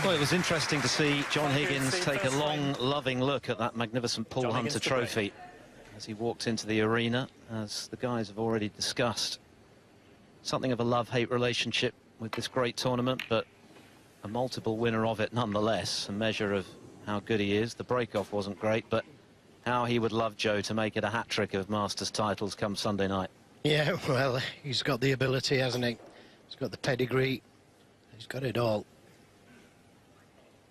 Well, it was interesting to see John Higgins take a long, loving look at that magnificent Paul Hunter trophy as he walked into the arena, as the guys have already discussed. Something of a love-hate relationship with this great tournament, but a multiple winner of it nonetheless, a measure of how good he is. The break-off wasn't great, but how he would love Joe to make it a hat-trick of Masters titles come Sunday night. Yeah, well, he's got the ability, hasn't he? He's got the pedigree. He's got it all.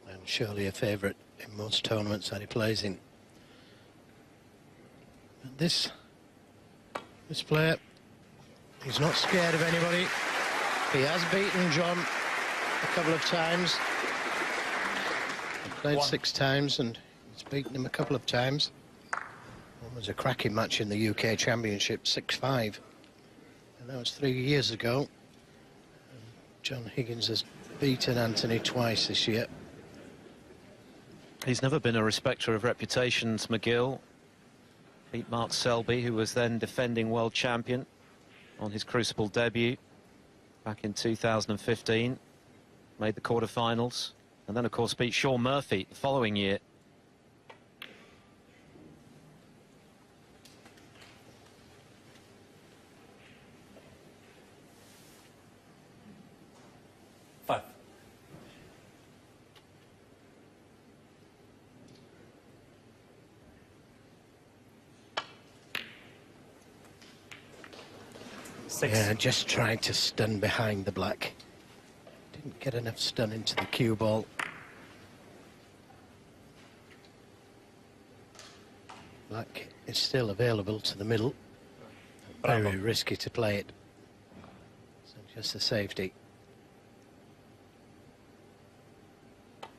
And surely a favourite in most tournaments that he plays in. And this player, he's not scared of anybody. He has beaten John a couple of times. He played 6 times and he's beaten him a couple of times. One was a cracking match in the UK Championship, 6-5. And that was 3 years ago. And John Higgins has beaten Anthony twice this year. He's never been a respecter of reputations, McGill. Beat Mark Selby, who was then defending world champion on his Crucible debut back in 2015. Made the quarterfinals. And then, of course, beat Sean Murphy the following year. Yeah, just trying to stun behind the black. Didn't get enough stun into the cue ball. Black is still available to the middle. Very risky to play it. So just a safety. And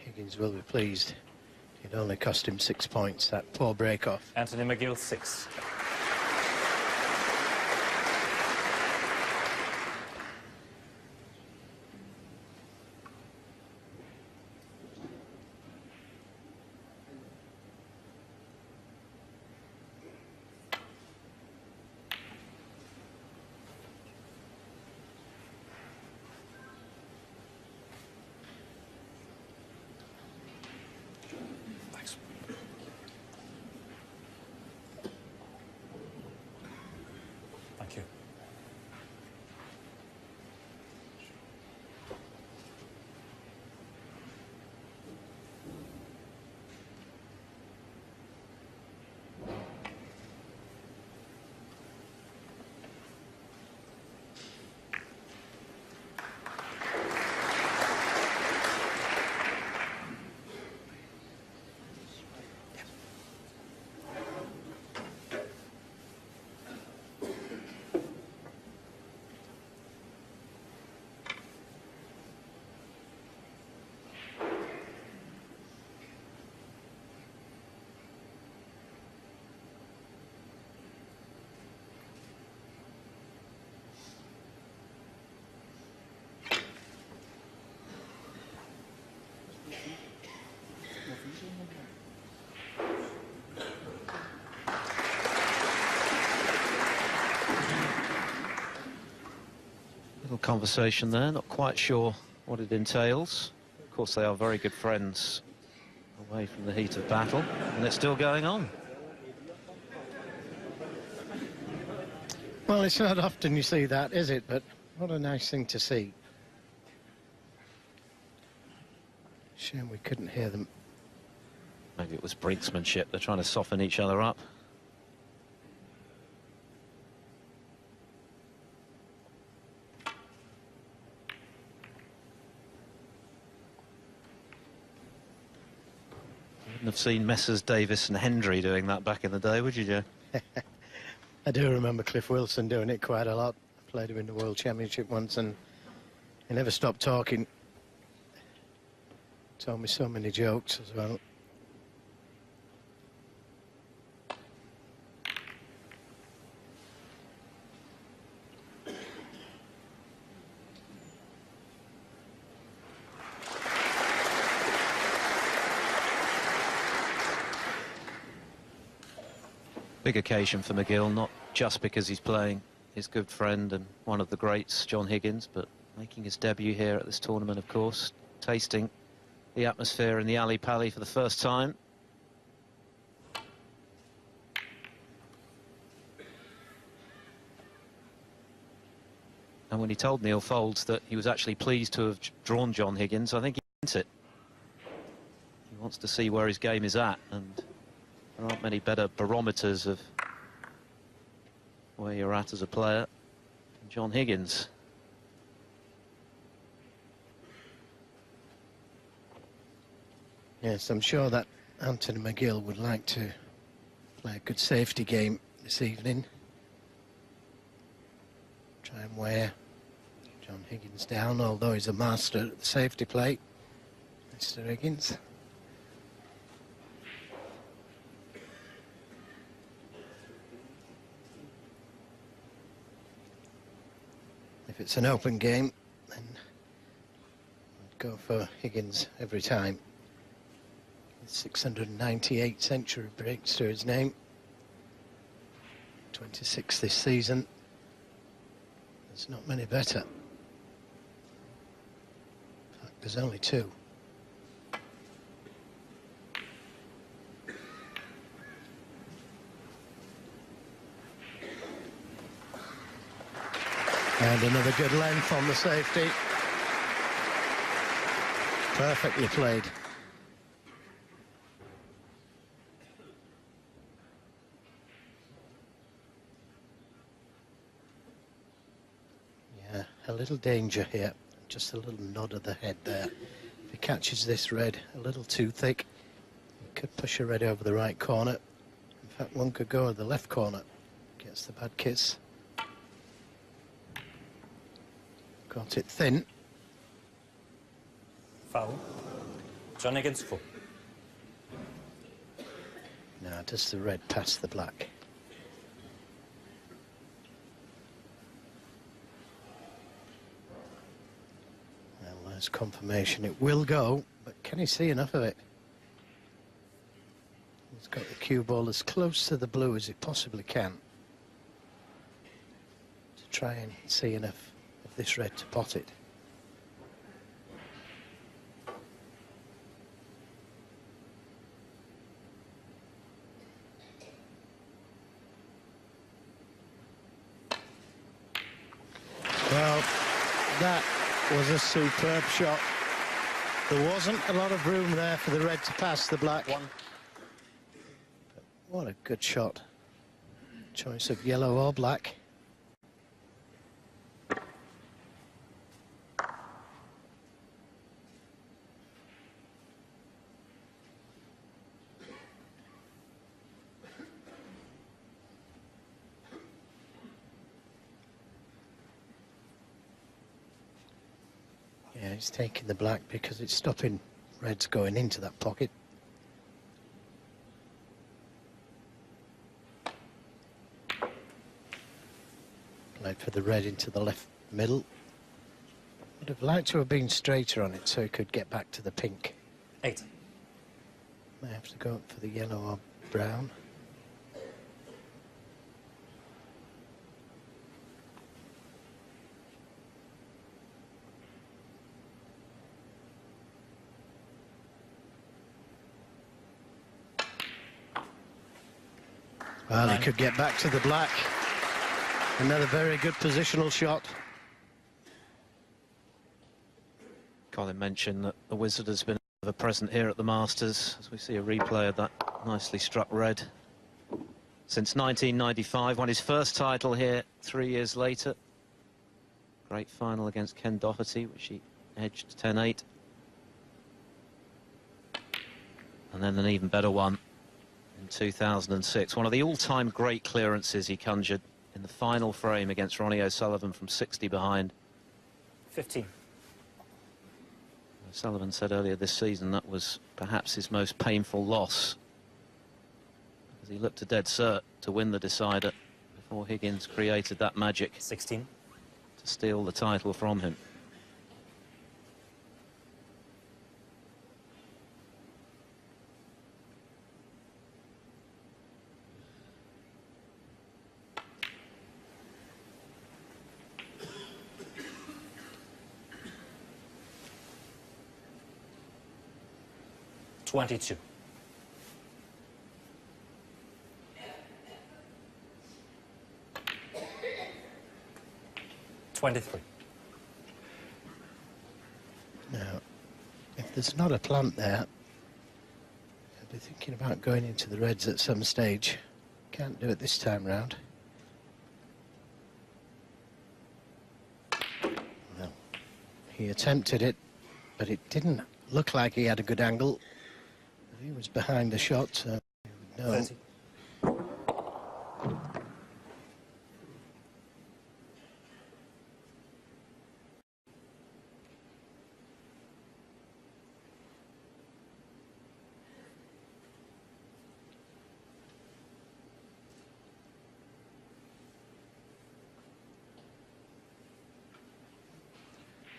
Higgins will be pleased. It only cost him 6 points, that poor break-off. Anthony McGill, 6. Thank you. Little conversation there, not quite sure what it entails. Of course, they are very good friends away from the heat of battle, and it's still going on. Well, it's not often you see that, is it? But what a nice thing to see. Shame we couldn't hear them. Maybe it was brinksmanship. They're trying to soften each other up. Wouldn't have seen Messrs Davis and Hendry doing that back in the day, would you, Joe? I do remember Cliff Wilson doing it quite a lot. I played him in the World Championship once and he never stopped talking. Told me so many jokes as well. Big occasion for McGill, not just because he's playing his good friend and one of the greats, John Higgins, but making his debut here at this tournament, of course. tasting the atmosphere in the alley pally for the first time. And when he told Neil Foulds that he was actually pleased to have drawn John Higgins, I think he meant it. He wants to see where his game is at, and there aren't many better barometers of where you're at as a player than John Higgins. Yes, I'm sure that Anthony McGill would like to play a good safety game this evening. Try and wear John Higgins down, although he's a master at the safety play, Mr. Higgins. If it's an open game, then I'd go for Higgins every time. 698 century breaks to his name. 26 this season. There's not many better. In fact, there's only two. And another good length on the safety. Perfectly played. Yeah, a little danger here. Just a little nod of the head there. If he catches this red a little too thick, he could push a red over the right corner. In fact, one could go to the left corner. Gets the bad kiss. Got it thin. Foul. John Higgins, full. Now, does the red pass the black? Well, there's confirmation. It will go, but can he see enough of it? He's got the cue ball as close to the blue as he possibly can to try and see enough of this red to pot it. Well, that was a superb shot. There wasn't a lot of room there for the red to pass the black. But what a good shot. Choice of yellow or black. Yeah, he's taking the black because it's stopping reds going into that pocket. Played for the red into the left middle. Would have liked to have been straighter on it so he could get back to the pink. 8. May have to go up for the yellow or brown. Well, he could get back to the black. Another very good positional shot. Colin mentioned that the Wizard has been ever present here at the Masters, as we see a replay of that nicely struck red. Since 1995, won his first title here 3 years later. Great final against Ken Doherty, which he edged 10-8. And then an even better one in 2006. One of the all-time great clearances he conjured in the final frame against Ronnie O'Sullivan from 60 behind. 15. O'Sullivan said earlier this season that was perhaps his most painful loss, as he looked a dead cert to win the decider before Higgins created that magic 16. to steal the title from him. 22. $23. Now, if there's not a plant there, I'll be thinking about going into the reds at some stage. Can't do it this time round. No. He attempted it, but it didn't look like he had a good angle. He was behind the shot, so no. 30.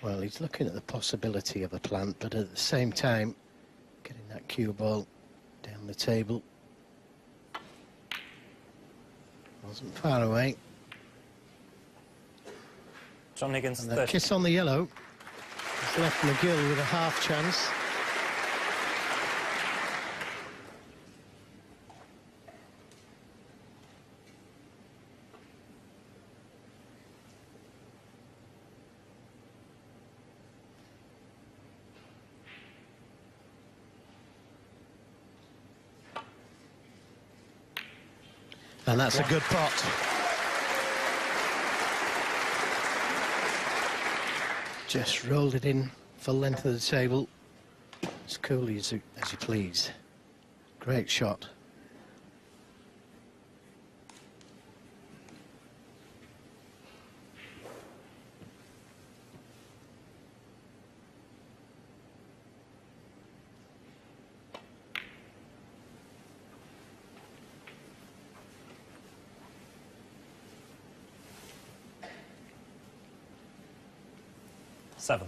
Well, he's looking at the possibility of a plant, but at the same time, getting that cue ball down the table. Wasn't far away. John Higgins, And that 30. kiss on the yellow has left McGill with a half chance. And that's a good pot. Just rolled it in full length of the table, as coolly as you please. Great shot. Seven.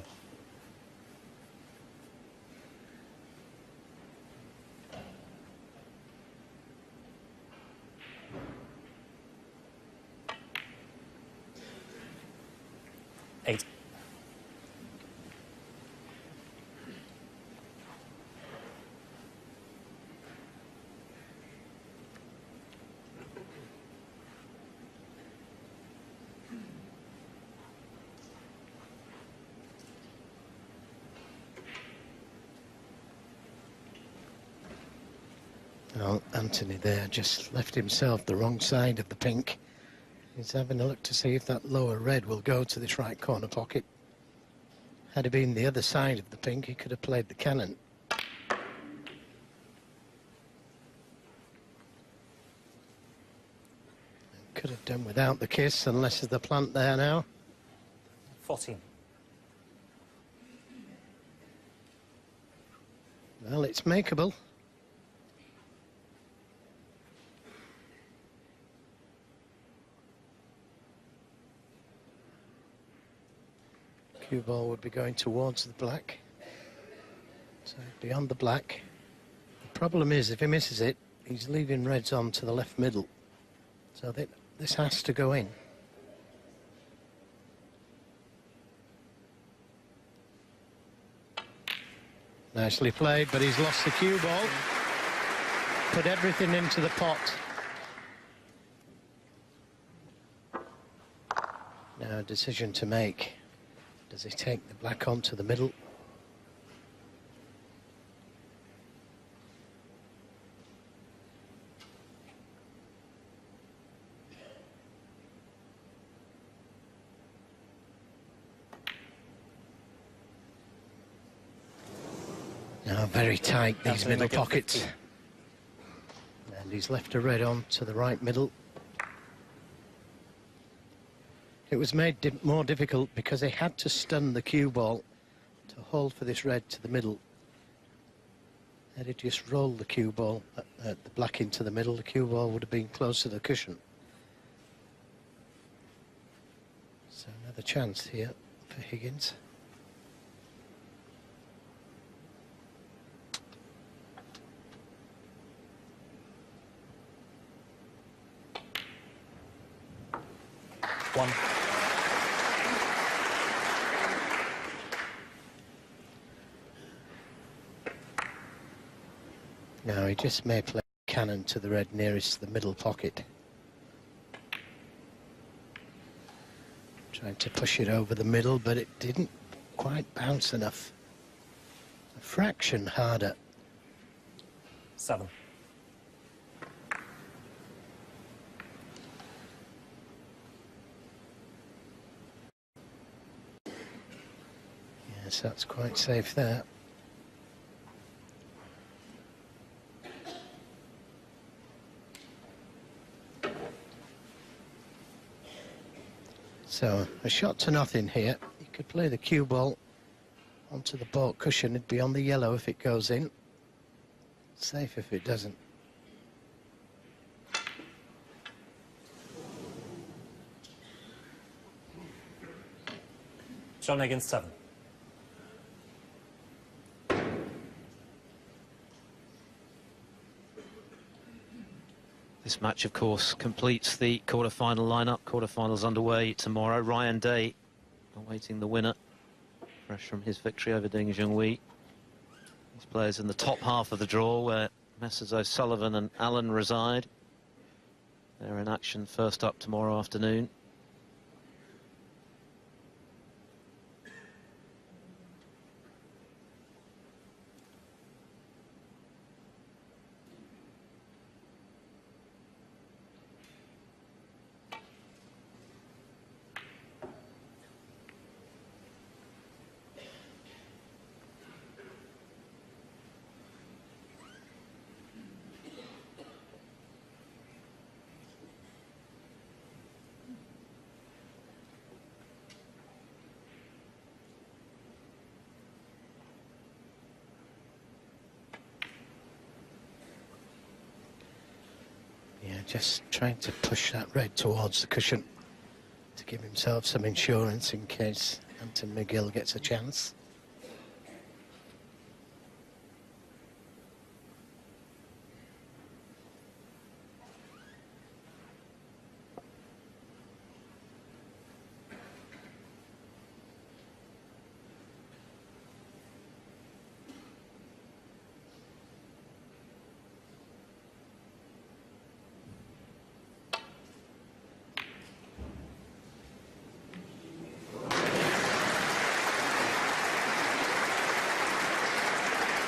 Eight. Well, Anthony there just left himself the wrong side of the pink. He's having a look to see if that lower red will go to this right corner pocket. Had it been the other side of the pink, he could have played the cannon. Could have done without the kiss, unless there's the plant there now. 14. Well, it's makeable. Cue ball would be going towards the black. So beyond the black. The problem is, if he misses it, he's leaving reds on to the left middle. So this has to go in. Nicely played, but he's lost the cue ball. Put everything into the pot. Now a decision to make. Does he take the black onto the middle? Now very tight, these middle pockets. And he's left a red on to the right middle. It was made more difficult because they had to stun the cue ball to hold for this red to the middle. Had he just rolled the cue ball, the black into the middle, the cue ball would have been close to the cushion. So another chance here for Higgins. One. No, he just may play cannon to the red nearest the middle pocket. Trying to push it over the middle, but it didn't quite bounce enough. A fraction harder. 7. Yes, that's quite safe there. So, a shot to nothing here. You could play the cue ball onto the baulk cushion. It'd be on the yellow if it goes in. Safe if it doesn't. John Higgins, 7. This match, of course, completes the quarter-final lineup. Quarter-finals underway tomorrow. Ryan Day awaiting the winner, fresh from his victory over Ding Junhui. These players in the top half of the draw, where Messrs O'Sullivan and Allen reside. They're in action first up tomorrow afternoon. Yeah, just trying to push that red towards the cushion to give himself some insurance in case Anton McGill gets a chance.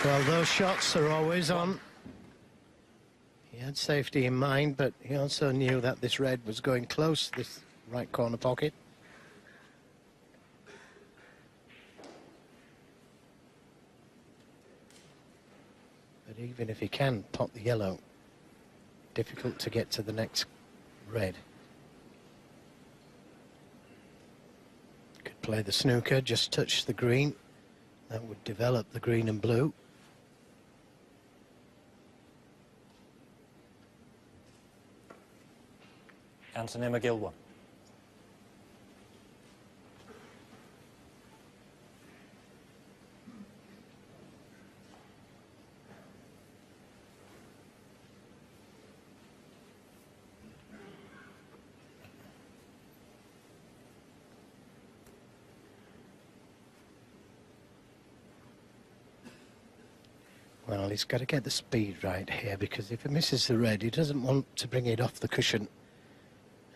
Well, those shots are always on. He had safety in mind, but he also knew that this red was going close to this right corner pocket. But even if he can pop the yellow, difficult to get to the next red. Could play the snooker, just touch the green. That would develop the green and blue. Anthony McGill, 1. Well, he's got to get the speed right here, because if he misses the red, he doesn't want to bring it off the cushion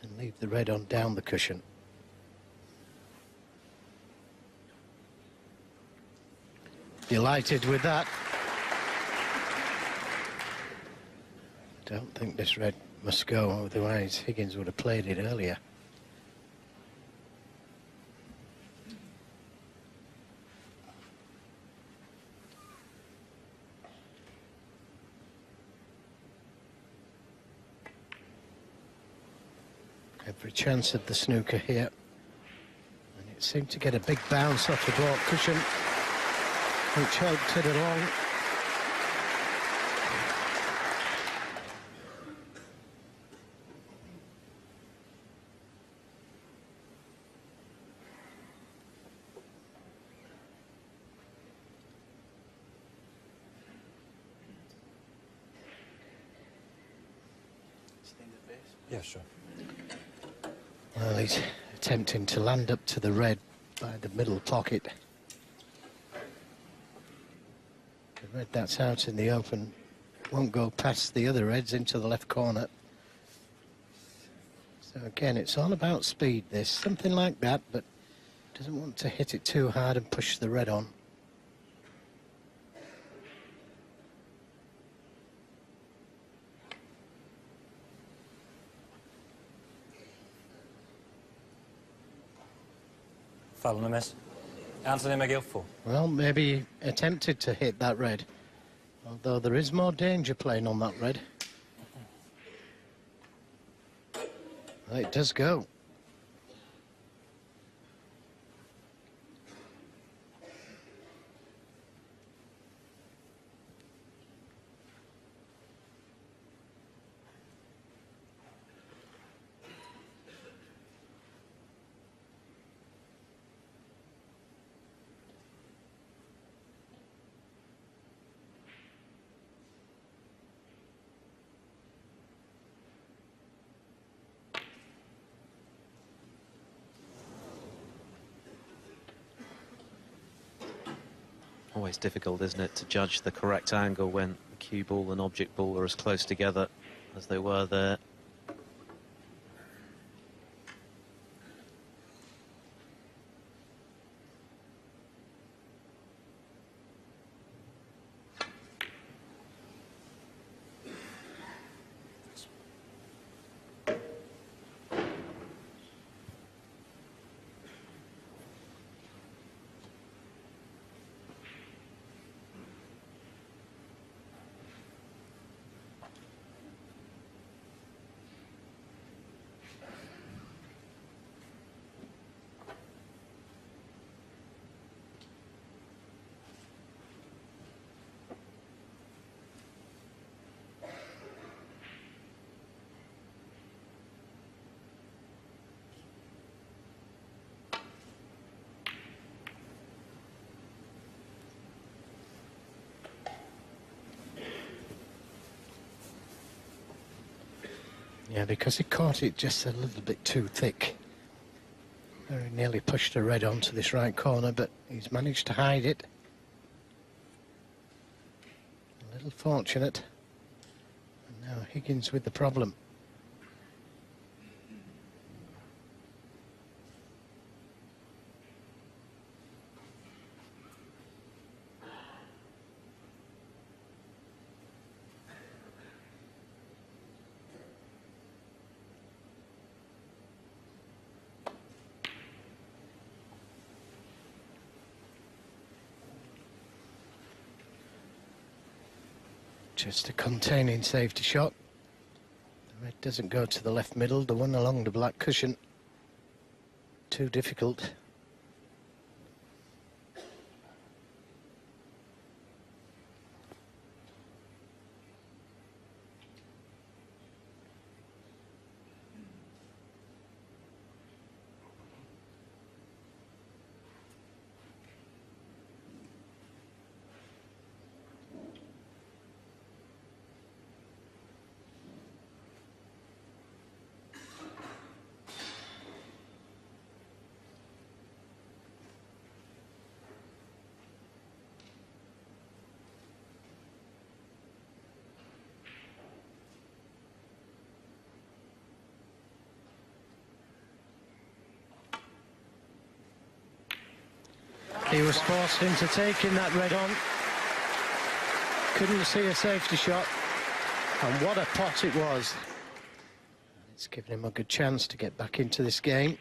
and leave the red on down the cushion. Delighted with that. Don't think this red must go, otherwise Higgins would have played it earlier. Every chance of the snooker here. And it seemed to get a big bounce off the baulk cushion, which helped it along. Yeah, sure. Well, he's attempting to land up to the red by the middle pocket. The red that's out in the open won't go past the other reds into the left corner. So again, it's all about speed, this. Something like that, but doesn't want to hit it too hard and push the red on. Foul and a miss. Anthony McGill, 4. Well, maybe he attempted to hit that red, although there is more danger playing on that red. Well, it does go. Always difficult, isn't it, to judge the correct angle when the cue ball and object ball are as close together as they were there. Yeah, because he caught it just a little bit too thick. Very nearly pushed the red onto this right corner, but he's managed to hide it. A little fortunate. And now Higgins with the problem. Just a containing safety shot. The red doesn't go to the left middle, the one along the black cushion. Too difficult. He was forced into taking that red on. Couldn't see a safety shot. And what a pot it was. It's given him a good chance to get back into this game.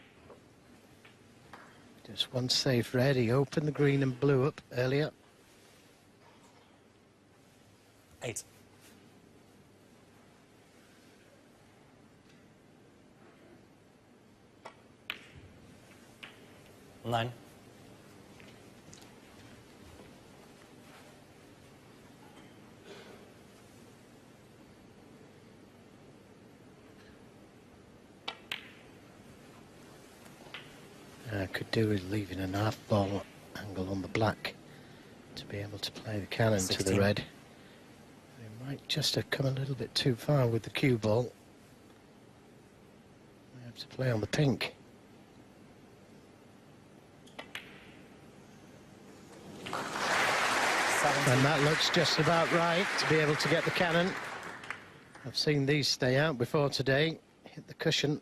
Just one safe red. He opened the green and blue up earlier. 8. 9. Could do with leaving a half ball angle on the black to be able to play the cannon 16. to the red. He might just have come a little bit too far with the cue ball. We have to play on the pink. And that looks just about right to be able to get the cannon. I've seen these stay out before today. Hit the cushion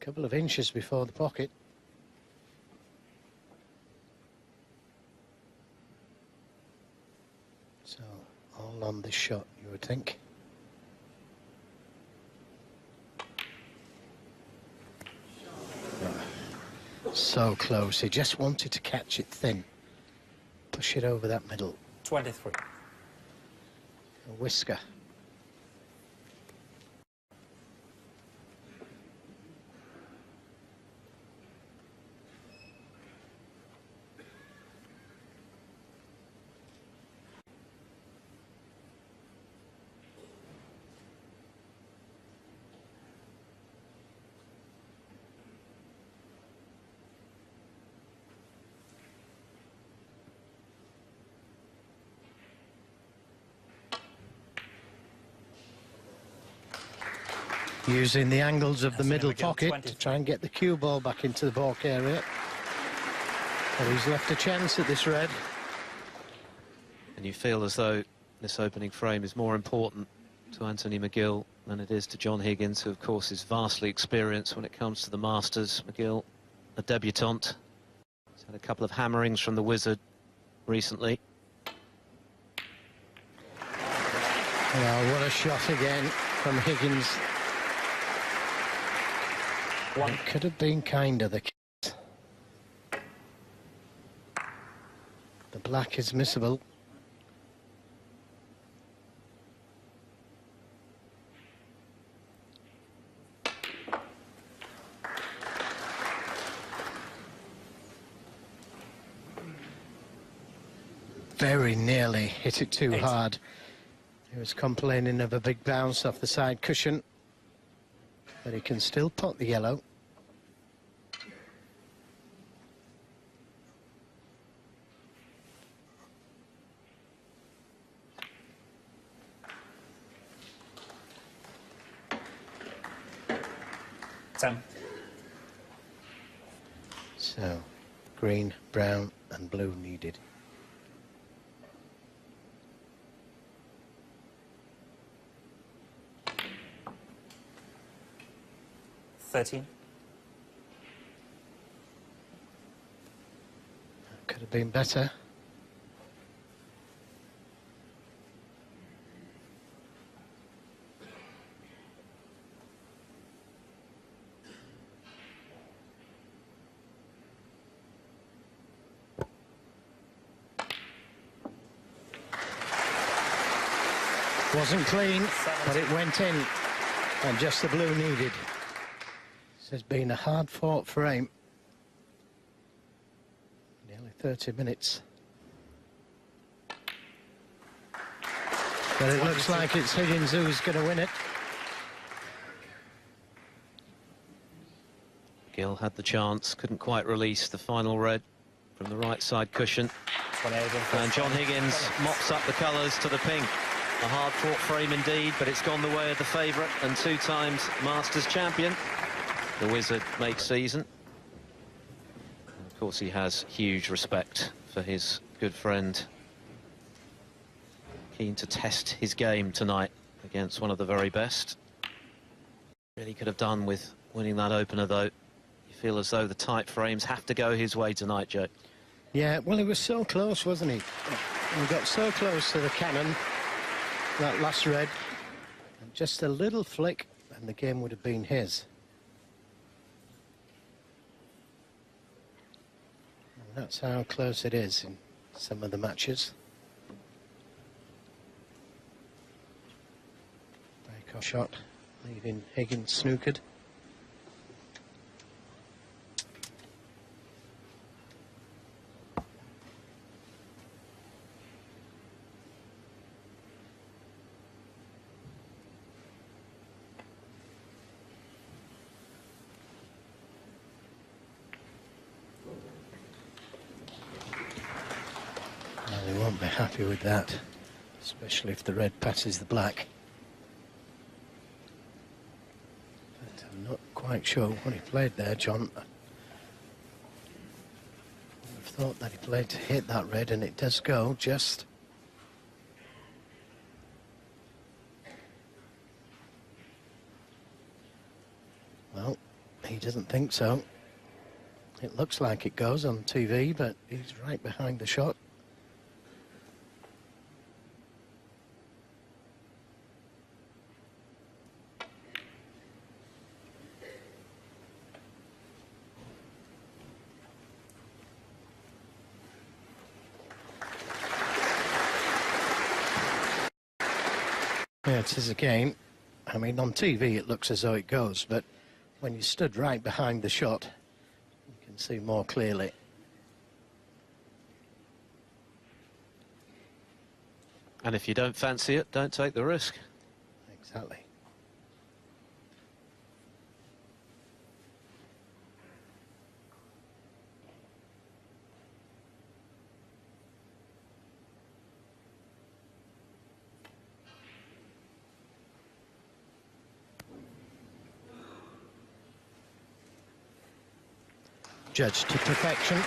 a couple of inches before the pocket. So, all on this shot, you would think. So close, he just wanted to catch it thin. Push it over that middle. 23. A whisker. Using the angles of the middle pocket to try and get the cue ball back into the balk area. But he's left a chance at this red. And you feel as though this opening frame is more important to Anthony McGill than it is to John Higgins, who of course is vastly experienced when it comes to the Masters. McGill, a debutant. He's had a couple of hammerings from the Wizard recently. Well, what a shot again from Higgins. It could have been kinder, the kiss. The black is missable. Very nearly hit it too hard. He was complaining of a big bounce off the side cushion. But he can still pot the yellow. So, green, brown and blue needed. Could have been better. Wasn't clean, but it went in, and just the blue needed. This has been a hard-fought frame. Nearly 30 minutes. But it looks like it's Higgins who's going to win it. Gill had the chance, couldn't quite release the final red from the right side cushion. And John Higgins mops up the colours to the pink. A hard-fought frame indeed, but it's gone the way of the favourite and 2 times Masters champion. The Wizard makes season. And of course, he has huge respect for his good friend. Keen to test his game tonight against one of the very best. Really could have done with winning that opener, though. You feel as though the tight frames have to go his way tonight, Joe. Yeah, well, he was so close, wasn't he? He got so close to the cannon, that last red. And just a little flick, and the game would have been his. And that's how close it is in some of the matches. Break-off shot, leaving Higgins snookered. They won't be happy with that, especially if the red passes the black. But I'm not quite sure what he played there, John. I would have thought that he played to hit that red, and it does go just. Well, he doesn't think so. It looks like it goes on TV, but he's right behind the shot. Yeah, it is a game. I mean, on TV it looks as though it goes, but when you stood right behind the shot, you can see more clearly. And if you don't fancy it, don't take the risk. Exactly. Judged to perfection.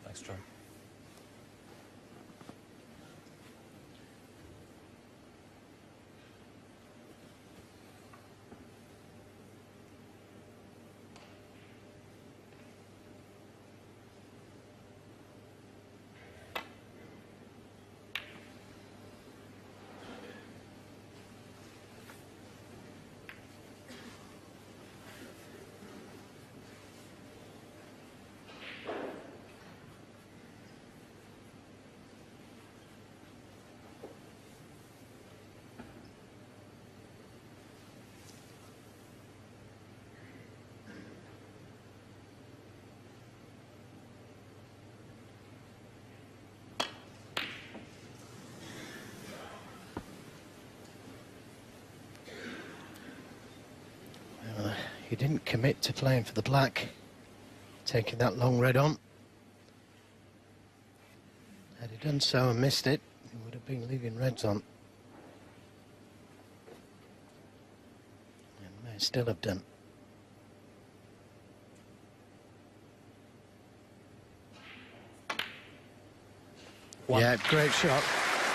Thanks, John. He didn't commit to playing for the black, taking that long red on. Had he done so and missed it, he would have been leaving reds on. And may still have done. One. Yeah, great shot.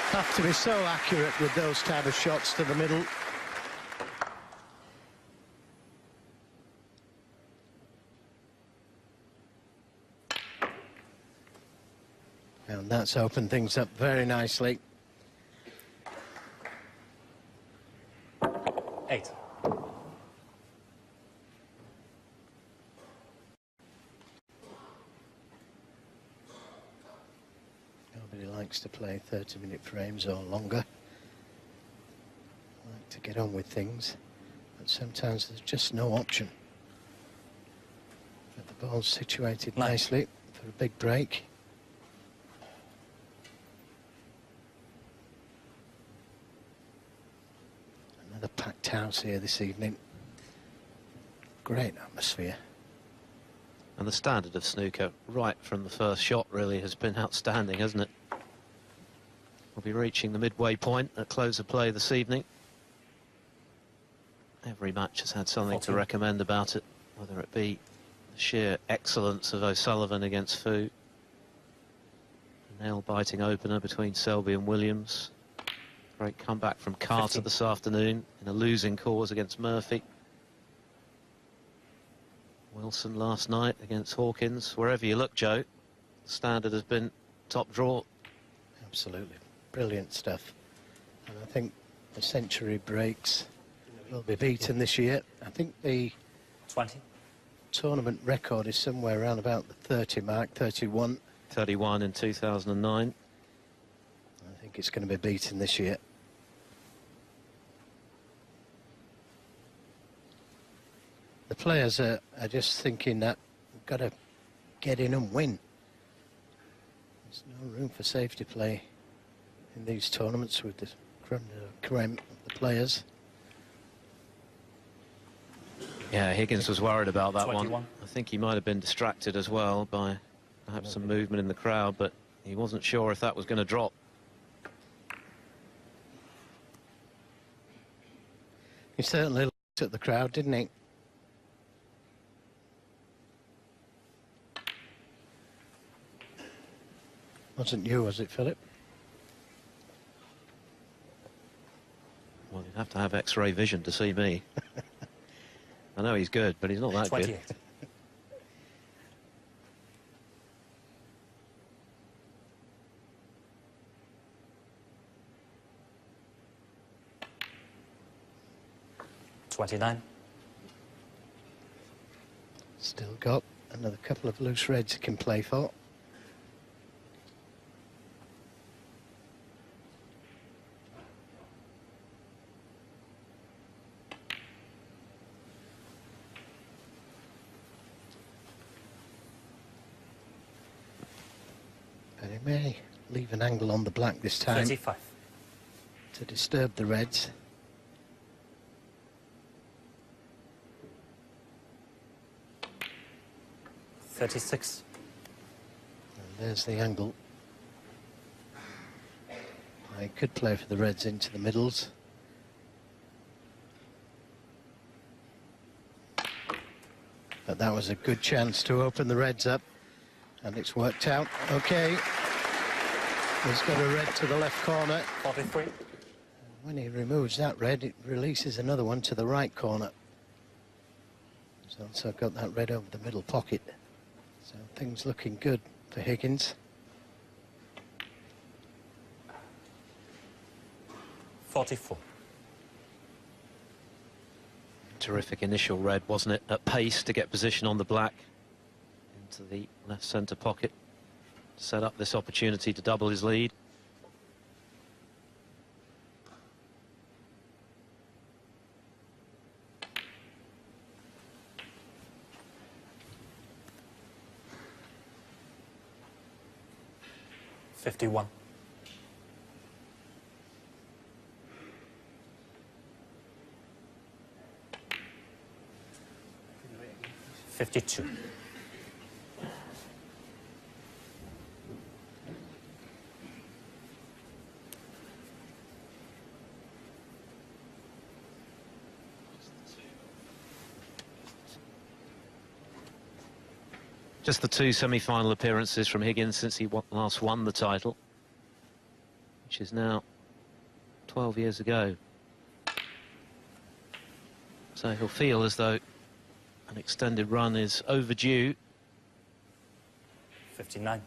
Have to be so accurate with those type of shots to the middle. And that's opened things up very nicely. 8. Nobody likes to play 30-minute frames or longer. Like to get on with things, but sometimes there's just no option. But the ball's situated nicely for a big break. Another packed house here this evening. Great atmosphere. And the standard of snooker right from the first shot really has been outstanding, hasn't it? We'll be reaching the midway point at close of play this evening. Every match has had something to recommend about it, whether it be the sheer excellence of O'Sullivan against Fu, a nail-biting opener between Selby and Williams, great comeback from Carter 15. this afternoon in a losing cause against Murphy. Wilson last night against Hawkins. Wherever you look, Joe, the standard has been top draw. Absolutely. Brilliant stuff. And I think the century breaks will be beaten this year. I think the 20. tournament record is somewhere around about the 30 mark, 31. 31 in 2009. I think it's going to be beaten this year. The players are just thinking that we've got to get in and win. There's no room for safety play in these tournaments with the creme de la creme of the players. Yeah, Higgins was worried about that 21. one. I think he might have been distracted as well by perhaps some movement in the crowd, but he wasn't sure if that was going to drop. He certainly looked at the crowd, didn't he? Wasn't you, was it, Philip? Well, you'd have to have X-ray vision to see me. I know he's good, but he's not that 28. good. Still got another couple of loose reds he can play for. But he may leave an angle on the black this time 35. to disturb the reds. And 36. And there's the angle. He could play for the reds into the middles. But that was a good chance to open the reds up. And it's worked out. Okay. He's got a red to the left corner. 43. When he removes that red, it releases another one to the right corner. He's also got that red over the middle pocket. So things looking good for Higgins. 44. Terrific initial red, wasn't it? At pace to get position on the black into the left centre pocket. Set up this opportunity to double his lead. $51. 52. Just the two semi-final appearances from Higgins since he last won the title, which is now 12 years ago. So he'll feel as though an extended run is overdue. 59.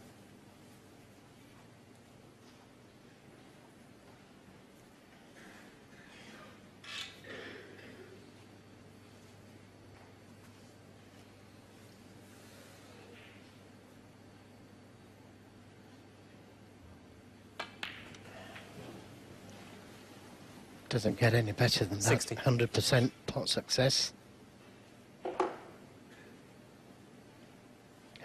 Doesn't get any better than that. 60. 100% pot success.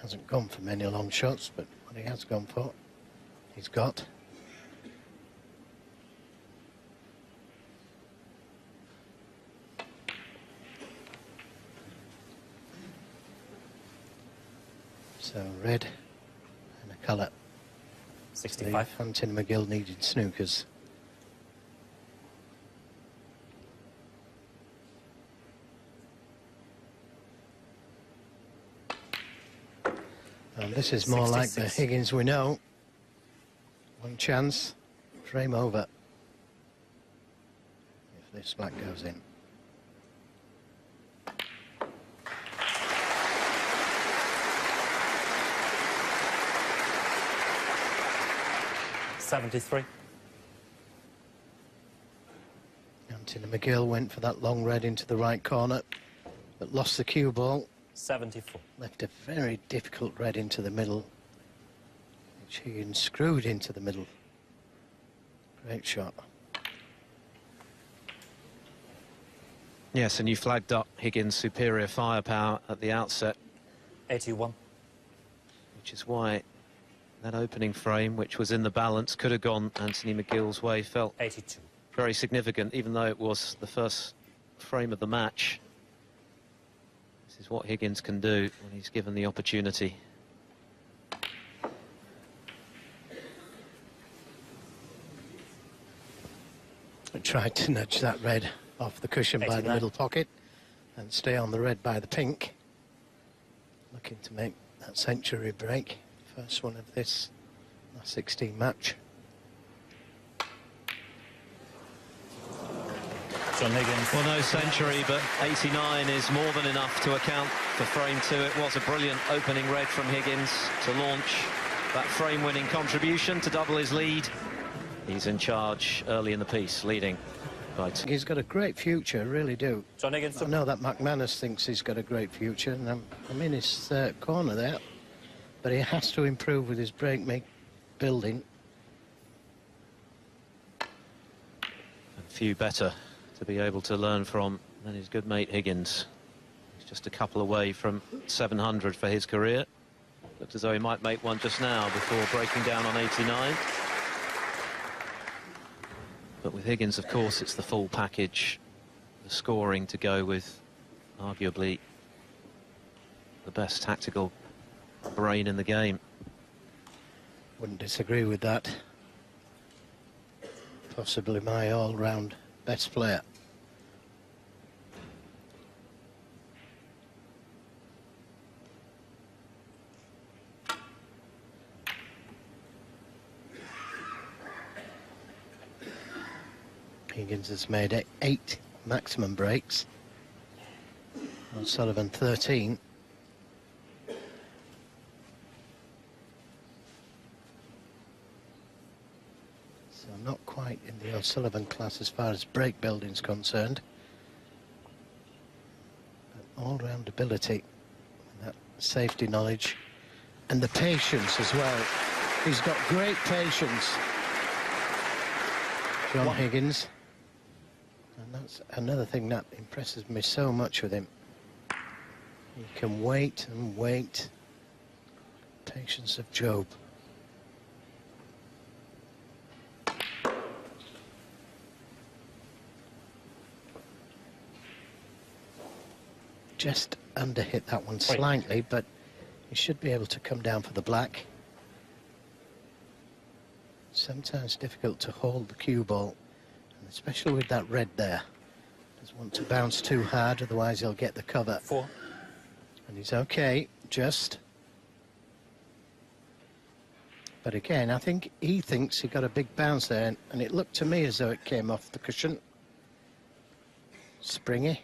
Hasn't gone for many long shots, but what he has gone for, he's got. So red and a colour. 65. Hunting McGill needed snookers. And this is more 66. like the Higgins we know. One chance, frame over. If this black goes in. $73. Anthony McGill went for that long red into the right corner, but lost the cue ball. 74. Left a very difficult red into the middle, which Higgins screwed into the middle. Great shot. Yes, and you flagged up Higgins' superior firepower at the outset, 81. which is why that opening frame, which was in the balance, could have gone Anthony McGill's way, felt 82. very significant, even though it was the first frame of the match. This is what Higgins can do when he's given the opportunity. I tried to nudge that red off the cushion by the middle pocket and stay on the red by the pink. Looking to make that century break. First one of this last 16 match. John Higgins. Well, no century, but 89 is more than enough to account for frame 2. It was a brilliant opening red from Higgins to launch that frame-winning contribution to double his lead. He's in charge early in the piece, leading by 2. He's got a great future, really do. John Higgins. I know that McManus thinks he's got a great future, and I'm in his corner there. But he has to improve with his break building. A few better to be able to learn from than his good mate Higgins. He's just a couple away from 700 for his career. Looks as though he might make one just now before breaking down on 89. But with Higgins, of course, it's the full package, the scoring to go with arguably the best tactical brain in the game. Wouldn't disagree with that. Possibly my all-round best player. Higgins has made 8 maximum breaks. O'Sullivan 13. So not quite in the O'Sullivan class as far as break building's concerned. But all-round ability, and that safety knowledge, and the patience as well. He's got great patience, John Higgins. And that's another thing that impresses me so much with him. He can wait and wait. Patience of Job. Just under hit that one slightly, but he should be able to come down for the black. Sometimes difficult to hold the cue ball, and especially with that red there. Doesn't want to bounce too hard, otherwise he'll get the cover. 4. And he's okay, just. But again, I think he thinks he got a big bounce there, and it looked to me as though it came off the cushion. Springy.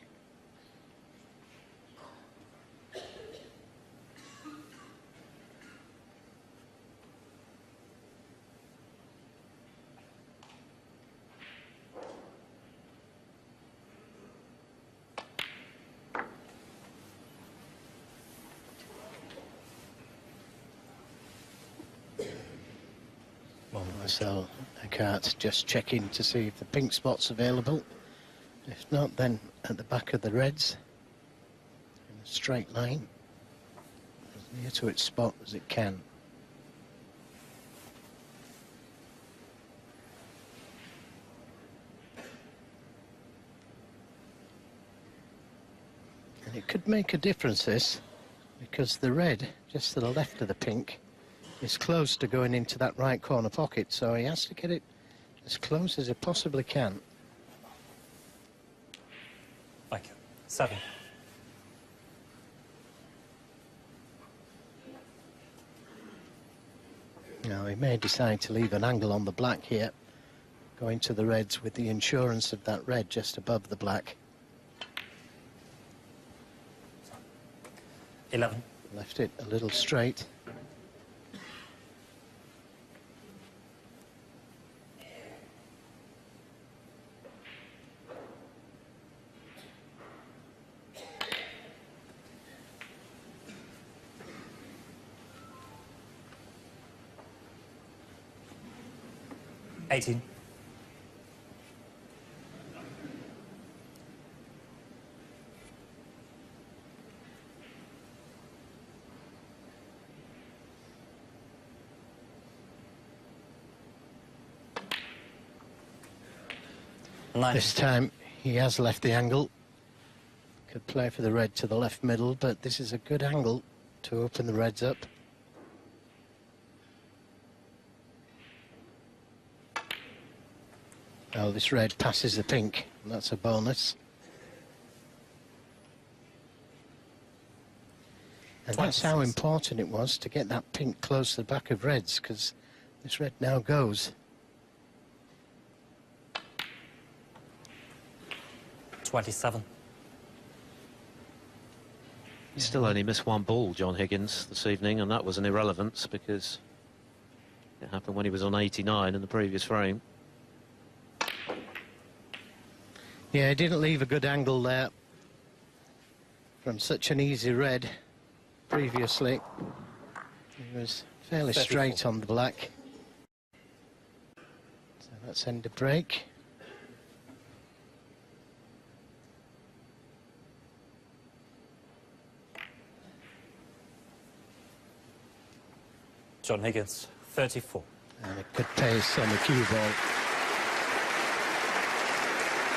So I can't just check in to see if the pink spot's available. If not, then at the back of the reds, in a straight line, as near to its spot as it can. And it could make a difference, this, because the red, just to the left of the pink, is close to going into that right corner pocket, so he has to get it as close as he possibly can. Thank you. 7. Now he may decide to leave an angle on the black here, going to the reds with the insurance of that red just above the black. 11. Left it a little straight. $18. This time he has left the angle. Could play for the red to the left middle, but this is a good angle to open the reds up. Oh, this red passes the pink, and that's a bonus. And that's how important it was to get that pink close to the back of reds, because this red now goes. 27. He still only missed one ball, John Higgins, this evening, and that was an irrelevance because it happened when he was on 89 in the previous frame. Yeah, he didn't leave a good angle there from such an easy red previously. He was fairly 34. straight on the black. So let's end the break. John Higgins, 34. And a good pace on the cue ball.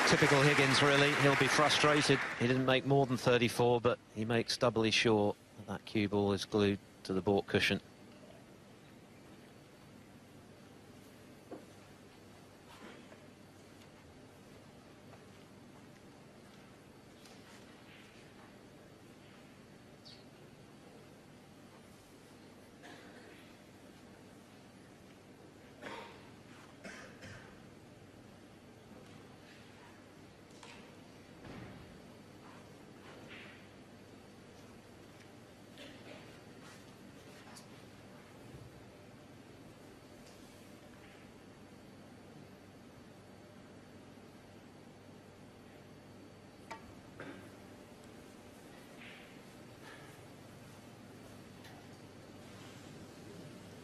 Typical Higgins, really. He'll be frustrated. He didn't make more than 34, but he makes doubly sure that cue ball is glued to the baulk cushion.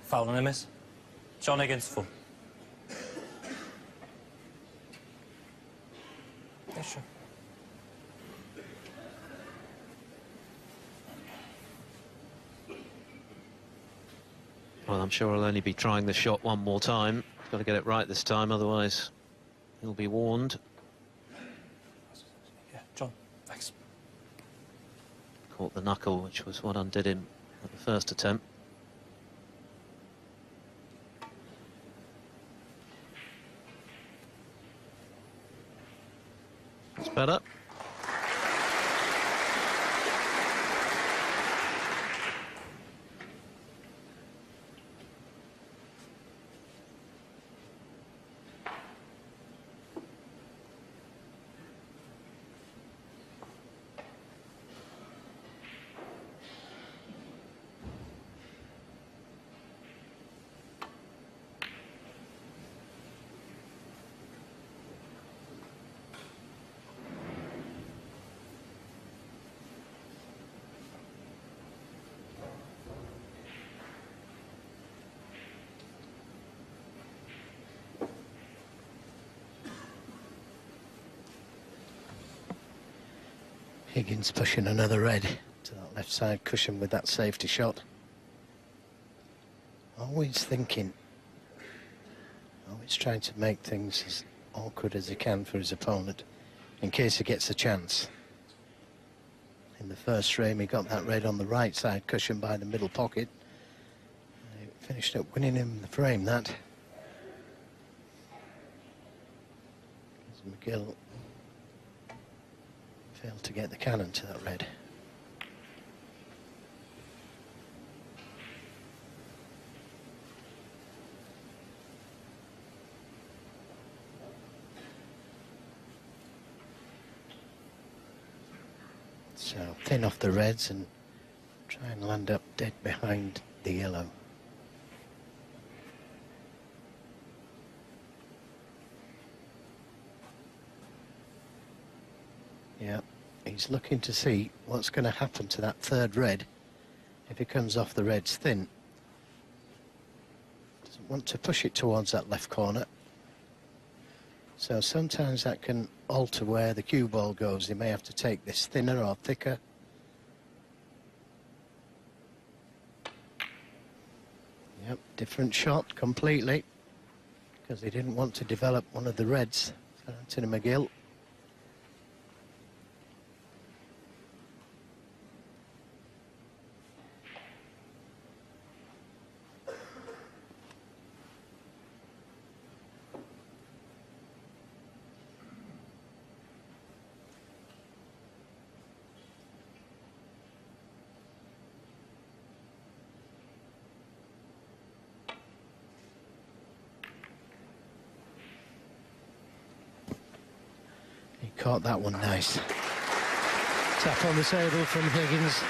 Foul and a miss. John Higgins, full. Yeah, sure. Well, I'm sure he'll only be trying the shot one more time. Got to get it right this time, otherwise he'll be warned. Yeah, John, thanks. Caught the knuckle, which was what undid him at the first attempt. It's better. Higgins pushing another red to that left side cushion with that safety shot. Always thinking, always trying to make things as awkward as he can for his opponent in case he gets a chance. In the first frame he got that red on the right side cushion by the middle pocket. He finished up winning him the frame, that. McGill failed to get the cannon to that red. So thin off the reds and try and land up dead behind the yellow. Yeah, he's looking to see what's going to happen to that third red if it comes off the reds thin. Doesn't want to push it towards that left corner. So sometimes that can alter where the cue ball goes. They may have to take this thinner or thicker. Yep, different shot completely, because he didn't want to develop one of the reds for Anthony McGill. caught that one nice. Tap on the table from Higgins.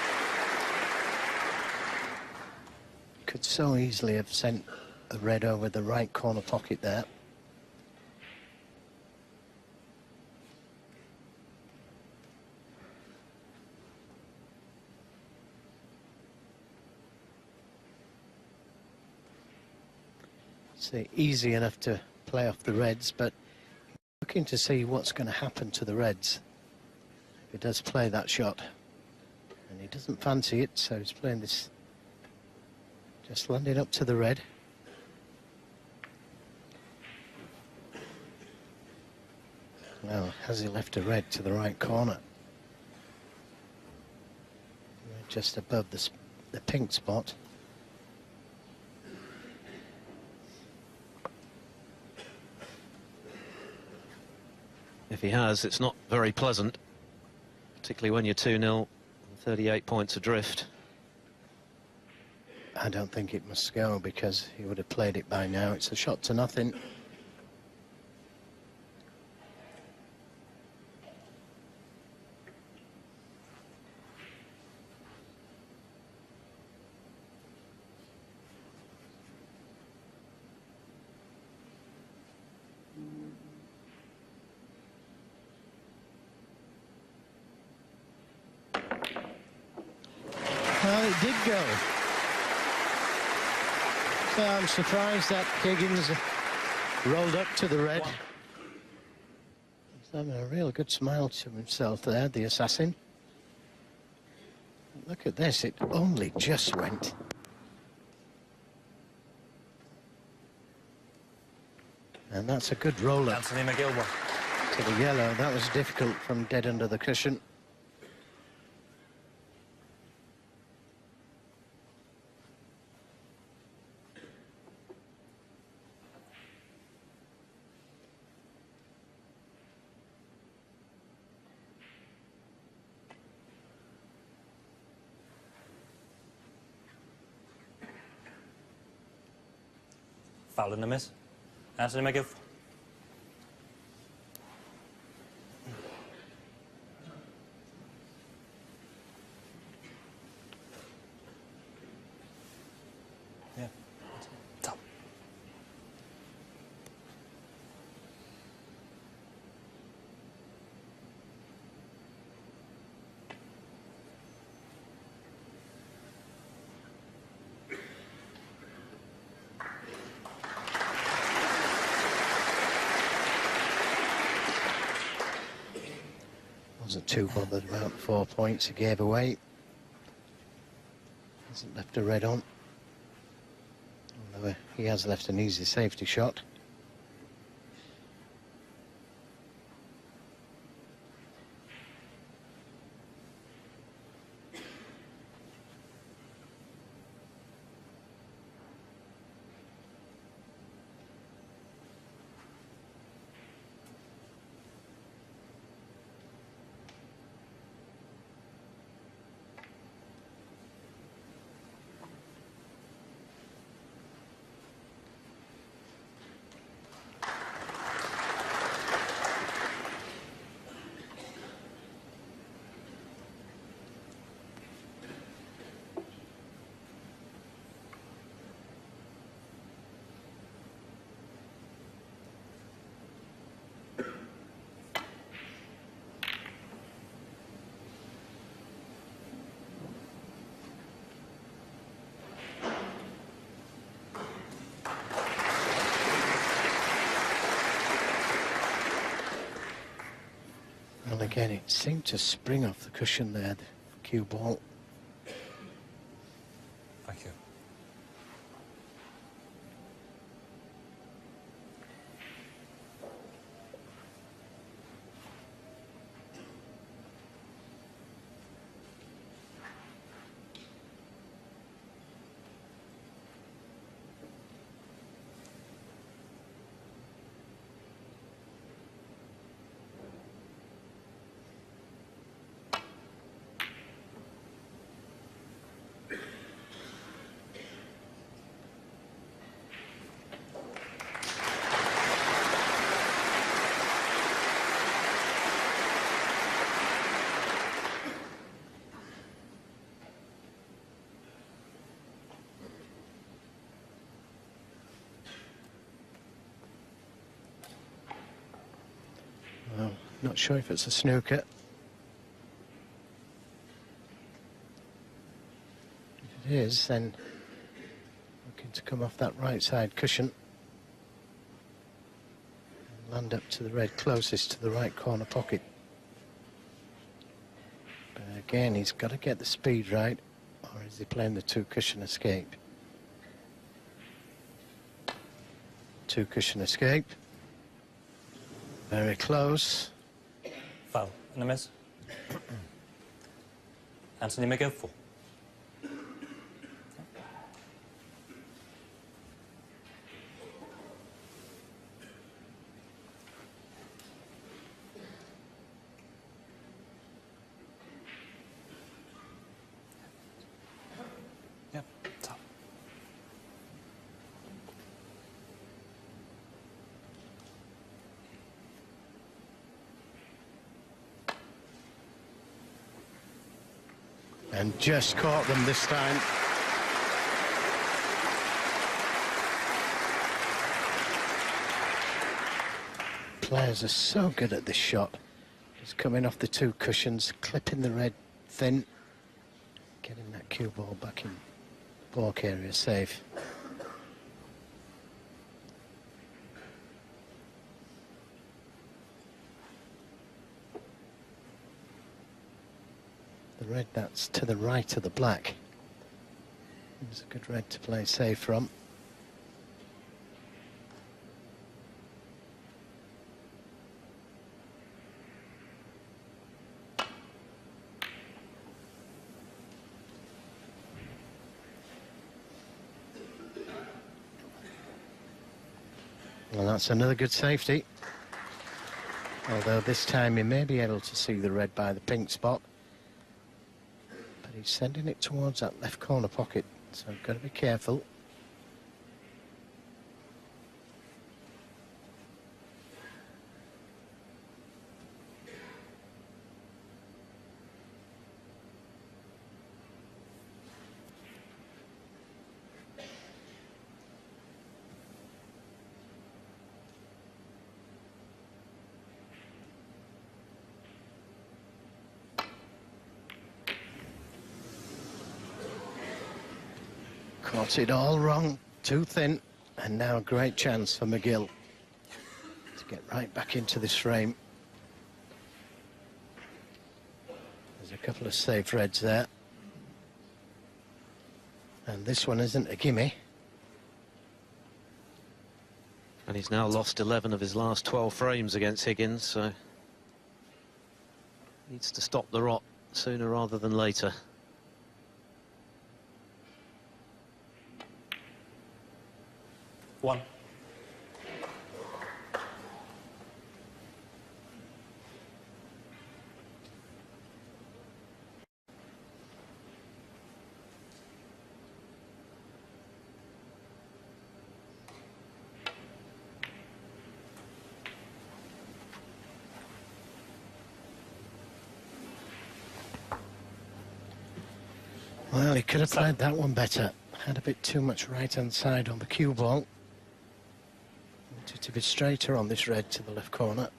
Could so easily have sent a red over the right corner pocket there. See, easy enough to play off the reds, but looking to see what's going to happen to the reds if he does play that shot. And he doesn't fancy it, so he's playing this, just landing up to the red. Now, has he left a red to the right corner? Just above the pink spot. If he has, it's not very pleasant, particularly when you're 2-0, 38 points adrift. I don't think it must go because he would have played it by now. It's a shot to nothing. Well, it did go. So I'm surprised that Higgins rolled up to the red. He's having a real good smile to himself there, the assassin. Look at this, it only just went. And that's a good roller. Anthony McGill one. To the yellow, that was difficult from dead under the cushion. Foul in the miss. Anthony McGill. Yeah. Top. Wasn't too bothered about 4 points he gave away. Hasn't left a red on. Although he has left an easy safety shot. Well, again, it seemed to spring off the cushion there, the cue ball. Thank you. Not sure if it's a snooker. If it is, then looking to come off that right side cushion and land up to the red closest to the right corner pocket. But again, he's got to get the speed right, or is he playing the two cushion escape? Two cushion escape. Very close. Foul and a miss. Anthony McGill, 4. Yep, top. And just caught them this time. Players are so good at this shot. Just coming off the two cushions, clipping the red thin, getting that cue ball back in the balk area safe. The red that's to the right of the black. It's a good red to play safe from. Well, that's another good safety. Although this time he may be able to see the red by the pink spot. But he's sending it towards that left corner pocket, so I've got to be careful. Caught it all wrong, too thin, and now a great chance for McGill to get right back into this frame. There's a couple of safe reds there. And this one isn't a gimme. And he's now lost 11 of his last 12 frames against Higgins, so needs to stop the rot sooner rather than later. One. Well, he could have played that one better. Had a bit too much right-hand side on the cue ball. Wanted to be straighter on this red to the left corner.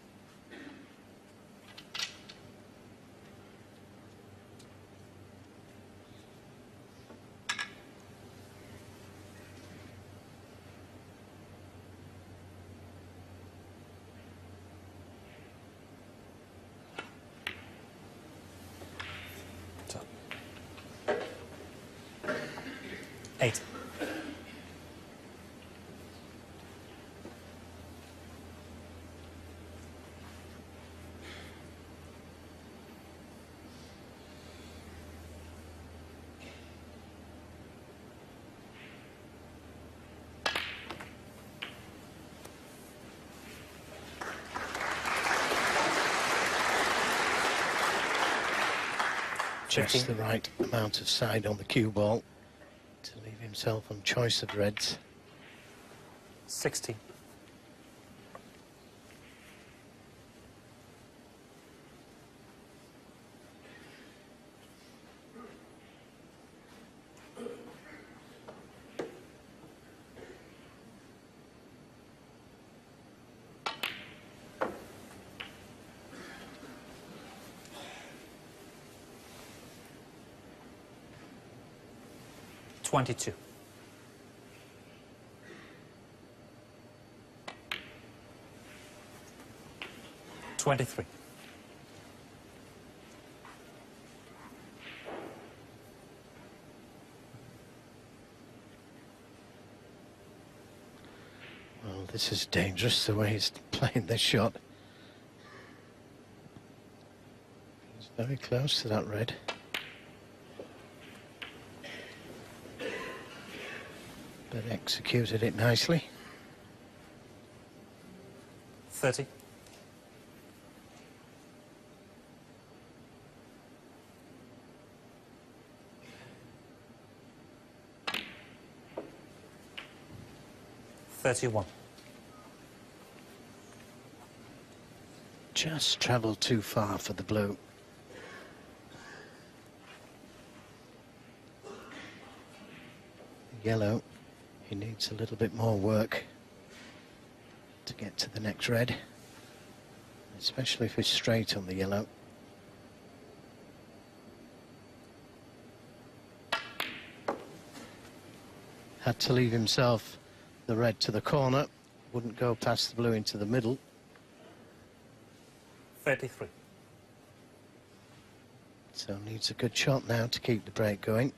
Top. 8. Just the right amount of side on the cue ball to leave himself on choice of reds. 60. 22. $23. Well, this is dangerous the way he's playing this shot. He's very close to that red. But executed it nicely. 30. $31. Just travelled too far for the blue. Yellow, he needs a little bit more work to get to the next red, especially if it's straight on the yellow. Had to leave himself the red to the corner, wouldn't go past the blue into the middle. 33. So needs a good shot now to keep the break going.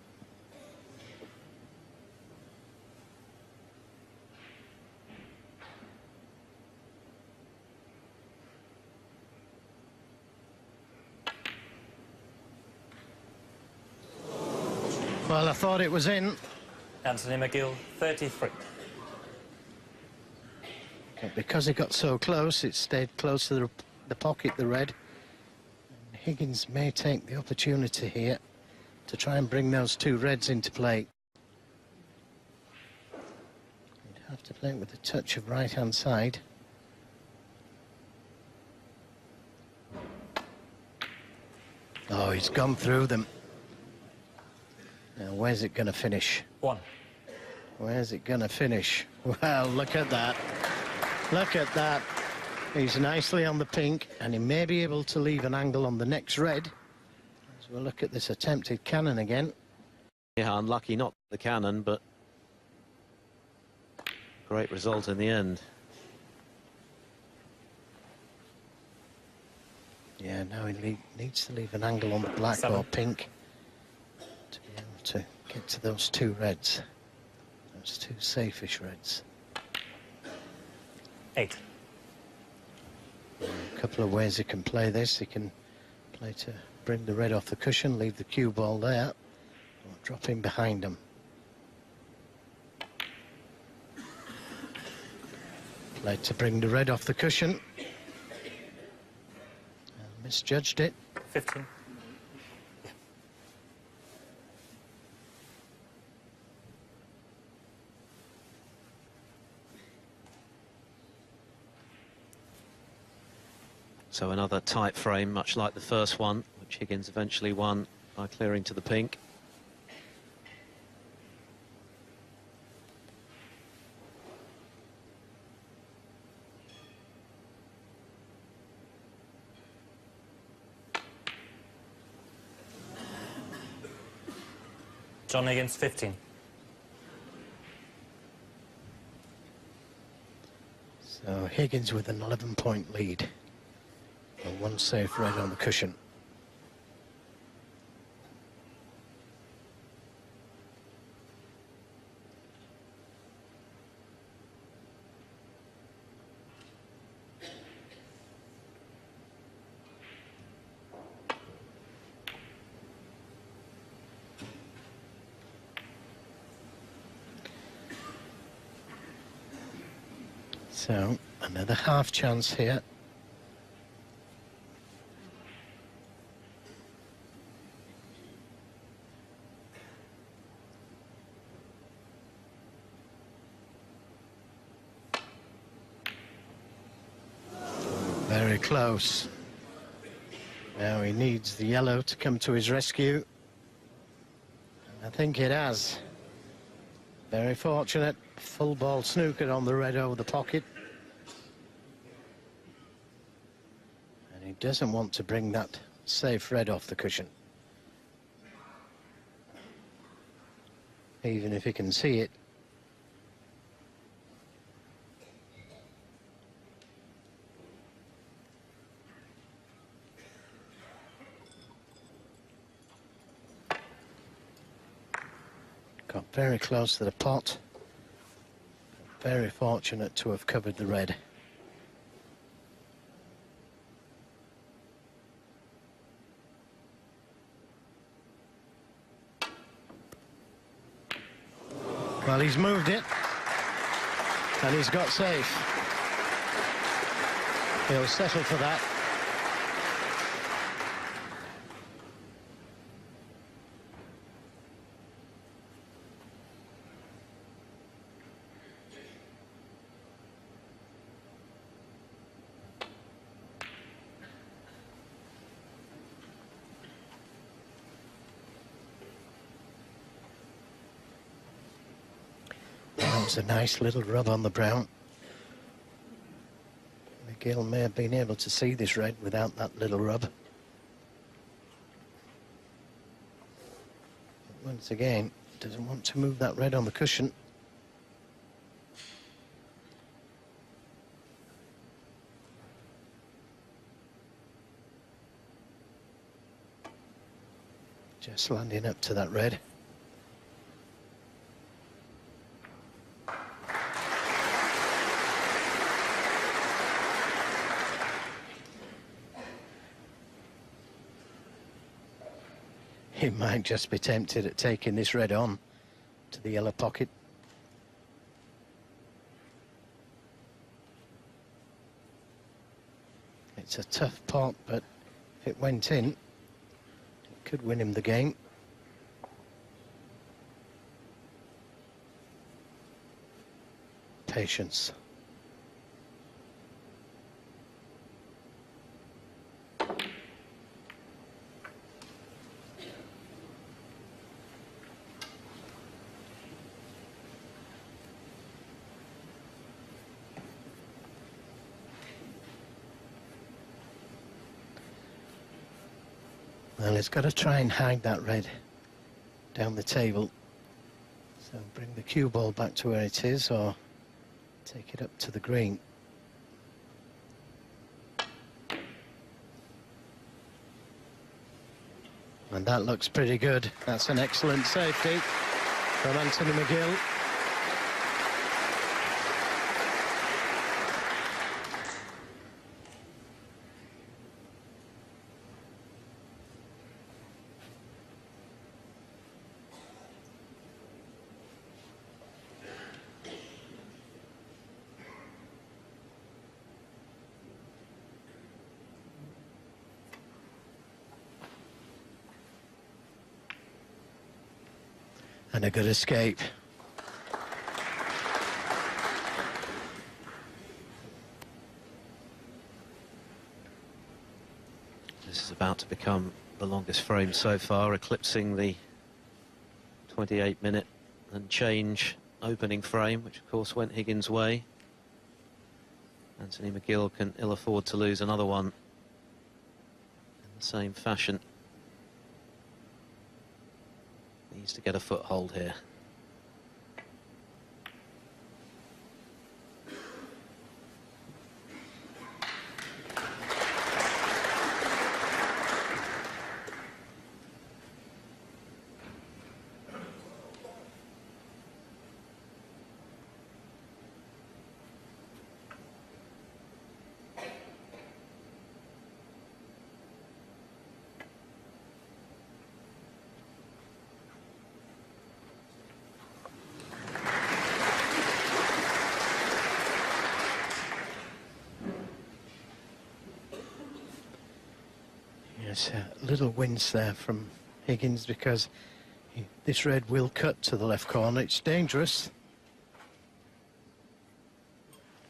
Well, I thought it was in. Anthony McGill, 33. But because it got so close, it stayed close to the pocket, the red. And Higgins may take the opportunity here to try and bring those two reds into play. You'd have to play it with a touch of right-hand side. Oh, he's gone through them. Now, where's it going to finish? 1. Where's it going to finish? Well, look at that. Look at that. He's nicely on the pink, and he may be able to leave an angle on the next red. As we'll look at this attempted cannon again. Yeah, unlucky not the cannon, but great result in the end. Yeah, now he needs to leave an angle on the black 7. or pink to be able to get to those two reds. Those two safe-ish reds. 8. A couple of ways he can play this. He can play to bring the red off the cushion, leave the cue ball there, or drop him behind him. Play to bring the red off the cushion. Misjudged it. 15. So another tight frame, much like the first one, which Higgins eventually won by clearing to the pink. John Higgins, 15. So Higgins with an 11-point lead. And one safe red on the cushion. So another half chance here. Very close. Now he needs the yellow to come to his rescue. I think it has. Very fortunate. Full ball snooker on the red over the pocket. And he doesn't want to bring that safe red off the cushion. even if he can see it. Got very close to the pot. Very fortunate to have covered the red. Well, he's moved it, and he's got safe. He'll settle for that. That was a nice little rub on the brown. McGill may have been able to see this red without that little rub. But once again, doesn't want to move that red on the cushion. Just landing up to that red. He might just be tempted at taking this red on to the yellow pocket. It's a tough pot, but if it went in, it could win him the game. Patience. Well, he's got to try and hide that red down the table. So bring the cue ball back to where it is, or take it up to the green. And that looks pretty good. That's an excellent safety from Anthony McGill. And a good escape. This is about to become the longest frame so far, eclipsing the 28-minute and change opening frame, which of course went Higgins' way. Anthony McGill can ill afford to lose another one in the same fashion. Needs to get a foothold here. Yes, a little wince there from Higgins, because this red will cut to the left corner. It's dangerous.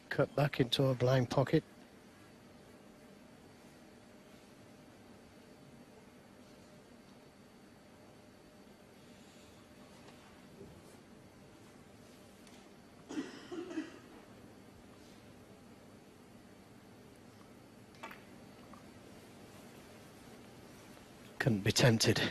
Cut back into a blind pocket. Couldn't be tempted.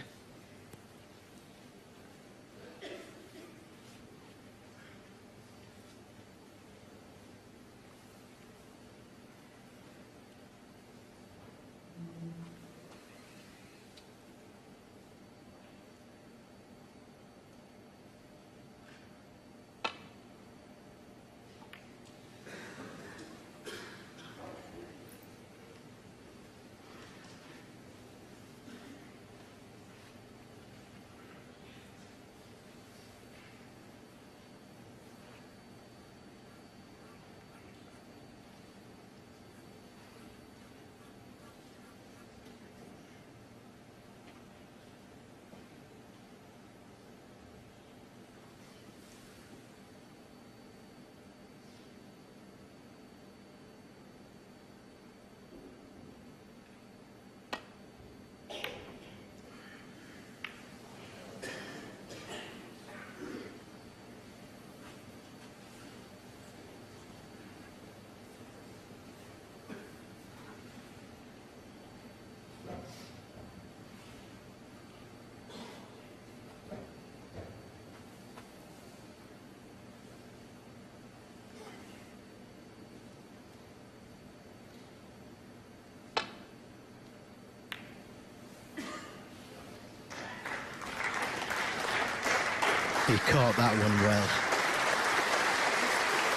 He caught that one well.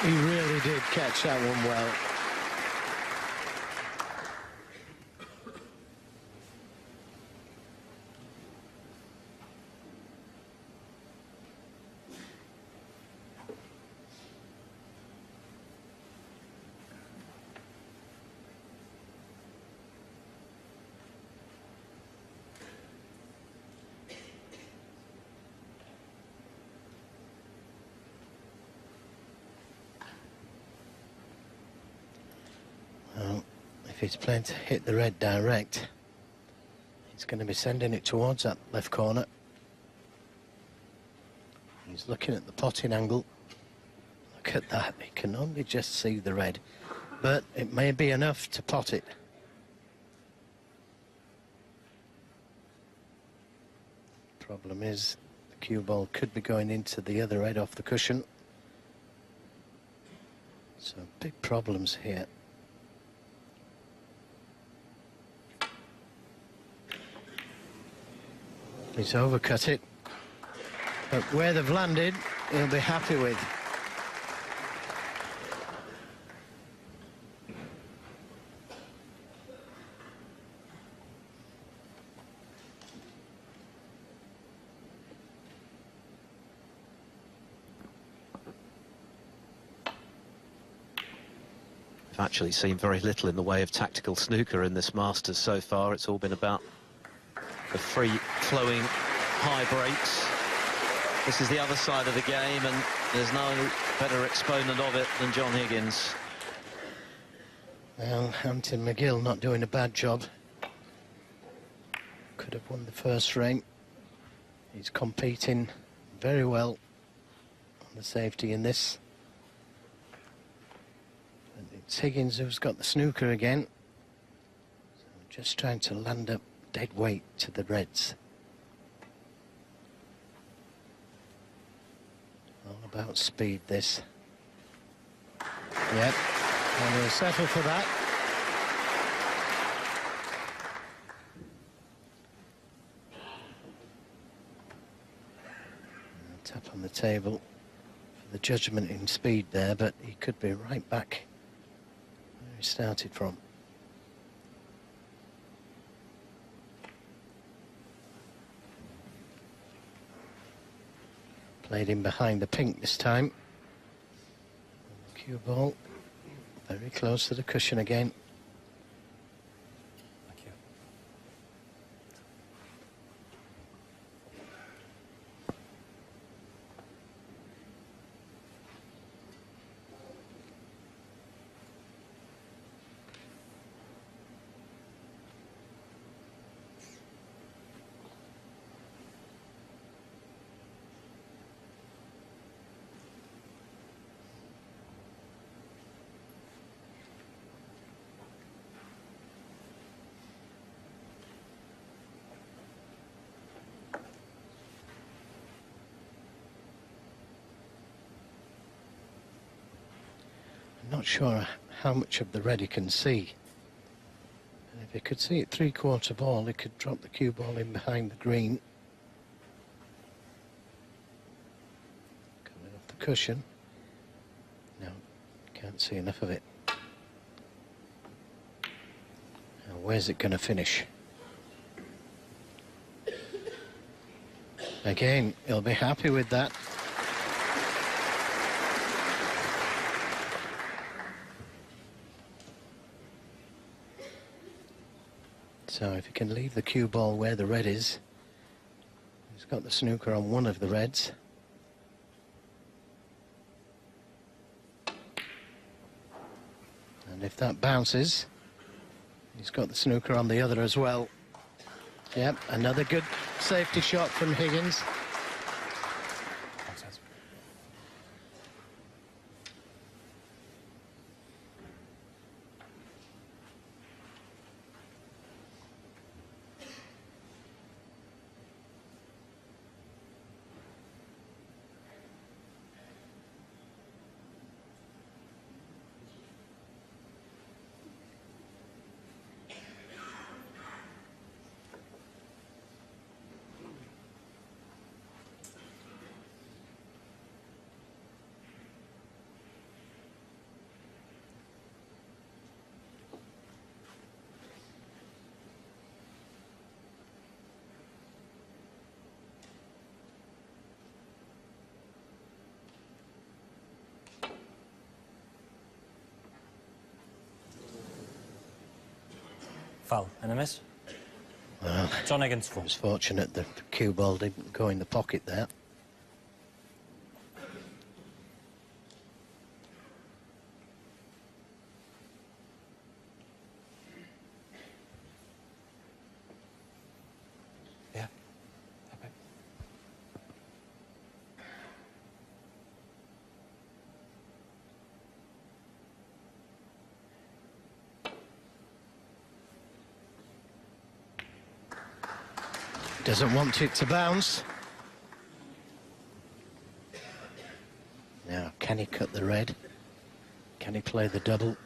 He really did catch that one well. Well, if he's playing to hit the red direct, he's going to be sending it towards that left corner. He's looking at the potting angle. Look at that, he can only just see the red, but it may be enough to pot it. Problem is, the cue ball could be going into the other red off the cushion. So big problems here. He's overcut it, but where they've landed, he'll be happy with. I've actually seen very little in the way of tactical snooker in this Masters so far. It's all been about the free-flowing high breaks. This is the other side of the game, and there's no better exponent of it than John Higgins. Well, McGill not doing a bad job. Could have won the first frame. He's competing very well on the safety in this. And it's Higgins who's got the snooker again. So just trying to land up dead weight to the reds. All about speed, this. Yep, and we'll settle for that. Tap on the table for the judgment in speed there, but he could be right back where he started from. Played in behind the pink this time. Cue ball very close to the cushion again. Thank you. Not sure how much of the red he can see. And if he could see it three-quarter ball, he could drop the cue ball in behind the green. Coming off the cushion. No, can't see enough of it. Now, where's it going to finish? Again, he'll be happy with that. So if he can leave the cue ball where the red is, he's got the snooker on one of the reds. And if that bounces, he's got the snooker on the other as well. Yep, another good safety shot from Higgins. Foul. And a miss. Well, John Higgins, I 4. was fortunate the cue ball didn't go in the pocket there. Yeah. Okay. Doesn't want it to bounce. Now, can he cut the red? Can he play the double?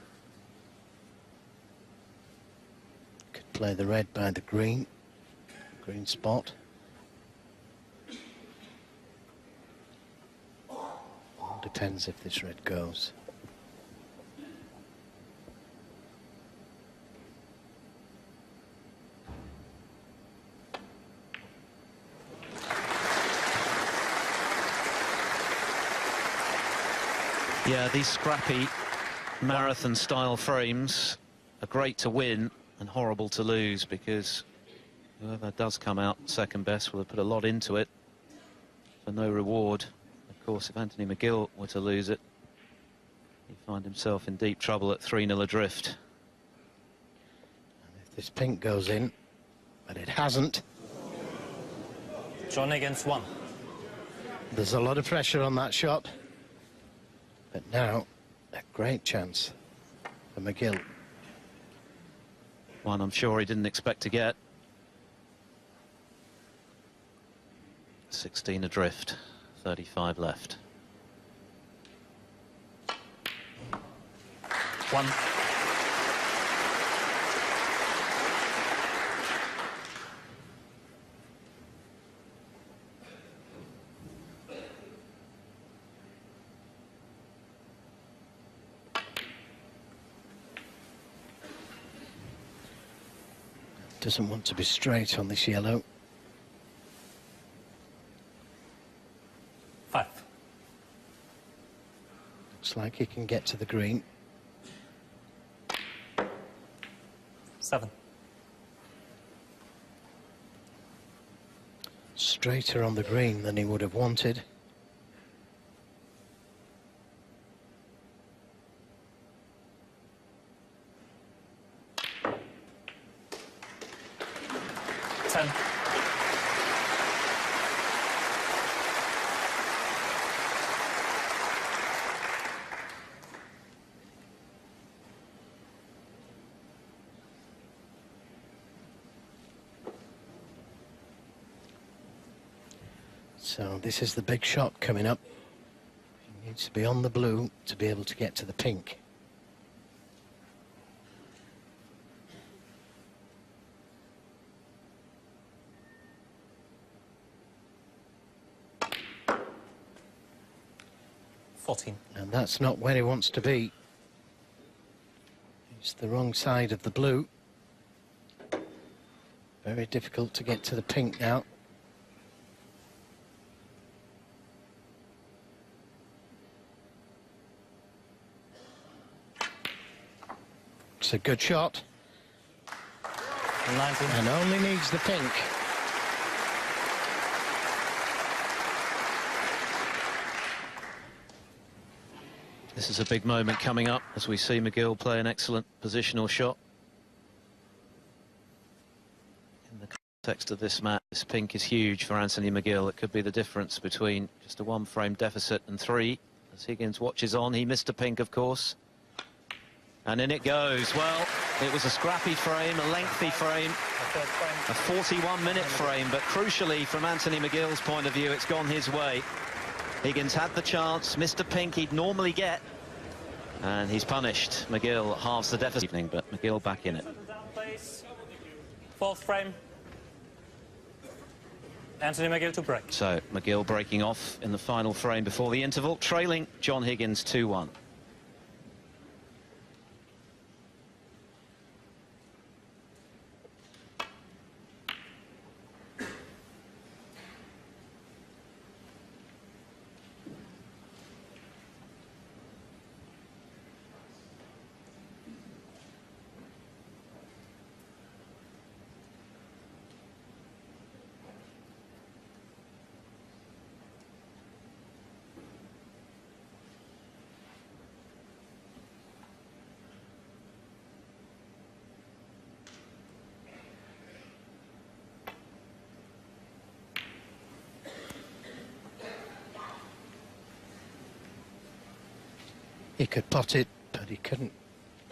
Could play the red by the green spot. All depends if this red goes. Yeah, these scrappy marathon-style frames are great to win and horrible to lose, because whoever does come out second best will have put a lot into it for no reward. Of course, if Anthony McGill were to lose it, he'd find himself in deep trouble at 3-0 adrift. And if this pink goes in, but it hasn't, John Higgins, 1. there's a lot of pressure on that shot. But now, a great chance for McGill. One I'm sure he didn't expect to get. 16 adrift, 35 left. 1. Doesn't want to be straight on this yellow. 5. Looks like he can get to the green. 7. Straighter on the green than he would have wanted. 10. So this is the big shot coming up. He needs to be on the blue to be able to get to the pink. And that's not where he wants to be. It's the wrong side of the blue. Very difficult to get to the pink now. It's a good shot. 19. And only needs the pink. This is a big moment coming up as we see McGill play an excellent positional shot. In the context of this match, this pink is huge for Anthony McGill. It could be the difference between just a one-frame deficit and 3. As Higgins watches on, he missed a pink, of course. And in it goes. Well, it was a scrappy frame, a lengthy frame, a 41-minute frame, but crucially, from Anthony McGill's point of view, it's gone his way. Higgins had the chance, missed a pink he'd normally get, and he's punished. McGill halves the deficit evening, but McGill back in it. Fourth frame. Anthony McGill to break. So McGill breaking off in the final frame before the interval, trailing John Higgins 2-1. He could pot it, but he couldn't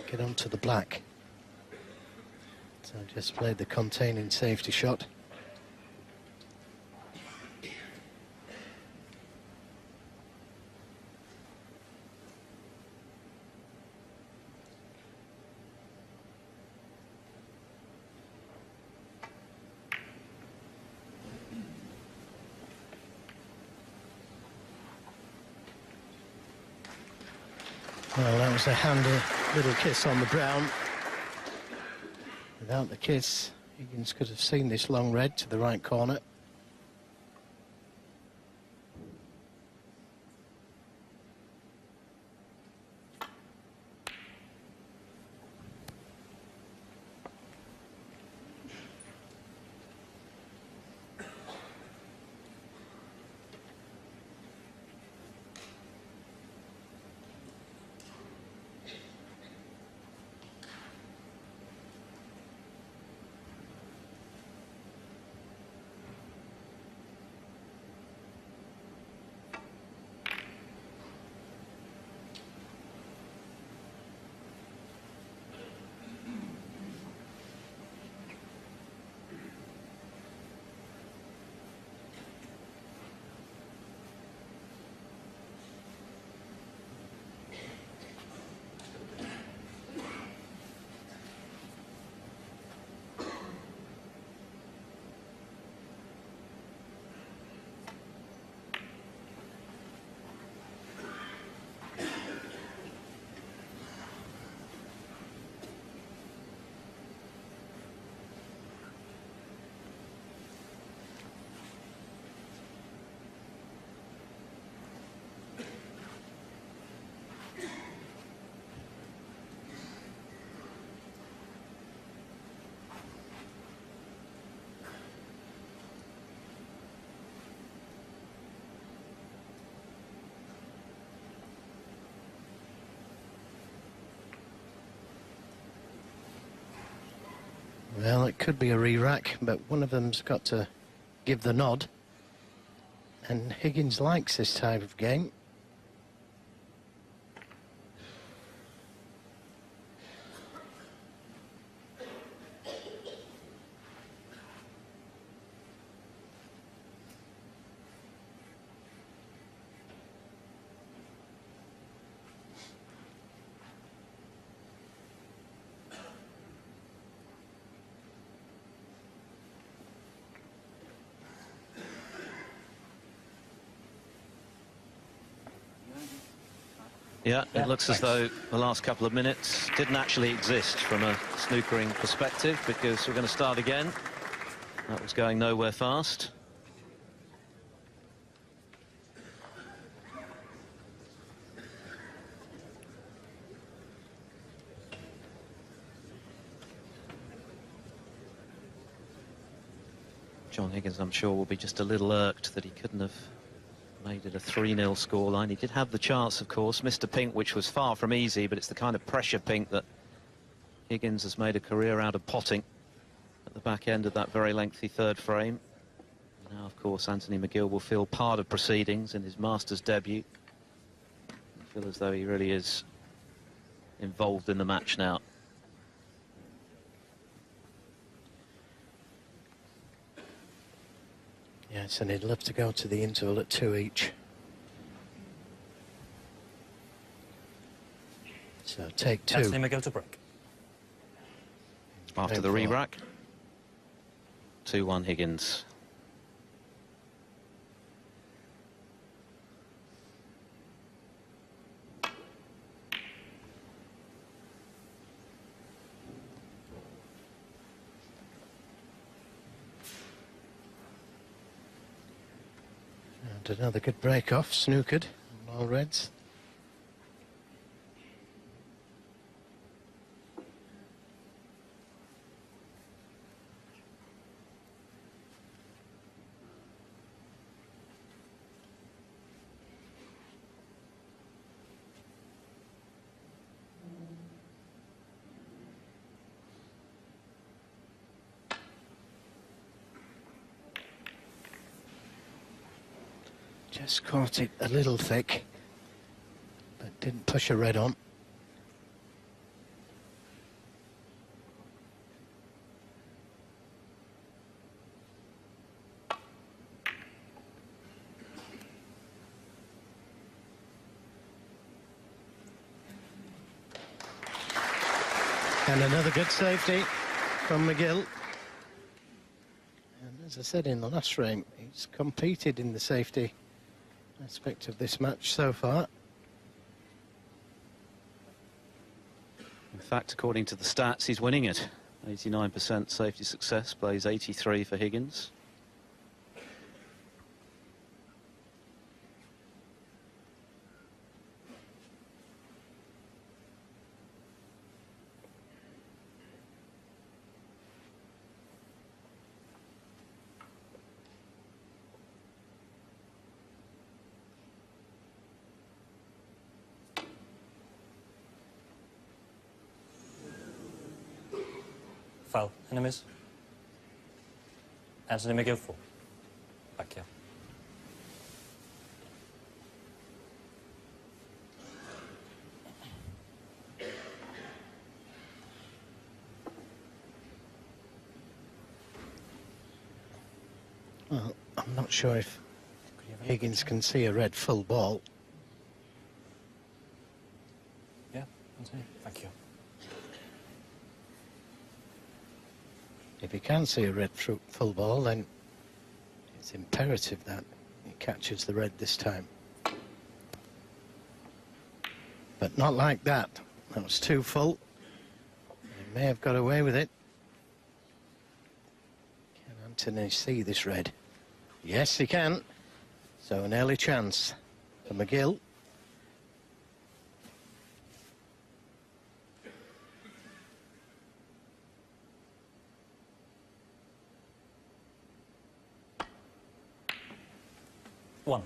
get onto the black. So just played the containing safety shot. Well, that was a handy little kiss on the brown. Without the kiss, Higgins could have seen this long red to the right corner. Well, it could be a re-rack, but one of them's got to give the nod. And Higgins likes this type of game. Yeah, it looks as though the last couple of minutes didn't actually exist from a snookering perspective, because we're going to start again. That was going nowhere fast. John Higgins, I'm sure, will be just a little irked that he couldn't have made it a 3-0 scoreline. He did have the chance, of course, missed a pink, which was far from easy, but it's the kind of pressure pink that Higgins has made a career out of potting at the back end of that very lengthy third frame. Now, of course, Anthony McGill will feel part of proceedings in his Masters debut. I feel as though he really is involved in the match now. Yes, and he'd love to go to the interval at 2 each. So take 2. Anthony McGill to break. After the re-rack, 2-1 Higgins. And another good break off, snookered, all reds. Just caught it a little thick, but didn't push a red on. And another good safety from McGill. And as I said in the last frame, he's competed in the safety aspect of this match so far. In fact, according to the stats, he's winning it. 89% safety success, plays 83 for Higgins. Foul. Enemies. Anthony McGill 4. Back here. Well, I'm not sure if Higgins can see a red full ball. Yeah, Anthony. Thank you. If he can see a red full ball, then it's imperative that he catches the red this time. But not like that. That was too full. He may have got away with it. Can Anthony see this red? Yes, he can. So an early chance for McGill. One.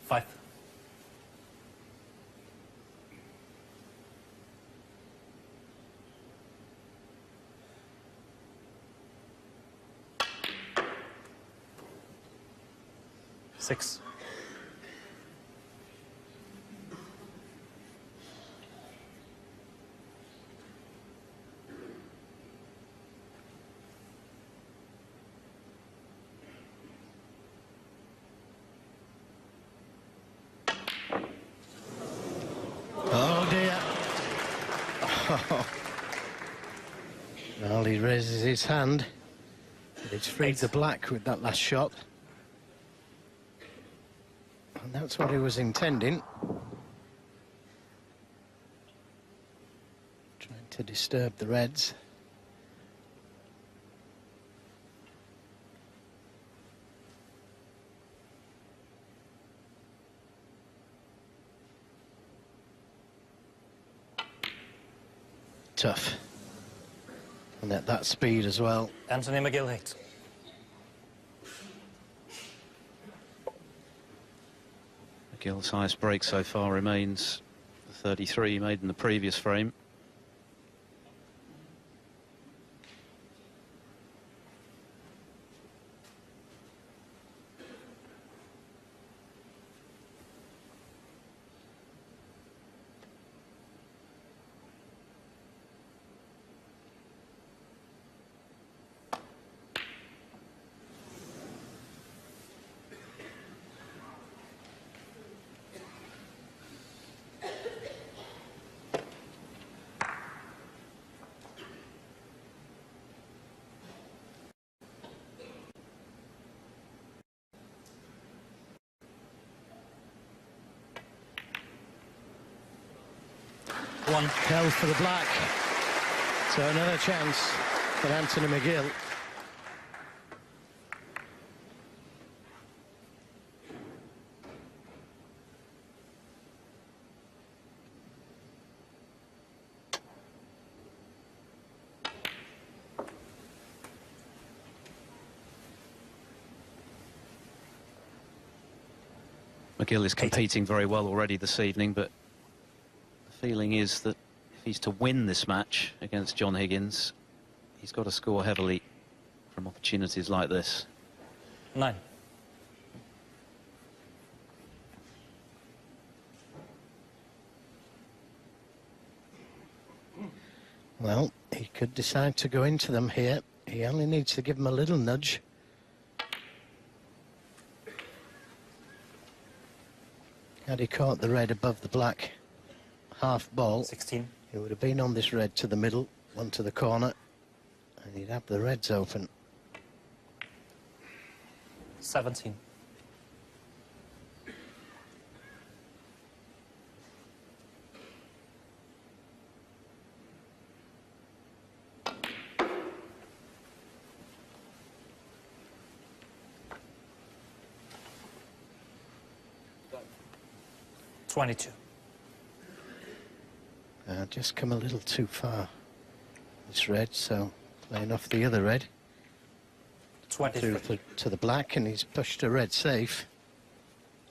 Five. Six. Oh dear. Well, he raises his hand. He's freed the black with that last shot. And that's what he was intending. Trying to disturb the reds. Tough. And at that speed as well. Anthony McGill 8. McGill's highest break so far remains the 33 he made in the previous frame. One. Held for the black. So another chance for Anthony McGill. McGill is competing very well already this evening, but the feeling is that if he's to win this match against John Higgins, he's got to score heavily from opportunities like this. 9. Well, he could decide to go into them here. He only needs to give him a little nudge. Had he caught the red above the black half ball, 16. he would have been on this red to the middle, one to the corner, and he'd have the reds open. 17. $22. Just come a little too far, this red, so playing off the other red. 23. Through to the black, and he's pushed a red safe.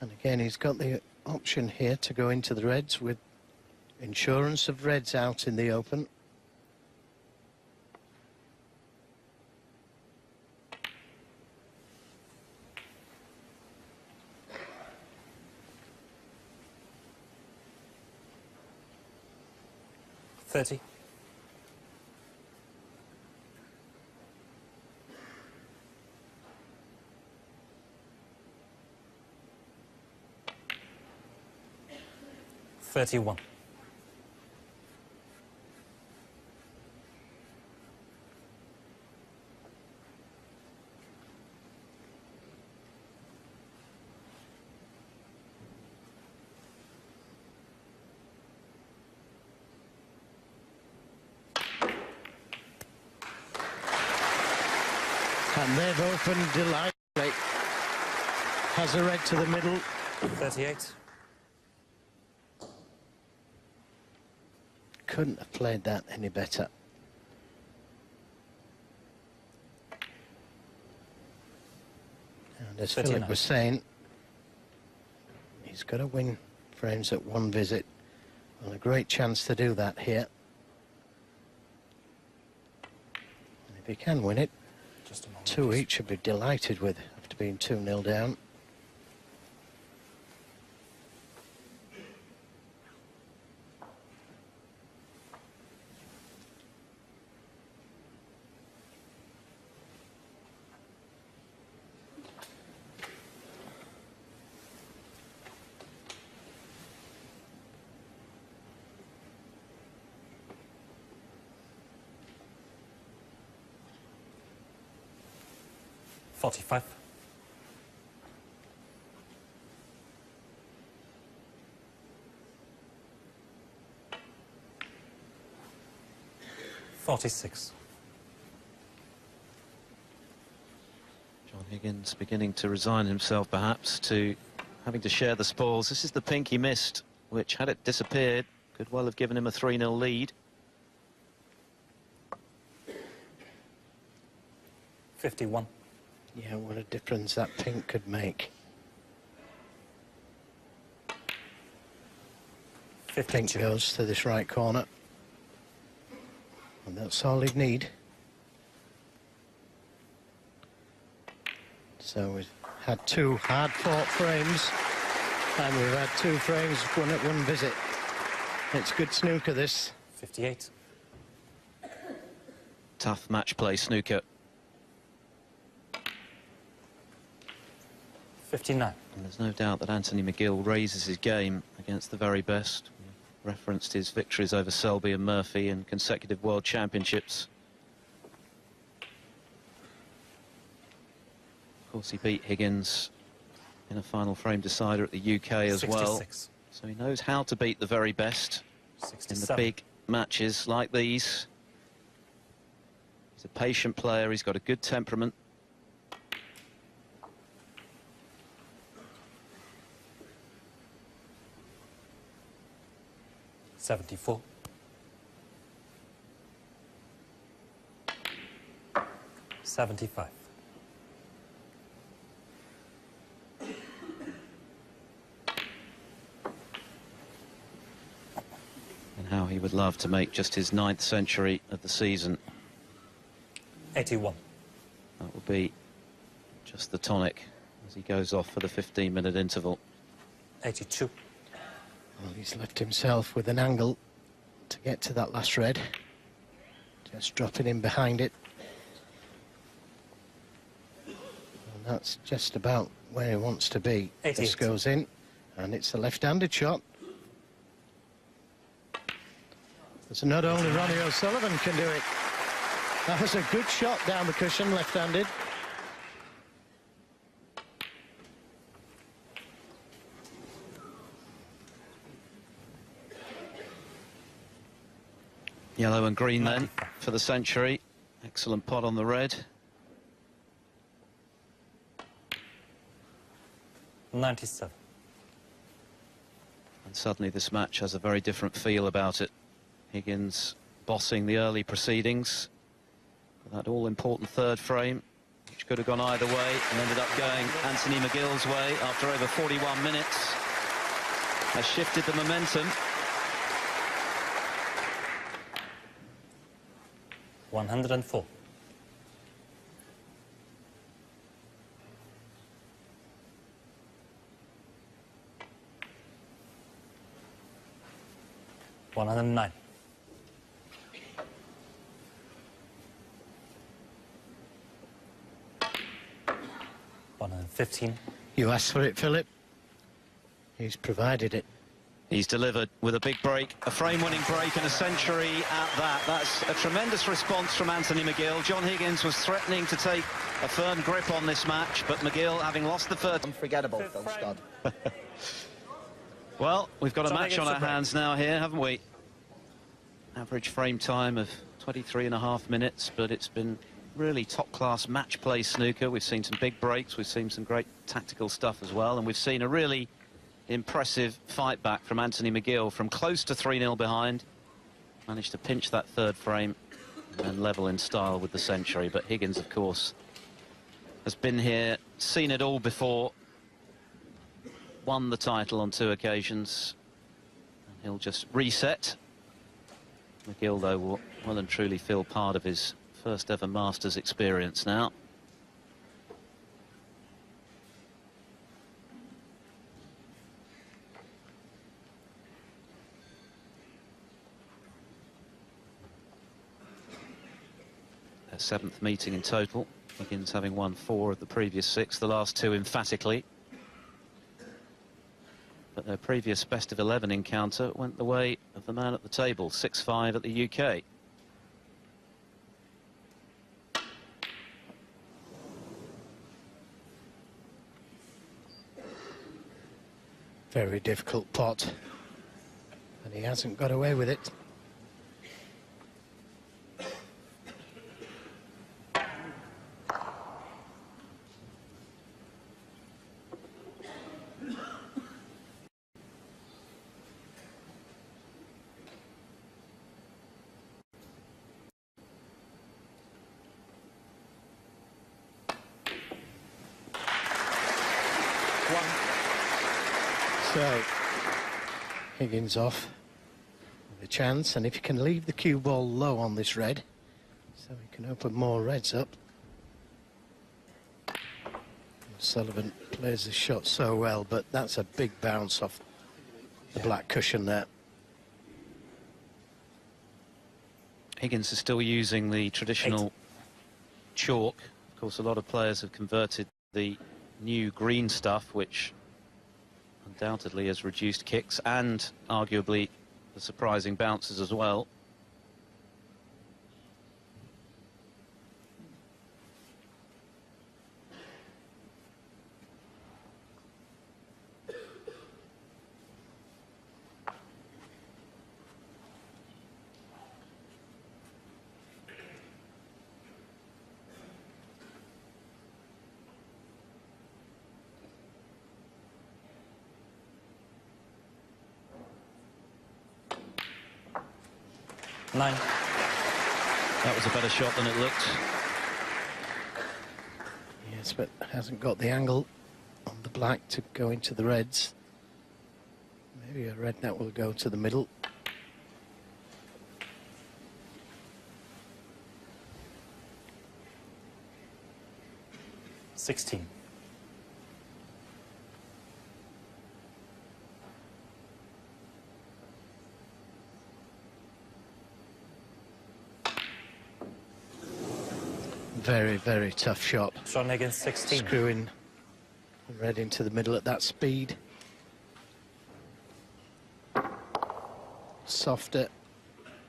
And again, he's got the option here to go into the reds with insurance of reds out in the open. $30. $31. And they've opened delightfully. Has a red to the middle. 38. Couldn't have played that any better. And as 39. Philip was saying, he's got to win frames at one visit. Well, a great chance to do that here. And if he can win it, Just a moment, two please. each would be delighted with after being 2-0 down. $45. $46. John Higgins beginning to resign himself perhaps to having to share the spoils. This is the pink he missed, which had it disappeared could well have given him a 3-0 lead. 51. Yeah, what a difference that pink could make. 52. Pink goes to this right corner. And that's all he'd need. So we've had two hard-fought frames, and we've had two frames won at one visit. It's good snooker, this. 58. Tough match play snooker. 59. And there's no doubt that Anthony McGill raises his game against the very best. We referenced his victories over Selby and Murphy in consecutive World Championships. Of course, he beat Higgins in a final frame decider at the UK as well. 66. So he knows how to beat the very best in the 67. big matches like these. He's a patient player, he's got a good temperament. 74. 75. love to make just his 9th century of the season. 81. That will be just the tonic as he goes off for the 15-minute interval. 82. Well, he's left himself with an angle to get to that last red. Just dropping in behind it. And that's just about where he wants to be. 88. This goes in, and it's a left-handed shot. So not only Ronnie O'Sullivan can do it. That was a good shot down the cushion, left-handed. Yellow and green then for the century. Excellent pot on the red. 97. And suddenly this match has a very different feel about it. Higgins bossing the early proceedings. That all-important third frame, which could have gone either way and ended up going Anthony McGill's way after over 41 minutes. Has shifted the momentum. 104. $109. 115. You asked for it, Philip. He's provided it. He's delivered with a big break, a frame-winning break and a century at that. That's a tremendous response from Anthony McGill. John Higgins was threatening to take a firm grip on this match, but McGill, having lost the first... Unforgettable, Phil Scott. Well, we've got a John match Higgins on our to break. hands now here, haven't we? Average frame time of 23.5 minutes, but it's been really top-class match play snooker. We've seen some big breaks, we've seen some great tactical stuff as well, and we've seen a really impressive fight back from Anthony McGill from close to 3-0 behind. Managed to pinch that third frame and level in style with the century. But Higgins, of course, has been here, seen it all before, won the title on 2 occasions. And he'll just reset. McGill, though, will well and truly feel part of his first ever Masters experience now. Their 7th meeting in total. Higgins having won 4 of the previous 6, the last 2 emphatically. But their previous best of 11 encounter went the way of the man at the table, 6-5 at the UK. Very difficult pot. And he hasn't got away with it. So, Higgins off with a chance, and if you can leave the cue ball low on this red, so he can open more reds up. Sullivan plays the shot so well, but that's a big bounce off the black cushion there. Higgins is still using the traditional 8. chalk. Of course, a lot of players have converted the new green stuff, which undoubtedly has reduced kicks and arguably the surprising bounces as well. Nine. That was a better shot than it looked. Yes, but hasn't got the angle on the black to go into the reds. Maybe a red net will go to the middle. 16. Very, very tough shot. John Higgins, 16. Screwing the red into the middle at that speed. Softer.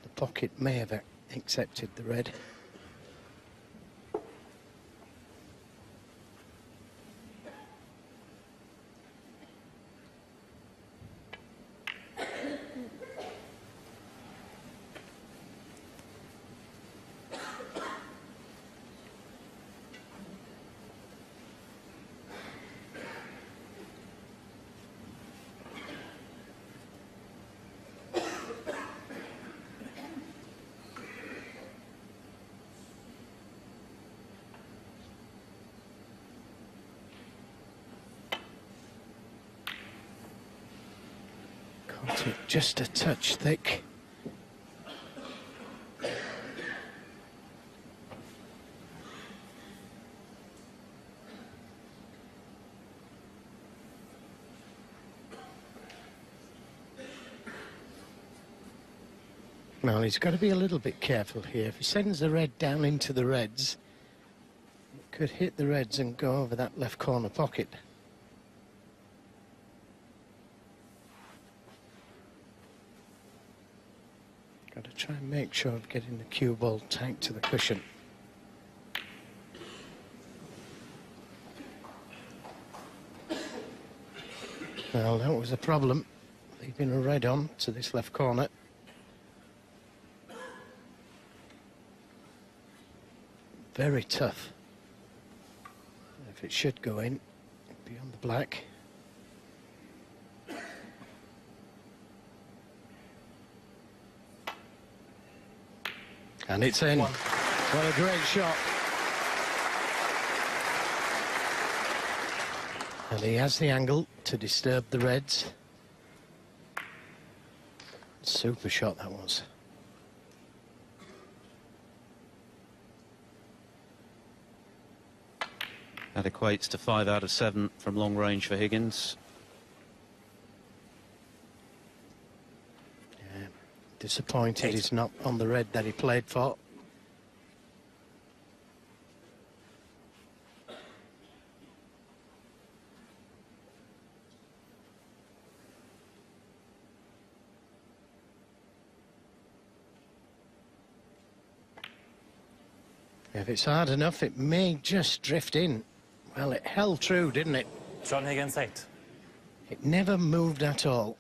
The pocket may have accepted the red. Caught it just a touch thick. Well, he's got to be a little bit careful here. If he sends the red down into the reds, it could hit the reds and go over that left corner pocket. Got to try and make sure of getting the cue ball tight to the cushion. Well, that was a problem, leaving a red on to this left corner. Very tough. If it should go in, it'd be on the black. And it's in. What a great shot. And he has the angle to disturb the reds. Super shot that was. That equates to 5 out of 7 from long range for Higgins. Yeah, disappointed he's not on the red that he played for. If it's hard enough, it may just drift in. Well, it held true, didn't it? John Higgins, 8. It never moved at all.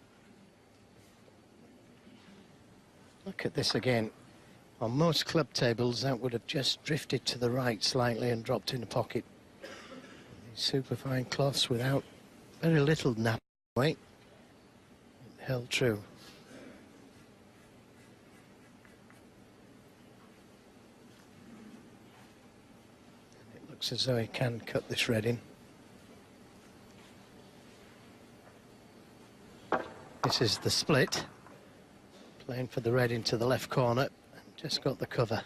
Look at this again. On most club tables, that would have just drifted to the right slightly and dropped in the pocket. These superfine cloths without very little nap weight. It held true. Looks as though he can cut this red in. This is the split. Playing for the red into the left corner. And just got the cover.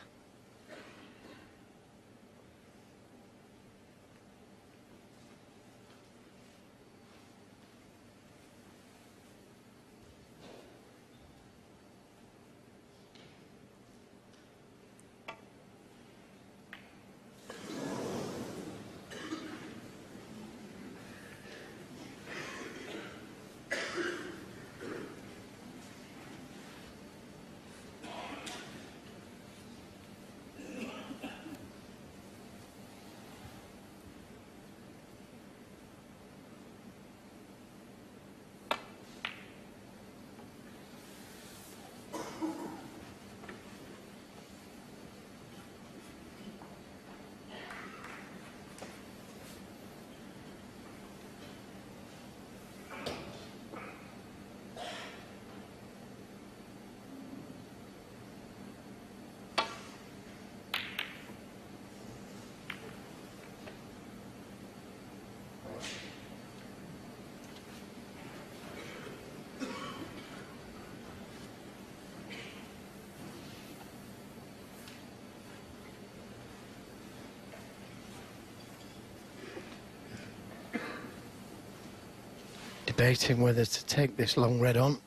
debating whether to take this long red on.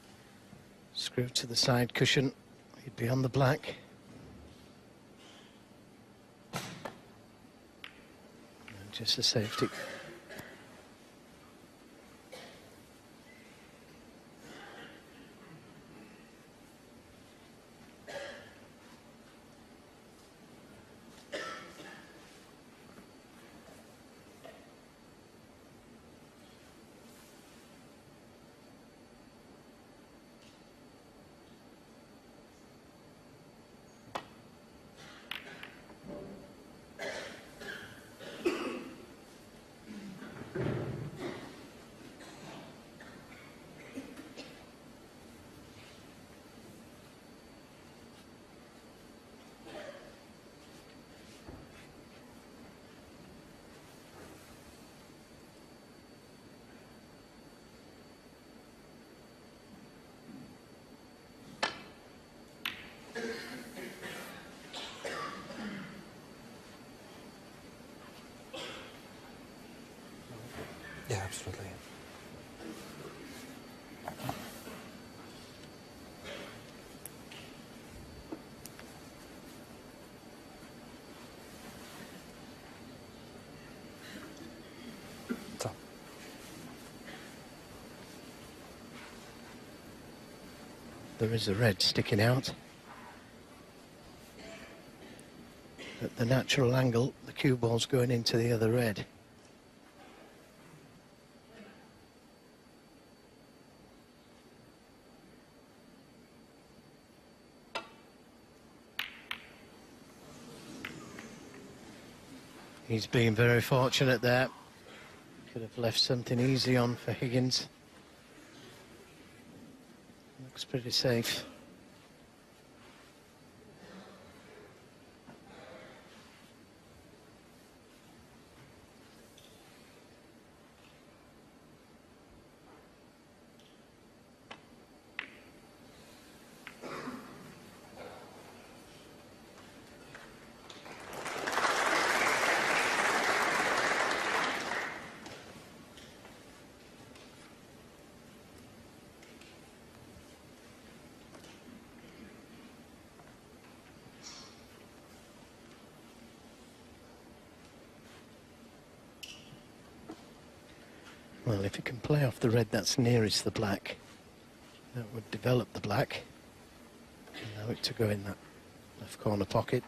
Screw to the side cushion. He'd be on the black. And just a safety. Yeah, absolutely. Top. There is a red sticking out. At the natural angle, the cue ball's going into the other red. He's been very fortunate there. Could have left something easy on for Higgins. Looks pretty safe. Well, if you can play off the red that's nearest the black, that would develop the black. Allow it to go in that left corner pocket.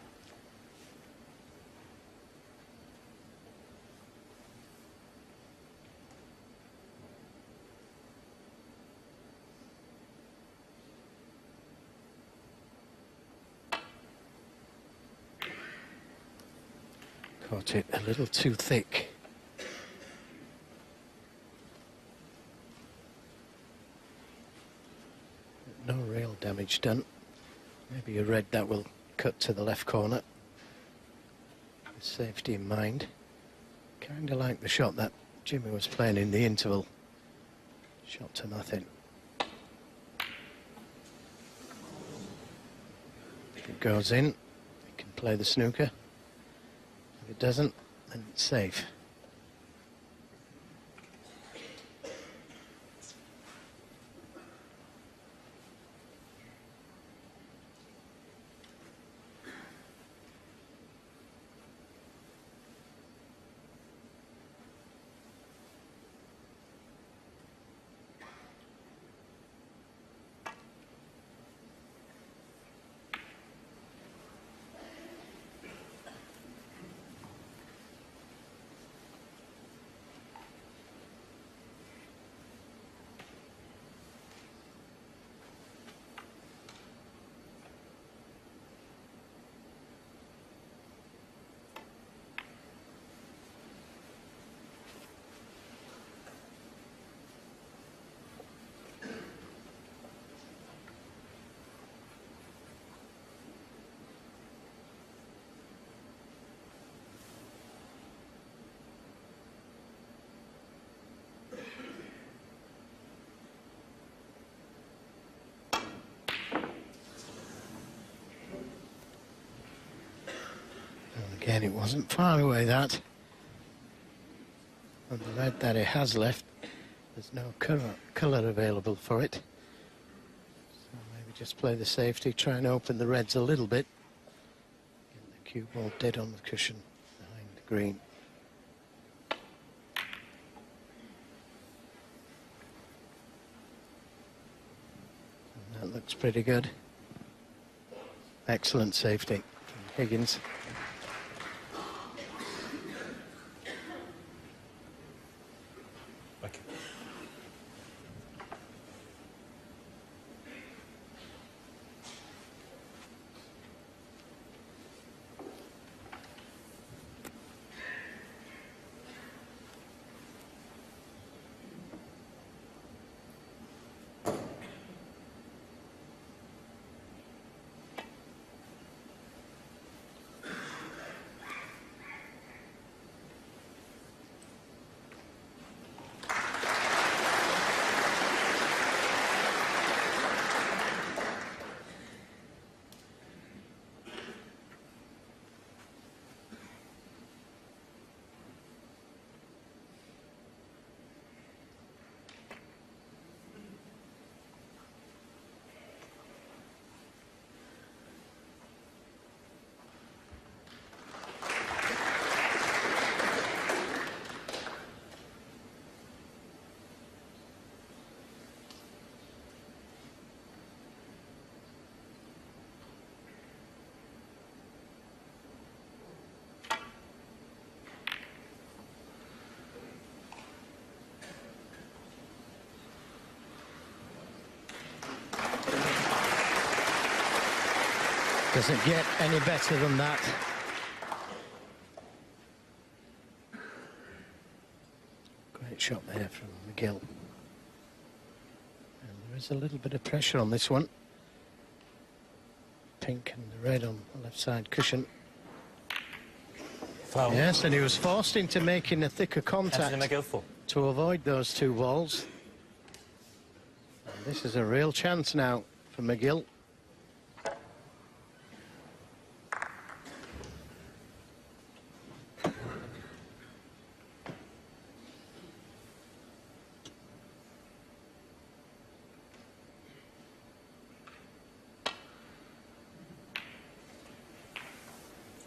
Caught it a little too thick. No real damage done. Maybe a red that will cut to the left corner. With safety in mind. Kind of like the shot that Jimmy was playing in the interval. Shot to nothing. If it goes in, you can play the snooker. If it doesn't, then it's safe. Again, it wasn't far away, that. And the red that it has left There's no colour available for it. So maybe just play the safety, try and open the reds a little bit. Get the cue ball dead on the cushion behind the green. And that looks pretty good. Excellent safety from Higgins. Okay. Doesn't get any better than that. Great shot there from McGill. And there is a little bit of pressure on this one. Pink and the red on the left side cushion. Foul. Yes, and he was forced into making a thicker contact McGill 4. to avoid those two balls. And this is a real chance now for McGill.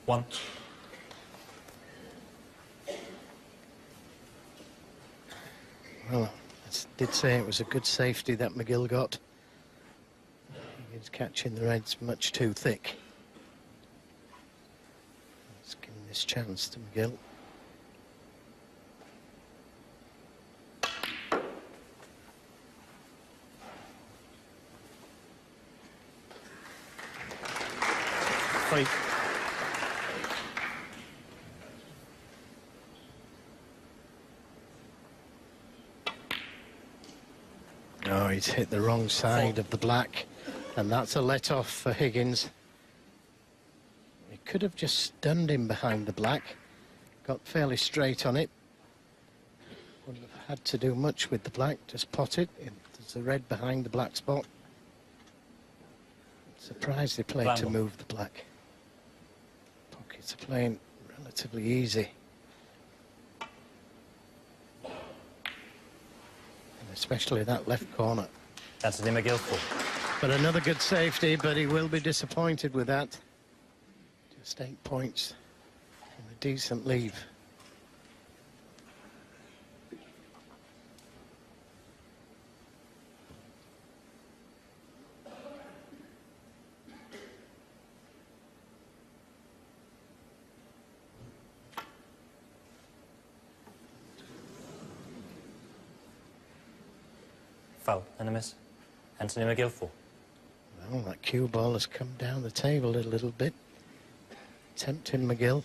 One. Well, I did say it was a good safety that McGill got. He's catching the reds much too thick. Let's give him this chance to McGill. Three. Oh, he's hit the wrong side of the black, and that's a let-off for Higgins. He could have just stunned him behind the black, got fairly straight on it. Wouldn't have had to do much with the black, just pot it. There's the red behind the black spot. Surprised they played to move the black. Pockets are playing relatively easy. Especially that left corner. That's the McGill 4. But another good safety, but he will be disappointed with that. Just 8 points and a decent leave. Foul and a miss. Anthony McGill 4. Well, that cue ball has come down the table a little bit, tempting McGill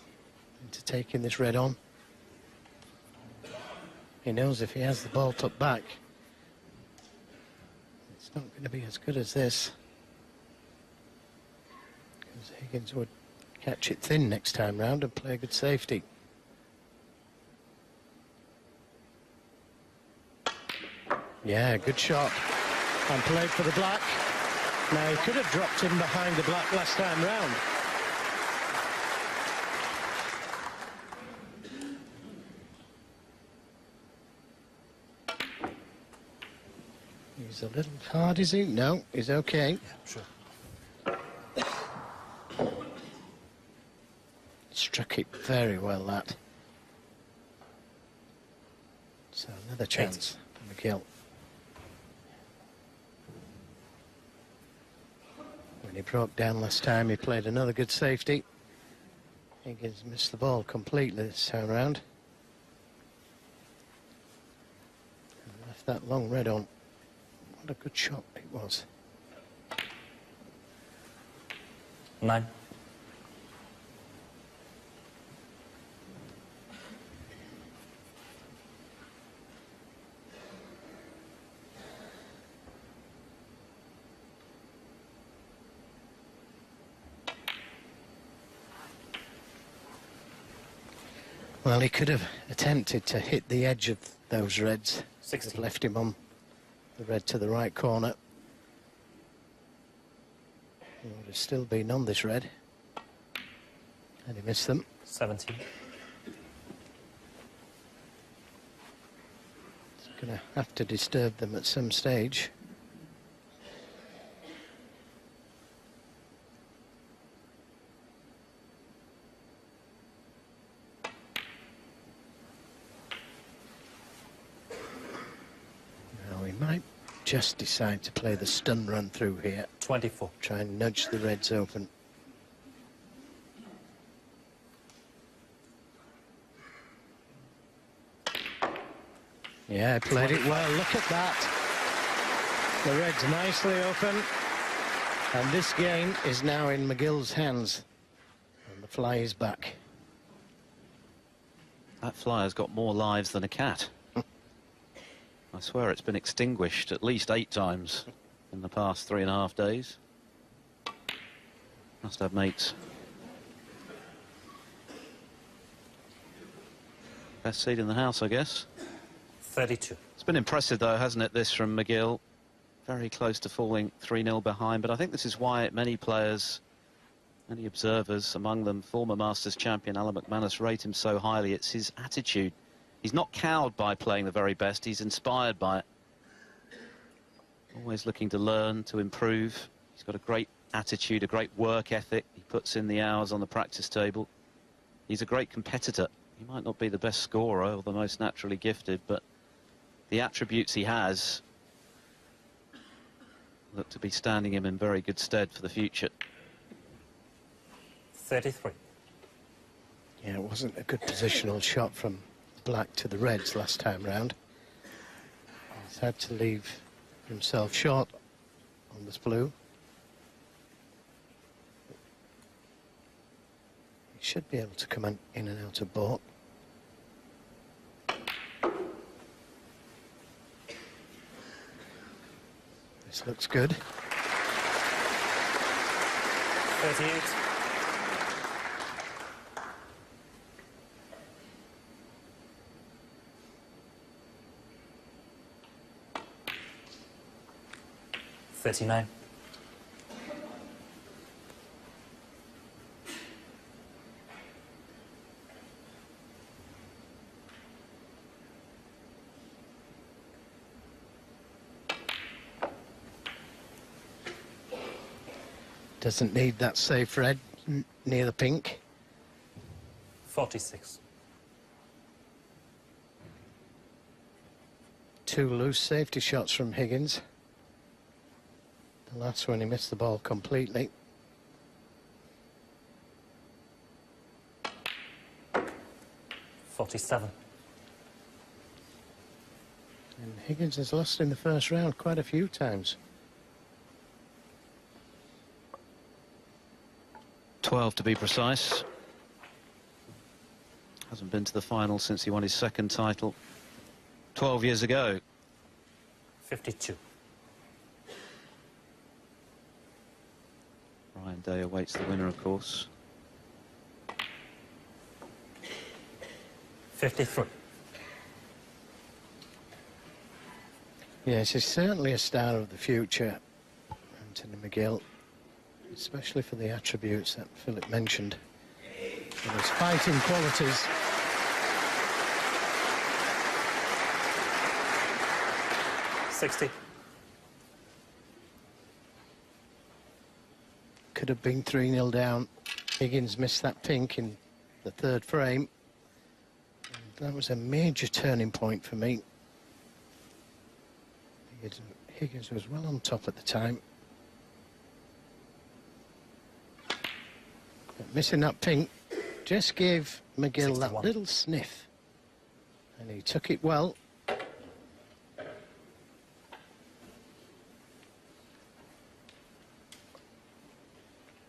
into taking this red on. He knows if he has the ball tucked back, it's not going to be as good as this. Because Higgins would catch it thin next time round and play a good safety. Yeah, good shot. And played for the black. Now, he could have dropped him behind the black last time round. He's a little hard, is he? No, he's okay. Yeah, sure. Struck it very well, that. So another chance for McGill. When he broke down last time, he played another good safety. Higgins missed the ball completely this time round. And left that long red on. What a good shot it was. 9. Well, he could have attempted to hit the edge of those reds. 60. Have left him on the red to the right corner. He would have still been on this red. And he missed them. 17. He's going to have to disturb them at some stage. Might just decide to play the stun run through here. 24. Try and nudge the reds open. Yeah, played it well. Look at that. The reds nicely open. And this game is now in McGill's hands. And the fly is back. That flyer's got more lives than a cat. I swear it's been extinguished at least 8 times in the past 3.5 days. Must have mates. Best seat in the house, I guess. 32. It's been impressive, though, hasn't it, this from McGill? Very close to falling 3-0 behind, but I think this is why many players, many observers, among them former Masters champion Alan McManus, rate him so highly. It's his attitude. He's not cowed by playing the very best, he's inspired by it. Always looking to learn, to improve. He's got a great attitude, a great work ethic. He puts in the hours on the practice table. He's a great competitor. He might not be the best scorer or the most naturally gifted, but the attributes he has look to be standing him in very good stead for the future. 33. Yeah, it wasn't a good positional shot from black to the reds last time round. He's had to leave himself short on this blue. He should be able to come in and out of baulk. This looks good. 38. $39. Doesn't need that safe red near the pink. 46. 2 loose safety shots from Higgins. The last one he missed the ball completely. 47. And Higgins has lost in the first round quite a few times. 12 to be precise. Hasn't been to the final since he won his second title 12 years ago. 52. Ryan Day awaits the winner, of course. 53. Yes, he's certainly a star of the future, Anthony McGill, especially for the attributes that Philip mentioned. And his fighting qualities. $60. could have been 3-0 down. Higgins missed that pink in the third frame. And that was a major turning point for me. Higgins was well on top at the time. But missing that pink just gave McGill 61. That little sniff. And he took it well.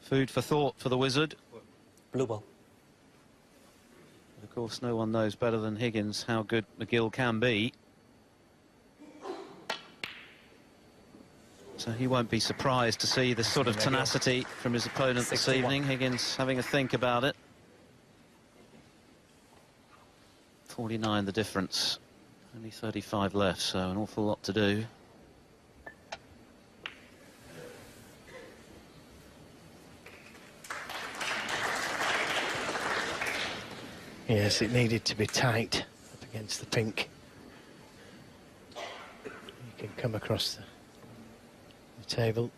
Food for thought for the Wizard. Blue ball. Of course, no one knows better than Higgins how good McGill can be. So he won't be surprised to see this sort of tenacity from his opponent 61. This evening. Higgins having a think about it. 49 the difference. Only 35 left, so an awful lot to do. Yes, it needed to be tight up against the pink. You can come across the table,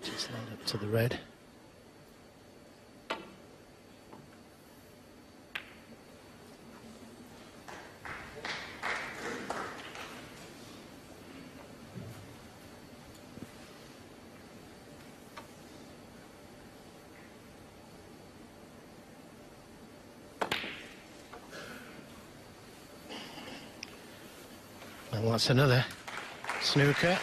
just land up to the red. And that's another snooker.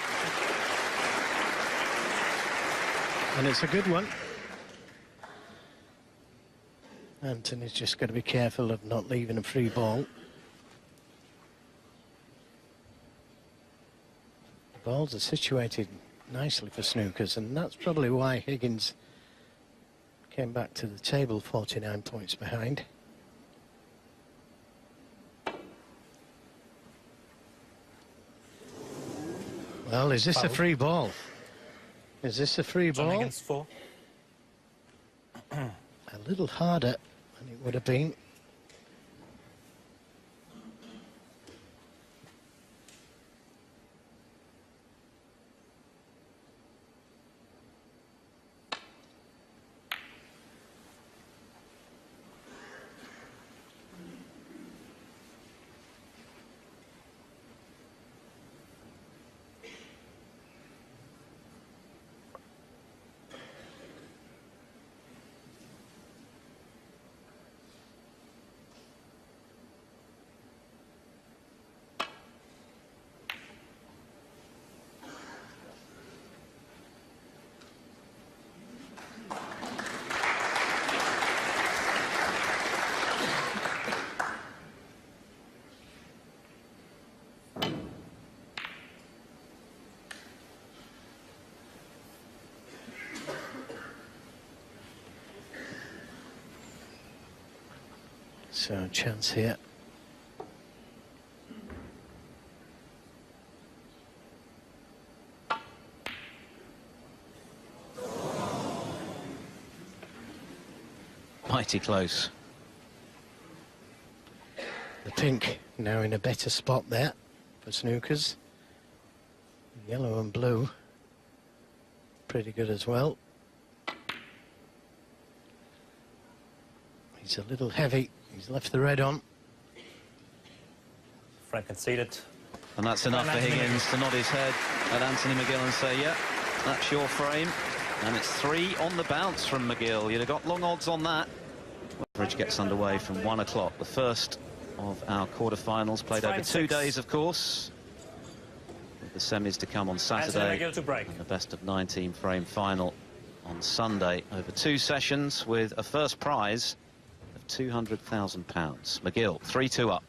And it's a good one. Anthony's just got to be careful of not leaving a free ball. The balls are situated nicely for snookers, and that's probably why Higgins came back to the table 49 points behind. Well, is this a free ball? Is this a free ball? Higgins 4. A little harder than it would have been. So, chance here. Mighty close. The pink now in a better spot there for snookers. Yellow and blue pretty good as well. He's a little heavy. He's left the red on. Frank conceded. And that's enough for Higgins to nod his head at Anthony McGill and say, yeah, that's your frame. And it's 3 on the bounce from McGill. You'd have got long odds on that. Coverage gets underway from 1 o'clock. The first of our quarterfinals, played over 2 days, of course. With the semis to come on Saturday. To break. And the best of 19 frame final on Sunday. Over 2 sessions with a first prize of £200,000. McGill, 3-2 up.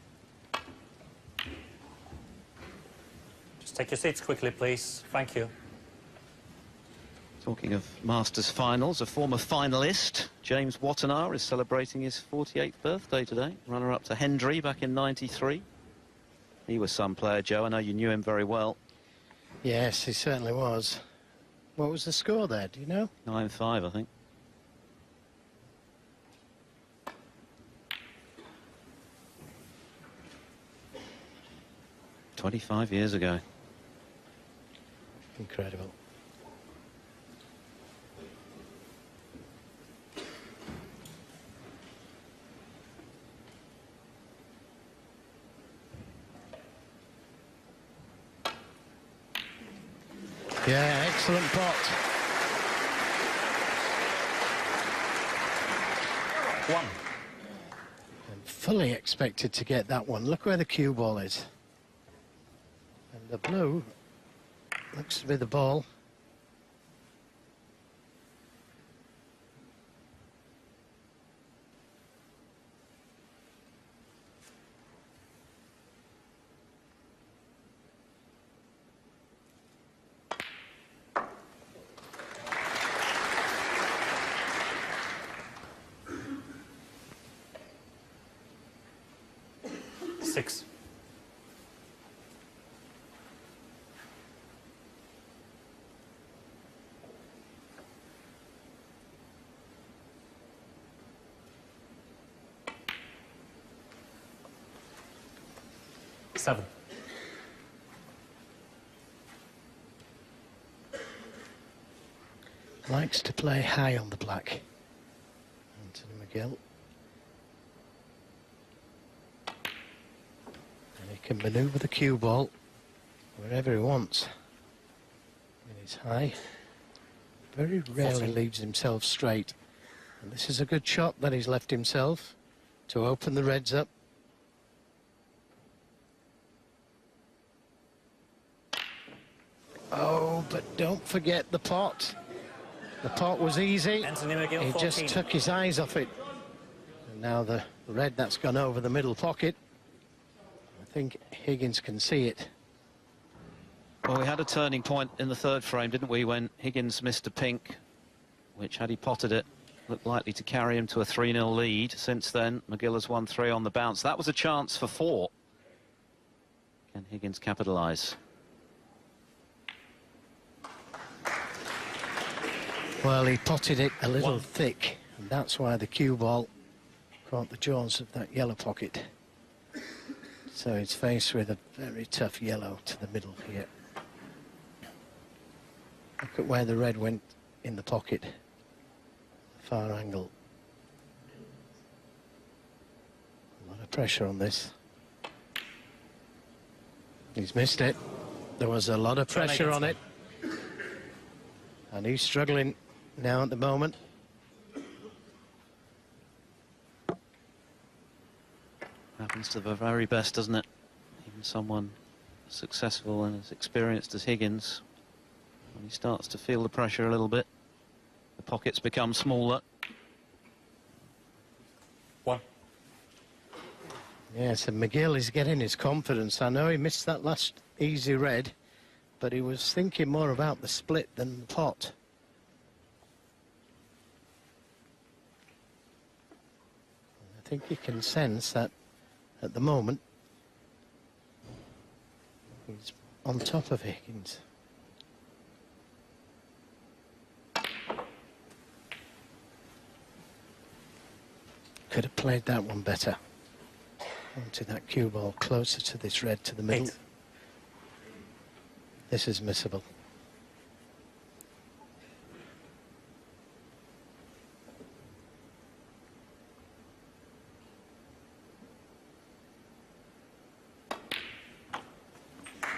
Just take your seats quickly, please. Thank you. Talking of Masters finals, a former finalist, James Wattenaar, is celebrating his 48th birthday today. Runner-up to Hendry back in '93. He was some player, Joe. I know you knew him very well. Yes, he certainly was. What was the score there, do you know? 9-5, I think. "25 years ago. Incredible. Yeah, excellent pot. 1. And fully expected to get that one. Look where the cue ball is. And the blue looks to be the ball. Six. Seven. Likes to play high on the black. Anthony McGill. And he can manoeuvre the cue ball wherever he wants. And he's high. Very rarely 14. leaves himself straight. And this is a good shot that he's left himself to open the reds up. Oh, but don't forget the pot. The pot was easy. Anthony McGill, He 14. just took his eyes off it. And now the red that's gone over the middle pocket. I think Higgins can see it. Well, we had a turning point in the third frame, didn't we, when Higgins missed a pink, which, had he potted it, looked likely to carry him to a 3-0 lead. Since then, McGill has won 3 on the bounce. That was a chance for 4. Can Higgins capitalise? Well, he potted it a little 1. thick, and that's why the cue ball caught the jaws of that yellow pocket. So he's faced with a very tough yellow to the middle here. Look at where the red went in the pocket. Far angle. A lot of pressure on this. He's missed it. There was a lot of pressure on it. And he's struggling now at the moment. Happens to the very best, doesn't it? Even someone successful and as experienced as Higgins, when he starts to feel the pressure a little bit, the pockets become smaller. 1. Yes, and McGill is getting his confidence. I know he missed that last easy red, but he was thinking more about the split than the pot. I think you can sense that at the moment he's on top of Higgins. Could have played that one better. Onto that cue ball closer to this red to the middle. 8. This is missable.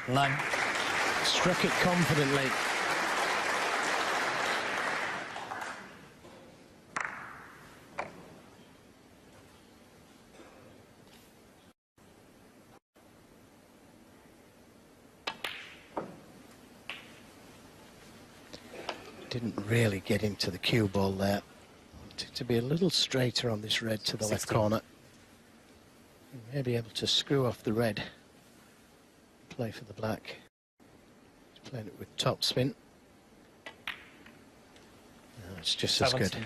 Nine. Struck it confidently. Didn't really get into the cue ball there. Wanted to be a little straighter on this red to the left 16. corner. Maybe able to screw off the red. Play for the black. He's playing it with top spin. No, it's just as good. 17.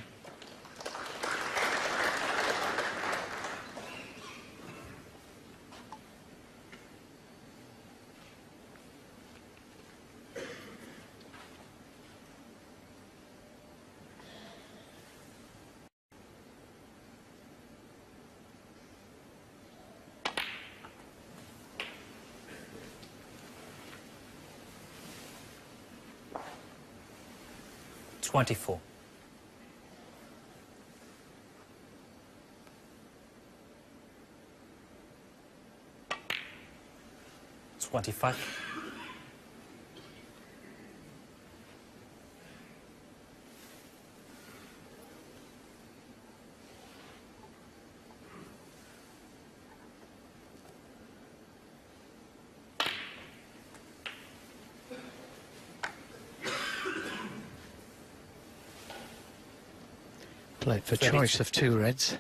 $24. 25. Played for 32. choice of 2 reds.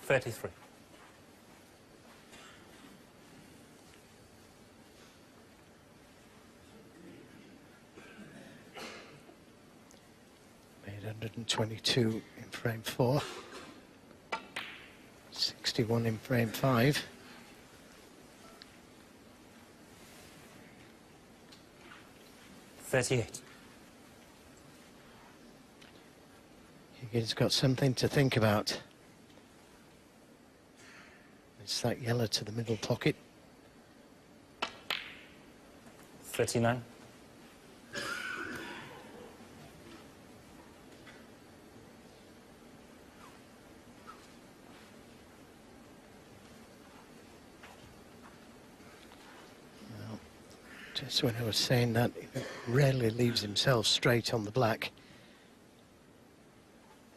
$33. Made 122 in frame 4. 61 in frame 5. $38. Higgins got something to think about. It's that yellow to the middle pocket. 39. Just when I was saying that, he rarely leaves himself straight on the black.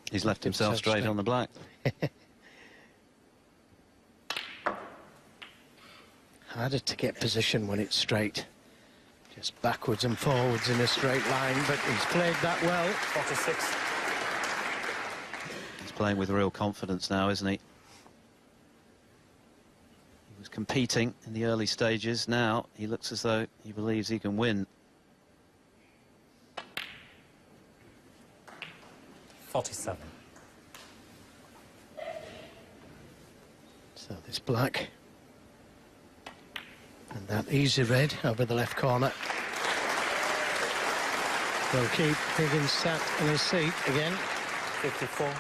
He's left himself straight on the black. Harder to get position when it's straight. Just backwards and forwards in a straight line, but he's played that well. 46. He's playing with real confidence now, isn't he? He was competing in the early stages. Now he looks as though he believes he can win. 47. So this black. And that easy red over the left corner. Will keep Higgins sat in his seat again. 54.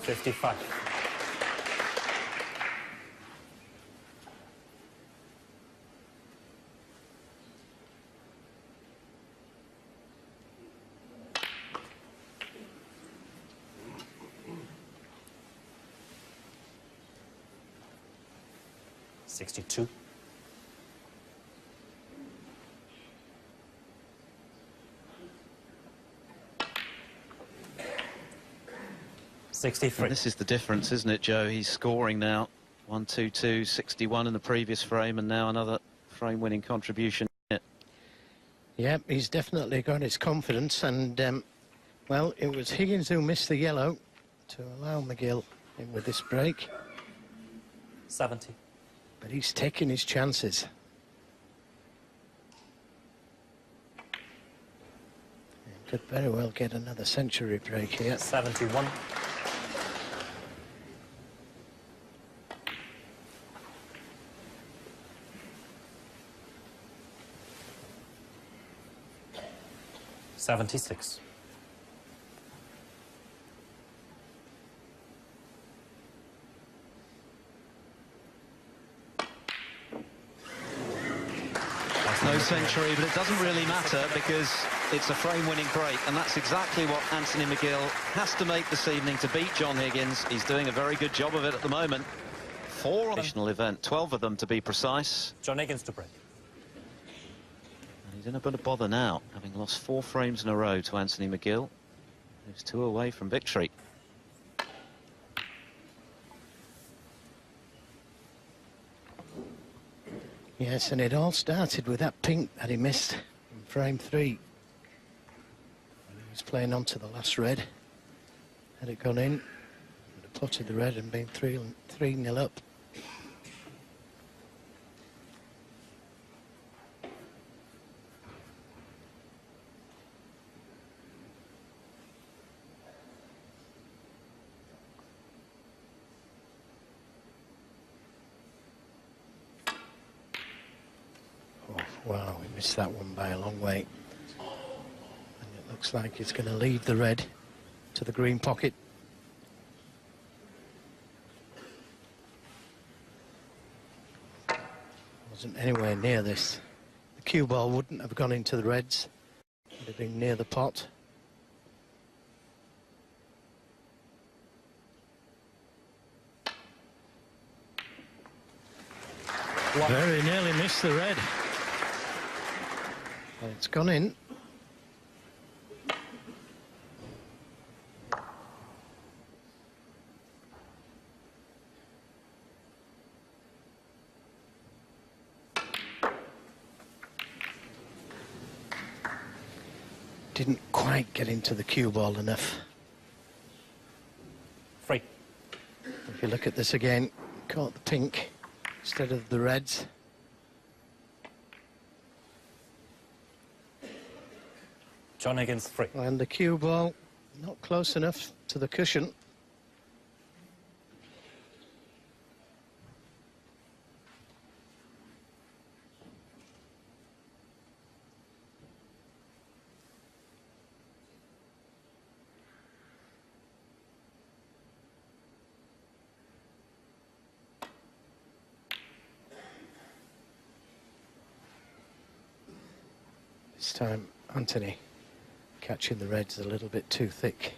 55. $62. 63. And this is the difference, isn't it, Joe? He's scoring now. 1-2-2, 61 in the previous frame, and now another frame-winning contribution. Yep, he's definitely got his confidence, and well, it was Higgins who missed the yellow to allow McGill in with this break. 70. But he's taking his chances. He could very well get another century break here. 71. 76. That's no century, but it doesn't really matter because it's a frame-winning break, and that's exactly what Anthony McGill has to make this evening to beat John Higgins. He's doing a very good job of it at the moment. 4 additional event, 12 of them to be precise. John Higgins to break. And he's in a bit of bother now, having lost 4 frames in a row to Anthony McGill. He's 2 away from victory. Yes, and it all started with that pink that he missed in frame 3. He was playing on to the last red. Had it gone in, would have potted the red and been 3-0 up. Wow, he missed that one by a long way. And it looks like he's going to leave the red to the green pocket. Wasn't anywhere near this. The cue ball wouldn't have gone into the reds. It would have been near the pot. Very nearly missed the red. Well, it's gone in. didn't quite get into the cue ball enough. Free. If you look at this again, caught the pink instead of the reds. John Higgins, free. And the cue ball not close enough to the cushion. This time, Anthony catching the reds a little bit too thick.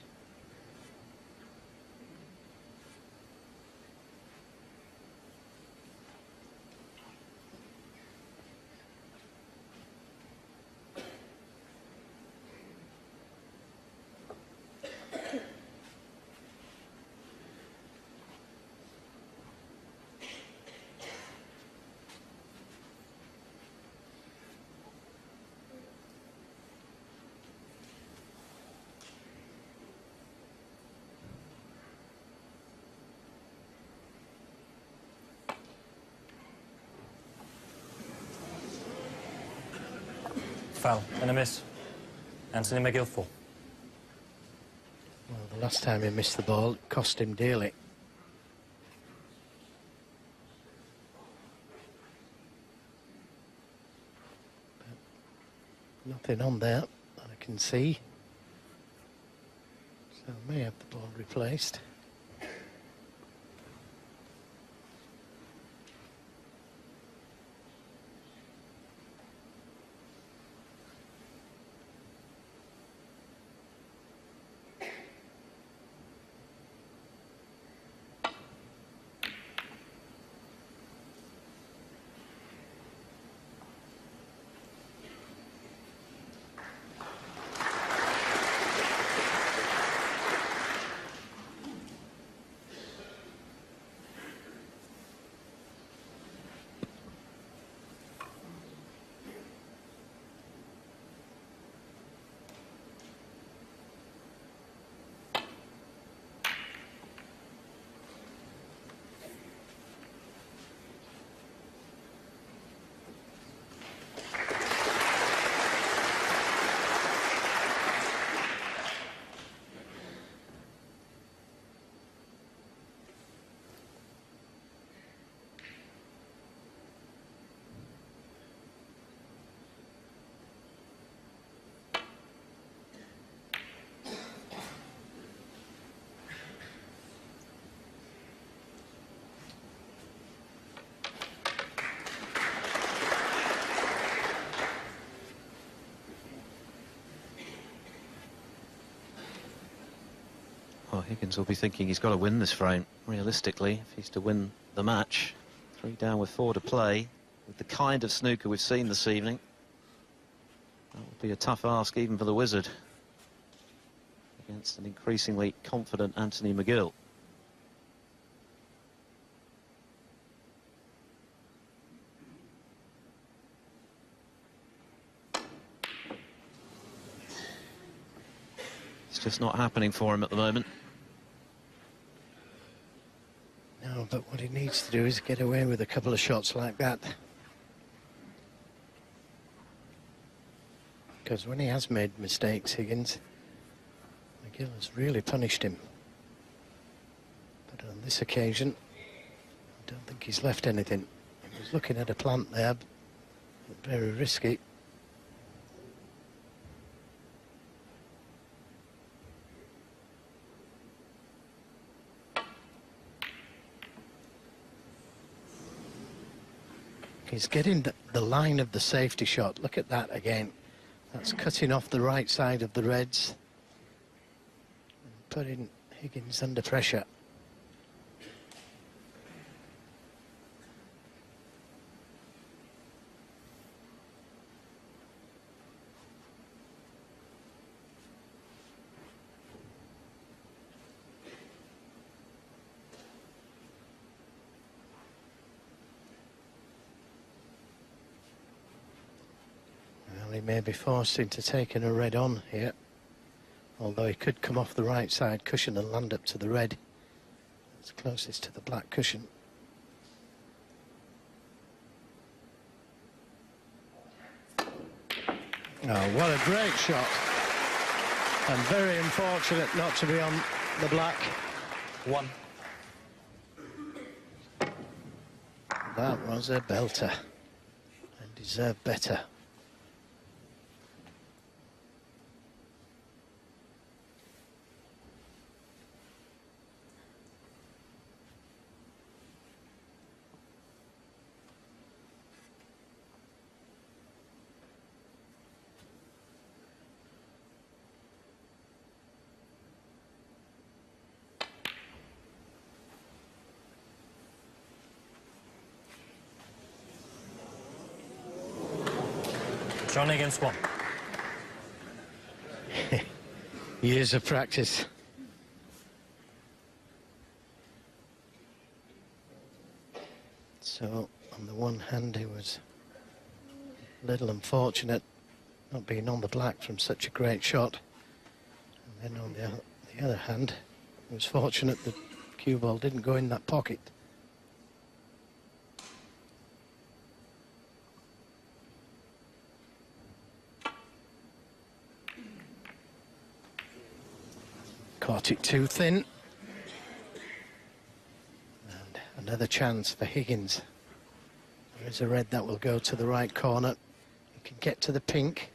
Foul and a miss. Anthony McGill, 4. Well, the last time he missed the ball, it cost him dearly. But nothing on there that I can see. So I may have the ball replaced. Well, Higgins will be thinking he's got to win this frame, realistically, if he's to win the match. 3 down with 4 to play, with the kind of snooker we've seen this evening. That would be a tough ask even for the Wizard, against an increasingly confident Anthony McGill. It's just not happening for him at the moment. No, but what he needs to do is get away with a couple of shots like that. Because when he has made mistakes, Higgins, McGill has really punished him. But on this occasion, I don't think he's left anything. He was looking at a plant there, but very risky. He's getting the line of the safety shot. Look at that again. That's cutting off the right side of the reds and putting Higgins under pressure. Well, he may be forced into taking a red on here, although he could come off the right side cushion and land up to the red. It's closest to the black cushion. Oh, what a great shot. And very unfortunate not to be on the black. 1. That was a belter. And deserved better. John Higgins 1. Years of practice. So, on the one hand, he was a little unfortunate not being on the black from such a great shot. And then on the other hand, he was fortunate that cue ball didn't go in that pocket. Caught it too thin. And another chance for Higgins. There is a red that will go to the right corner. He can get to the pink.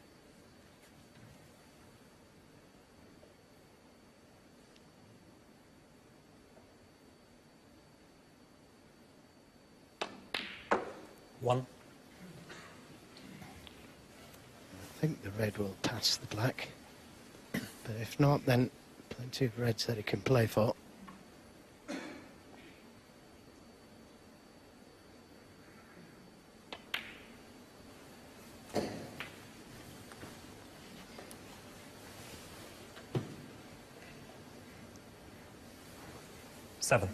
One. I think the red will pass the black. But if not, then plenty of reds that he can play for. Seven.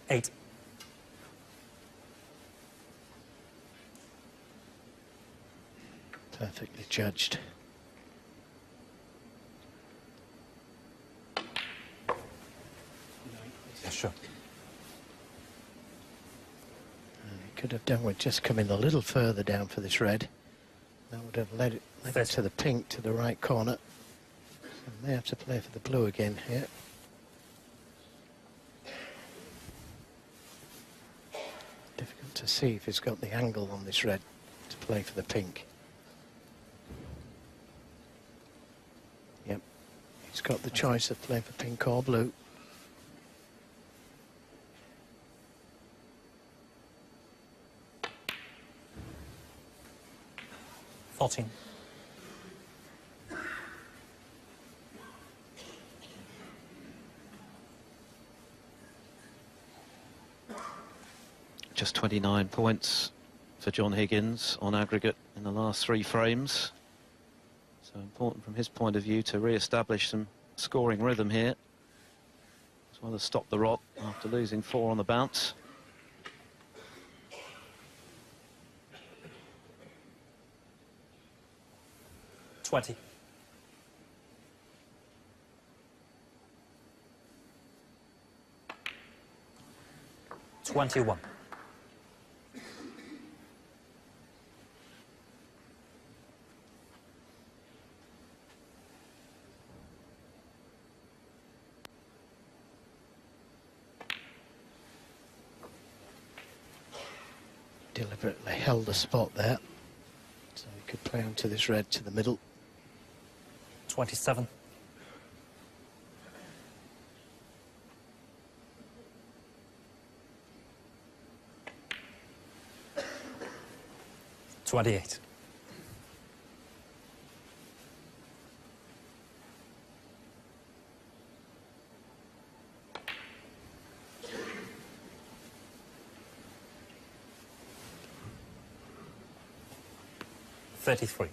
Eight. Perfectly judged. Yeah, sure. And he could have done with just coming a little further down for this red. That would have led it to the pink, to the right corner. So may have to play for the blue again here. Difficult to see if he's got the angle on this red to play for the pink. Yep, he's got the choice of playing for pink or blue. Fourteen. Just 29 points for John Higgins on aggregate in the last 3 frames. So important from his point of view to re-establish some scoring rhythm here, as well as stop the rot after losing 4 on the bounce. $20. 21. Deliberately held the spot there, so he could play onto this red to the middle. 27. $28. $33.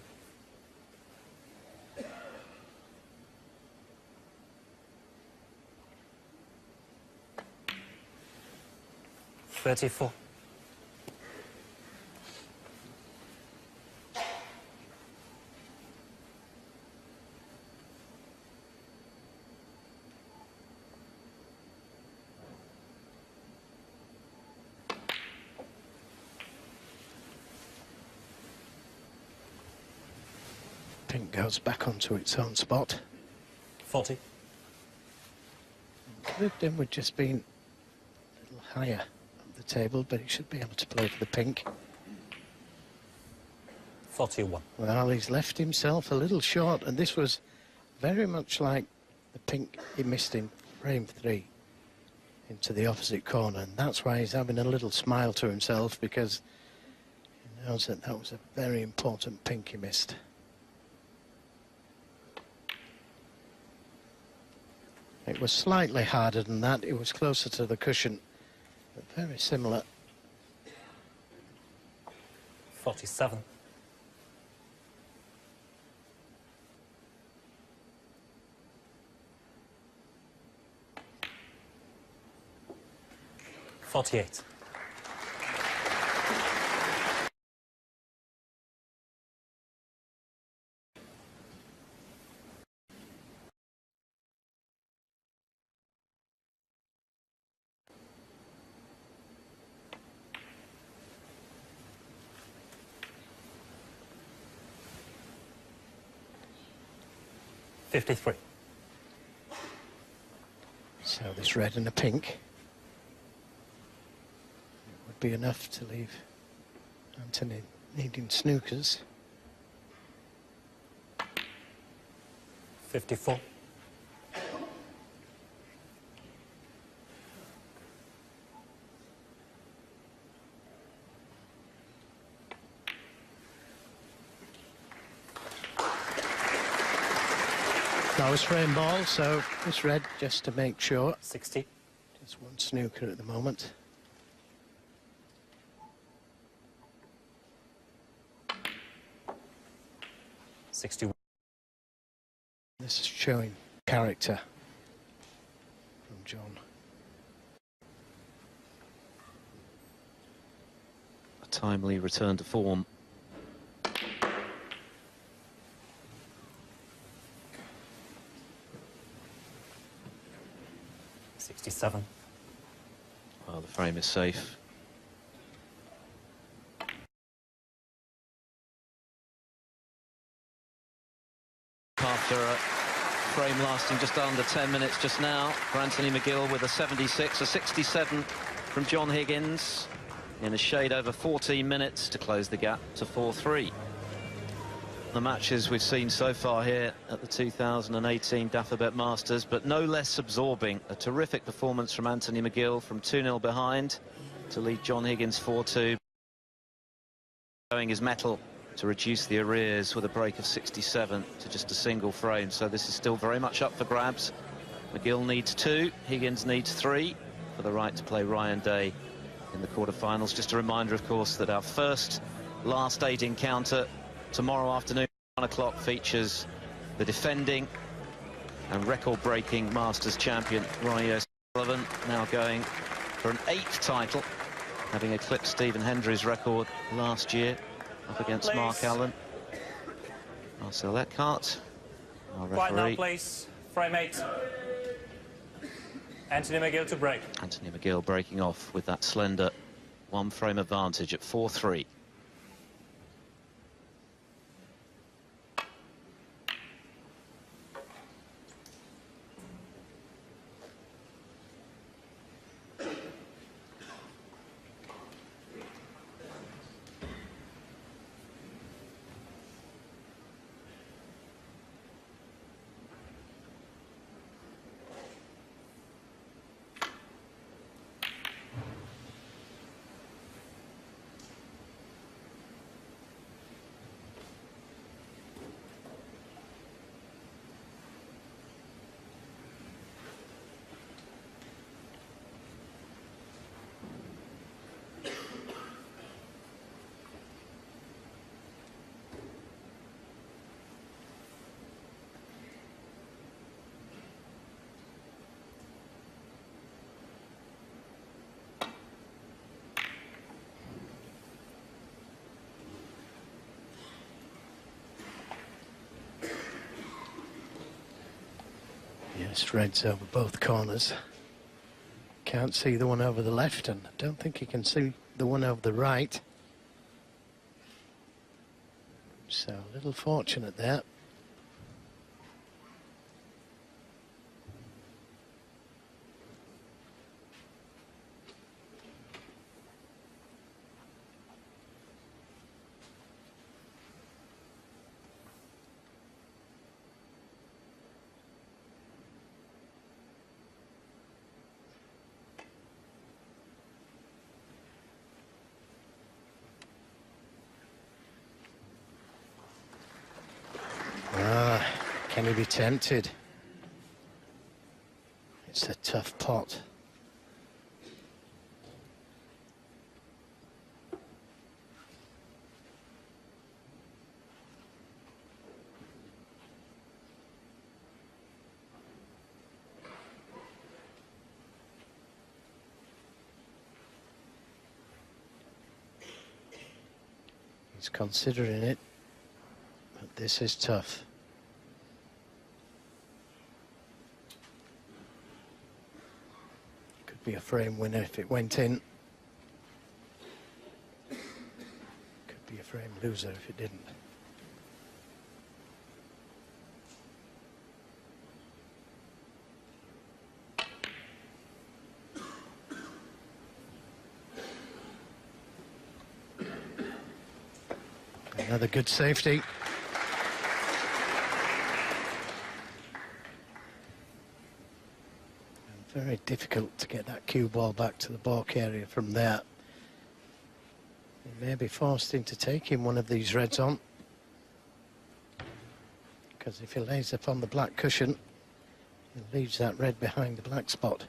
34. Pink goes back onto its own spot. 40. Clifton would just been a little higher up the table, but he should be able to play for the pink. 41. Well, he's left himself a little short, and this was very much like the pink he missed in frame 3 into the opposite corner, and that's why he's having a little smile to himself, because he knows that that was a very important pink he missed. It was slightly harder than that. It was closer to the cushion, but very similar. 47. .48. .53. So this red and a pink would be enough to leave Anthony needing snookers. 54. That was frame ball, so this red just to make sure. 60. Just one snooker at the moment. .61. This is showing character from John. A timely return to form. .67. Well, the frame is safe. After a frame lasting just under 10 minutes just now for Anthony McGill with a 76, a 67 from John Higgins in a shade over 14 minutes to close the gap to 4-3. The matches we've seen so far here at the 2018 Dafabet Masters, but no less absorbing. A terrific performance from Anthony McGill from 2-0 behind to lead John Higgins 4-2. Showing his mettle to reduce the arrears with a break of 67 to just a single frame. So this is still very much up for grabs. McGill needs 2, Higgins needs 3 for the right to play Ryan Day in the quarterfinals. Just a reminder, of course, that our first last 8 encounter tomorrow afternoon, 1 o'clock, features the defending and record-breaking Masters champion Ronnie O'Sullivan, now going for an 8th title, having eclipsed Stephen Hendry's record last year up against Mark Allen. Marcel Eckhart, our Right now, referee. please. Frame 8. Anthony McGill to break. Anthony McGill breaking off with that slender 1 frame advantage at 4-3. Just reds over both corners. Can't see the one over the left, and I don't think he can see the one over the right. So a little fortunate there. Can he be tempted? It's a tough pot. He's considering it, but this is tough. Could be a frame winner if it went in. Could be a frame loser if it didn't. Another good safety. And very difficult to get that cue ball back to the balk area from there. He may be forced into taking one of these reds on, because if he lays upon the black cushion, he leaves that red behind the black spot.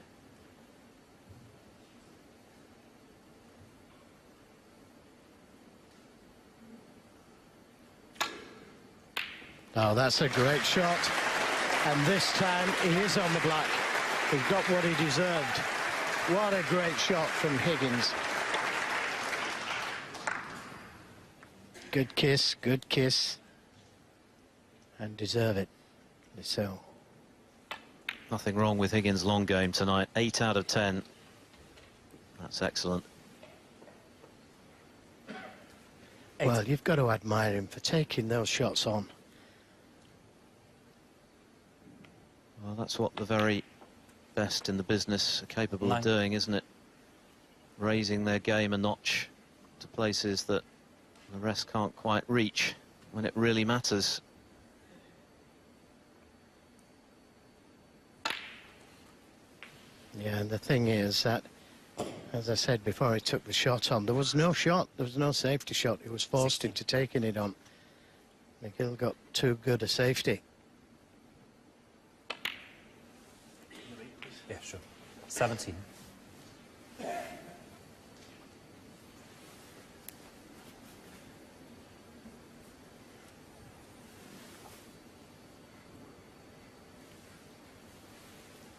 Oh, that's a great shot. And this time he is on the black. He got what he deserved. What a great shot from Higgins. Good kiss. And deserve it. So. Nothing wrong with Higgins' long game tonight. 8 out of 10. That's excellent. Well, you've got to admire him for taking those shots on. Well, that's what the very best in the business are capable of doing, isn't it? Raising their game a notch to places that the rest can't quite reach when it really matters. Yeah, and the thing is that, as I said before he took the shot on, there was no shot, there was no safety shot. He was forced into taking it on. McGill got too good a safety. Yeah, sure. 17.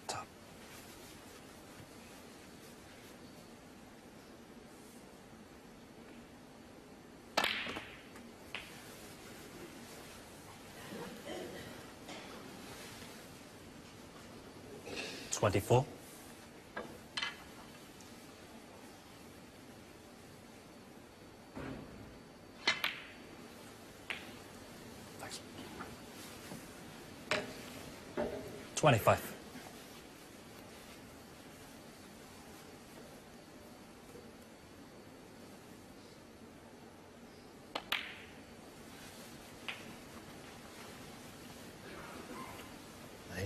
Top. $24. Thanks. 25.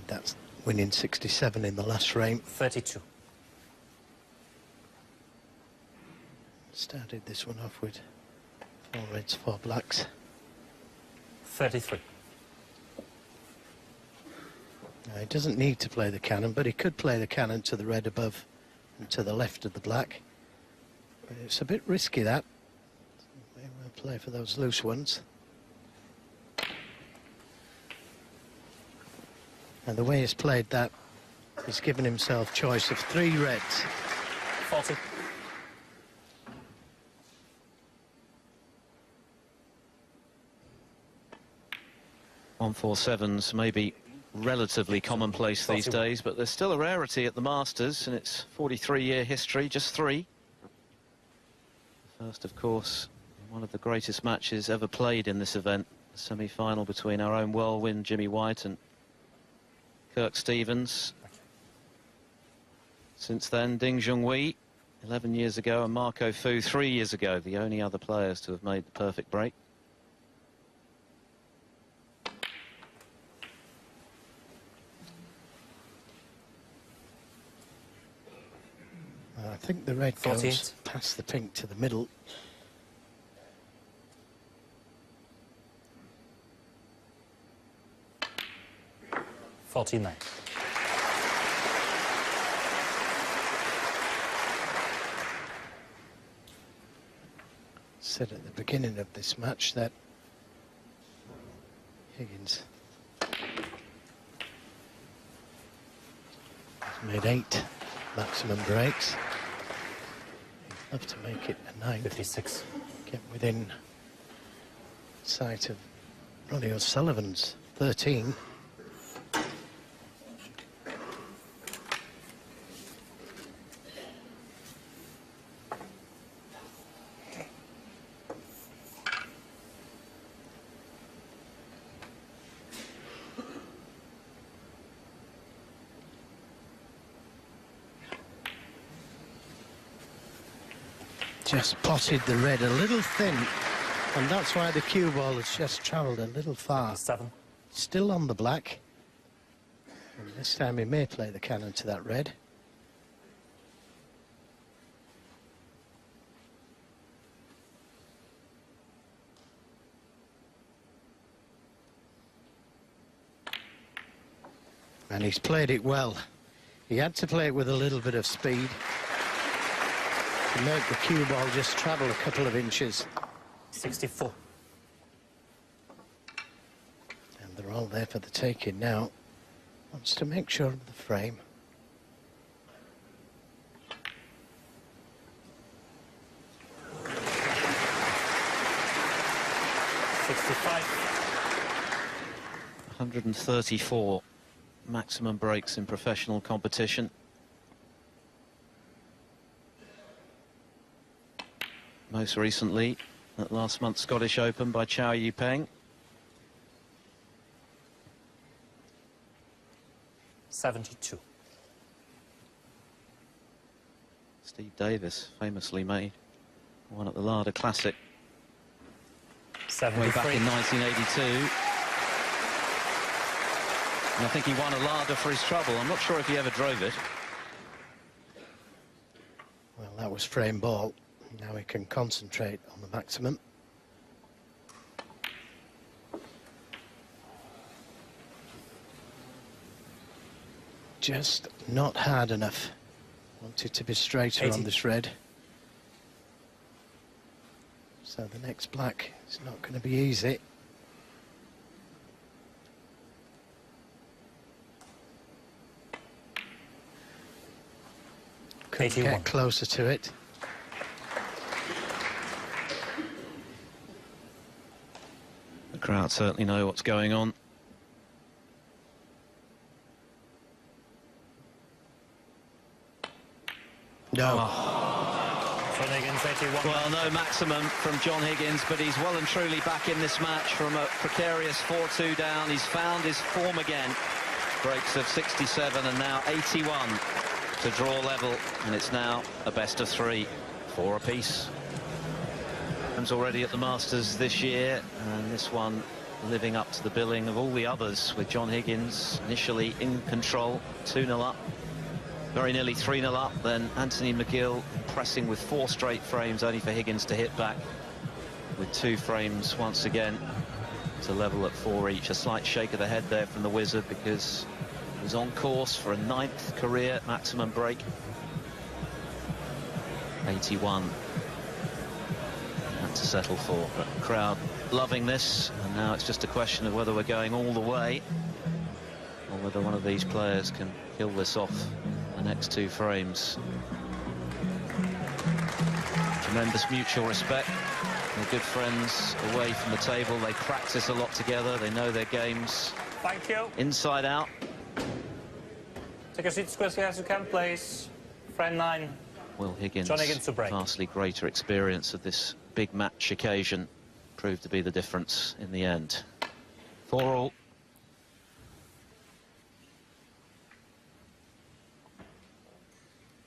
That's winning 67 in the last frame. 32. Started this one off with 4 reds, 4 blacks. 33. Now, he doesn't need to play the cannon, but he could play the cannon to the red above and to the left of the black. But it's a bit risky, that. May well play for those loose ones. And the way he's played that, he's given himself choice of 3 reds. 40. 147's maybe relatively commonplace these 41. days, but there's still a rarity at the Masters in its 43-year history, just 3. First, of course, one of the greatest matches ever played in this event, the semi-final between our own whirlwind Jimmy White and Kirk Stevens. Since then, Ding Junhui 11 years ago and Marco Fu 3 years ago, the only other players to have made the perfect break. I think the red 48. goes past the pink to the middle. $49. Said at the beginning of this match that Higgins has made 8 maximum breaks. He'd love to make it a 9th. 56. Get within sight of Ronnie O'Sullivan's 13. Just potted the red a little thin, and that's why the cue ball has just travelled a little far. 7. Still on the black, and this time he may play the cannon to that red. And he's played it well. He had to play it with a little bit of speed to make the cue ball just travel a couple of inches. 64. And they're all there for the taking now. Wants to make sure of the frame. $65. 134 maximum breaks in professional competition. Most recently at last month's Scottish Open by Chow Yu Peng. 72. Steve Davis famously made one at the Larder Classic way back 73. in 1982. And I think he won a Larder for his trouble. I'm not sure if he ever drove it. Well, that was frame ball. Now he can concentrate on the maximum. Just not hard enough. Wanted to be straighter 80. on this red. So the next black is not going to be easy. Could 81. get closer to it. The crowd certainly know what's going on. No. From Higgins, 81. Well, no maximum from John Higgins, but he's well and truly back in this match from a precarious 4-2 down. He's found his form again. Breaks of 67 and now 81 to draw level, and it's now a best of 3, 4 apiece. Already at the Masters this year, and this one living up to the billing of all the others, with John Higgins initially in control, 2-0 up, very nearly 3-0 up, then Anthony McGill pressing with 4 straight frames, only for Higgins to hit back with 2 frames once again to level at 4 each. A slight shake of the head there from the Wizard, because he was on course for a 9th career maximum break. 81 to settle for, but the crowd loving this, and now it's just a question of whether we're going all the way or whether one of these players can kill this off the next 2 frames. Tremendous mutual respect. They're good friends away from the table. They practice a lot together. They know their games. Thank you. Inside out. Take your seat as quickly as you can, please. Frame 9. Will Higgins, John Higgins to break. vastly greater experience of this big match occasion, proved to be the difference in the end. 4-all.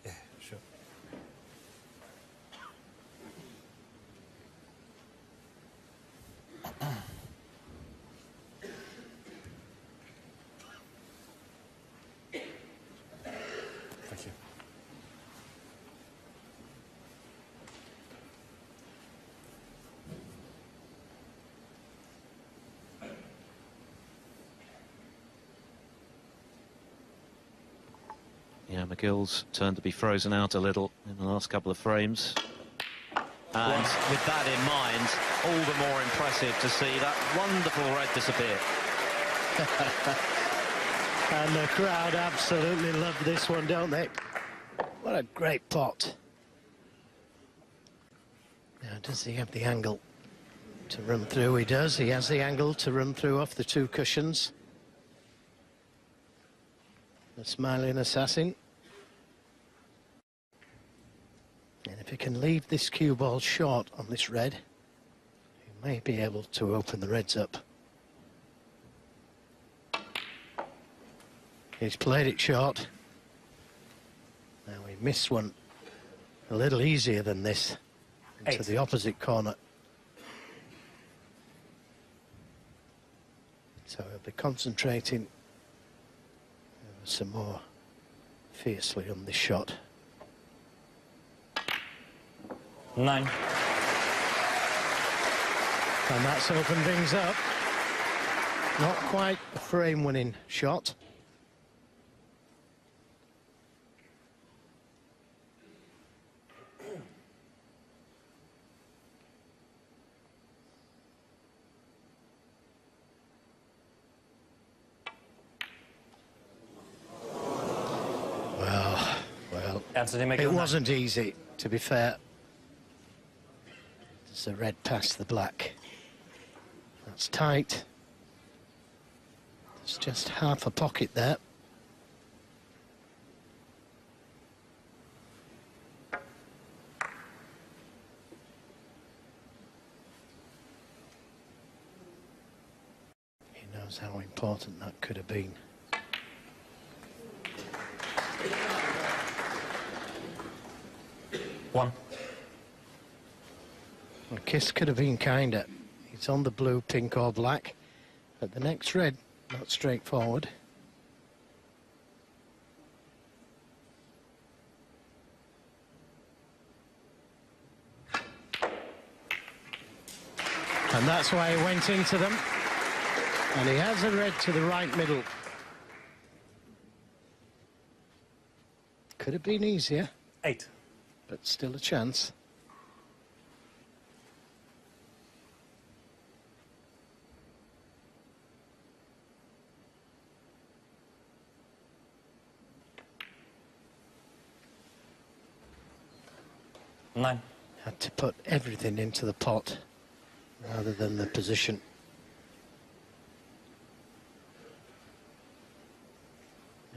Yeah, sure. Thank you. Yeah, McGill's turned to be frozen out a little in the last couple of frames. And with that in mind, all the more impressive to see that wonderful red disappear. And the crowd absolutely love this one, don't they? What a great pot. Now, does he have the angle to run through? He does. He has the angle to run through off the two cushions. The smiling assassin. And if he can leave this cue ball short on this red, he may be able to open the reds up. He's played it short. Now he missed one a little easier than this, into 8. the opposite corner. So he'll be concentrating some more fiercely on this shot. 9. And that's opened things up. Not quite a frame-winning shot. Well, Anthony, make it it wasn't easy, to be fair. It's the red past the black. That's tight. There's just half a pocket there. He knows how important that could have been. One. The kiss could have been kinder. It's on the blue, pink or black. But the next red, not straightforward. And that's why he went into them. And he has a red to the right middle. Could have been easier, 8. but still a chance. Nine. Had to put everything into the pot rather than the position.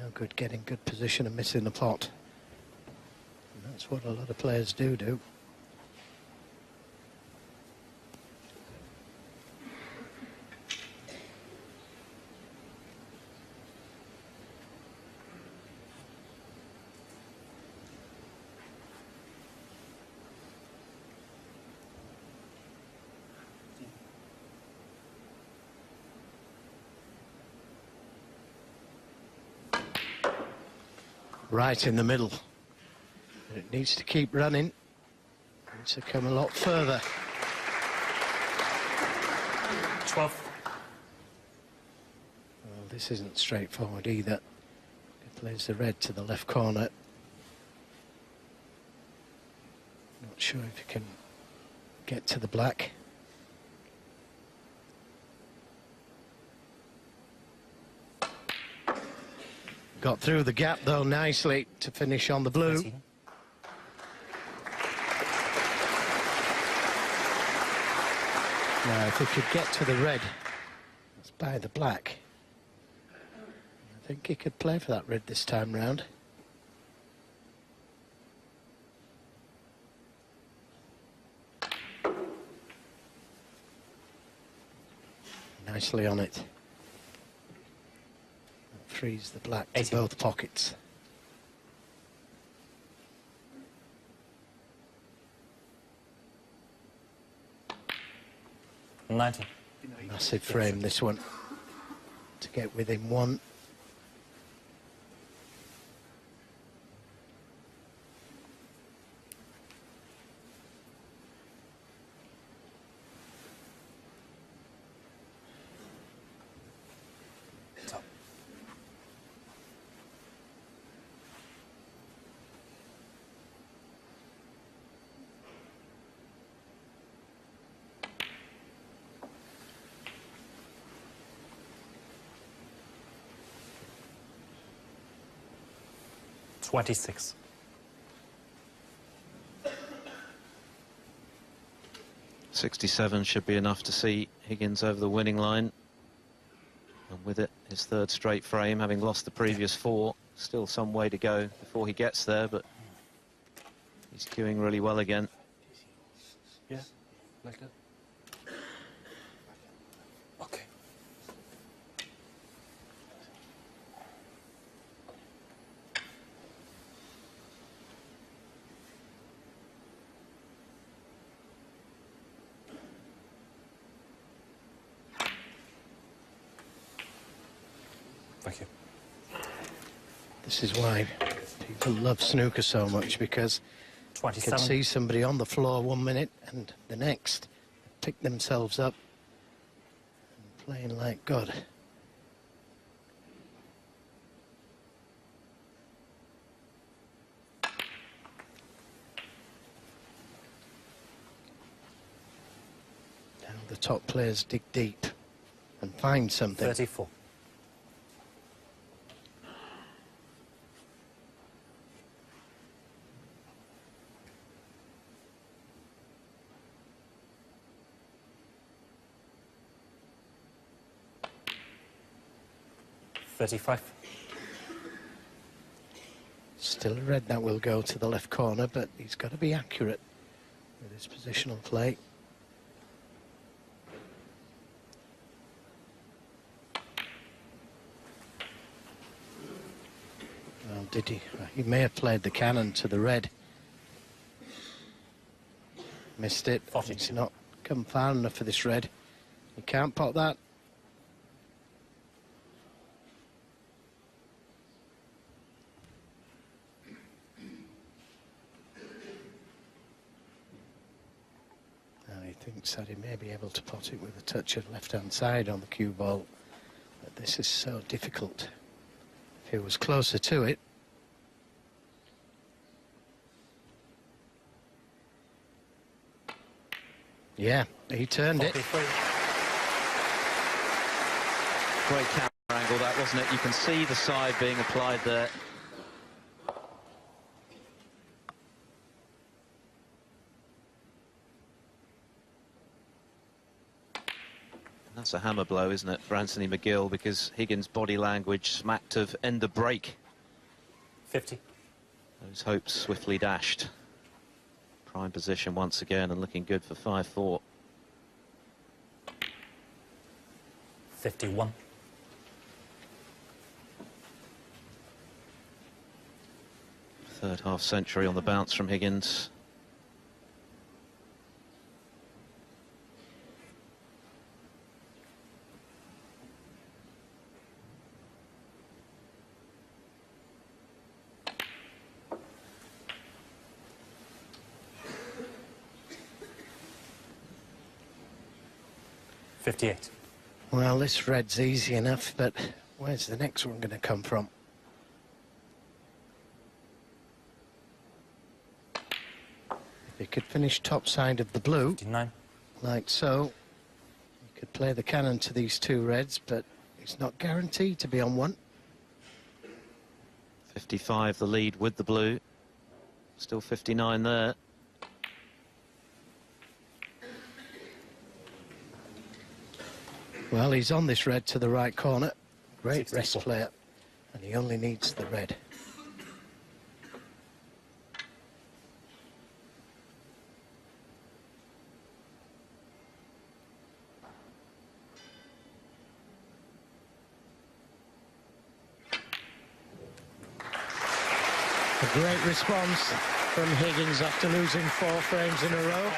No good getting good position and missing the pot. And that's what a lot of players do. Right in the middle. It needs to keep running. It needs to come a lot further. 12. Well, this isn't straightforward either. He plays the red to the left corner. Not sure if he can get to the black. Got through the gap, though, nicely to finish on the blue. 13. Now, if he could get to the red, let's buy the black. think he could play for that red this time round. Nicely on it. That frees the black to both pockets. Massive frame, this one, to get within one. $26. 67 should be enough to see Higgins over the winning line. And with it, his third straight frame, having lost the previous four. Still some way to go before he gets there, but he's cueing really well again. Yeah, like that. Okay. Thank you. This is why people love snooker so much, because you 27. can see somebody on the floor 1 minute and the next pick themselves up and playing like God. Now the top players dig deep and find something. 34. Still a red that will go to the left corner, but he's got to be accurate with his positional play. Well, did he? He may have played the cannon to the red. Missed it. 42. It's not come far enough for this red. He can't pot that. Thinks that he may be able to pot it with a touch of left-hand side on the cue ball, but this is so difficult. If he was closer to it. Yeah, he turned 43. it. Great camera angle that, wasn't it? You can see the side being applied there. That's a hammer blow, isn't it, for Anthony McGill, because Higgins' body language smacked of end of break. 50. Those hopes swiftly dashed. Prime position once again and looking good for 5-4. 51. Third half century on the bounce from Higgins. Well, this red's easy enough, but where's the next one going to come from? If he could finish top side of the blue, 59. like so, he could play the cannon to these two reds, but it's not guaranteed to be on one. 55 the lead with the blue. Still 59 there. Well, he's on this red to the right corner. Great 64. rest player. And he only needs the red. A great response from Higgins after losing 4 frames in a row.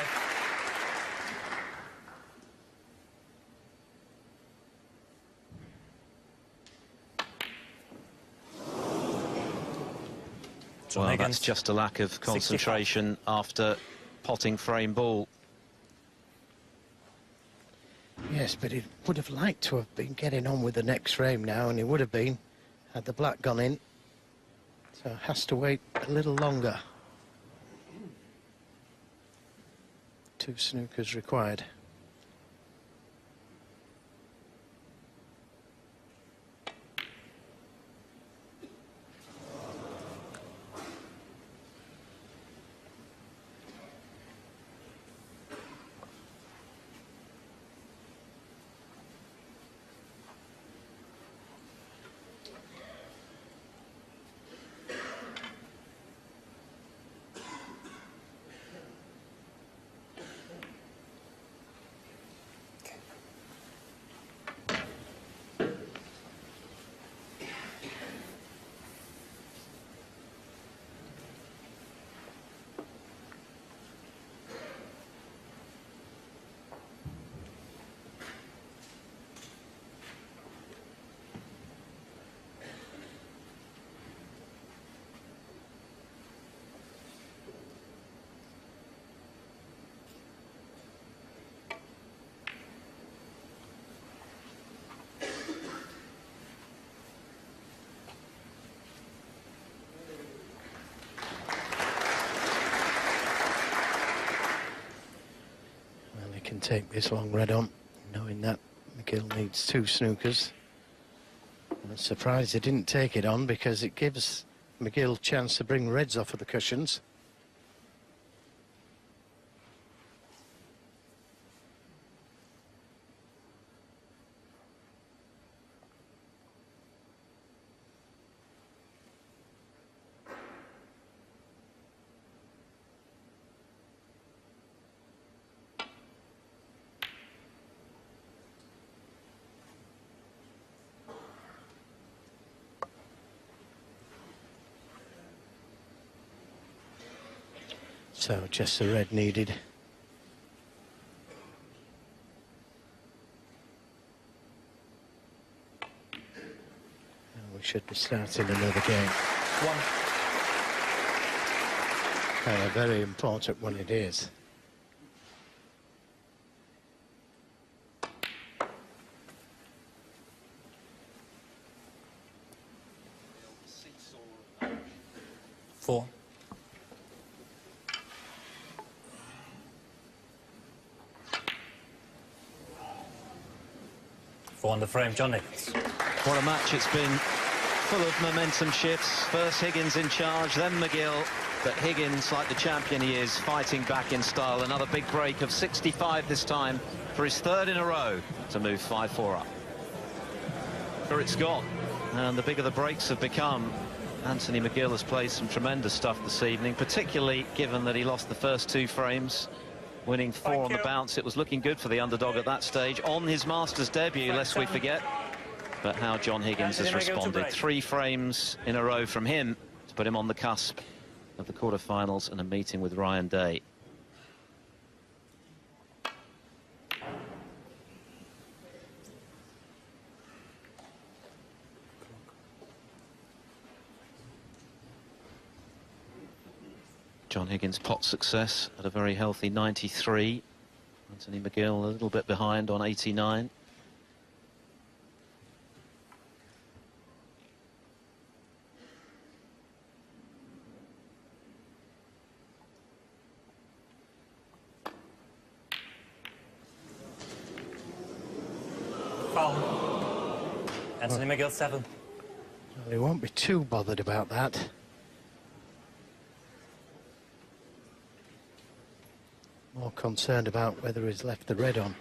Well, that's just a lack of concentration 65. After potting frame ball. Yes, but he would have liked to have been getting on with the next frame now, and he would have been had the black gone in. So has to wait a little longer. 2 snookers required. Can take this long red on, knowing that McGill needs 2 snookers. I'm surprised he didn't take it on, because it gives McGill a chance to bring reds off of the cushions. So just the red needed. And we should be starting another game. 1. And a very important one it is. Four. 4 on the frame, John Higgins. What a match it's been, full of momentum shifts. First Higgins in charge, then McGill. But Higgins, like the champion he is, fighting back in style. Another big break of 65 this time for his 3rd in a row to move 5-4 up. Sure, it's gone. And the bigger the breaks have become, Anthony McGill has played some tremendous stuff this evening, particularly given that he lost the first 2 frames. Winning 4 on the bounce. It was looking good for the underdog at that stage on his Masters debut, lest we forget. But how John Higgins has responded. 3 frames in a row from him to put him on the cusp of the quarterfinals and a meeting with Ryan Day. John Higgins' pot success at a very healthy 93. Anthony McGill a little bit behind on 89. Foul. Anthony McGill 7. Well, he won't be too bothered about that. More concerned about whether he's left the red on.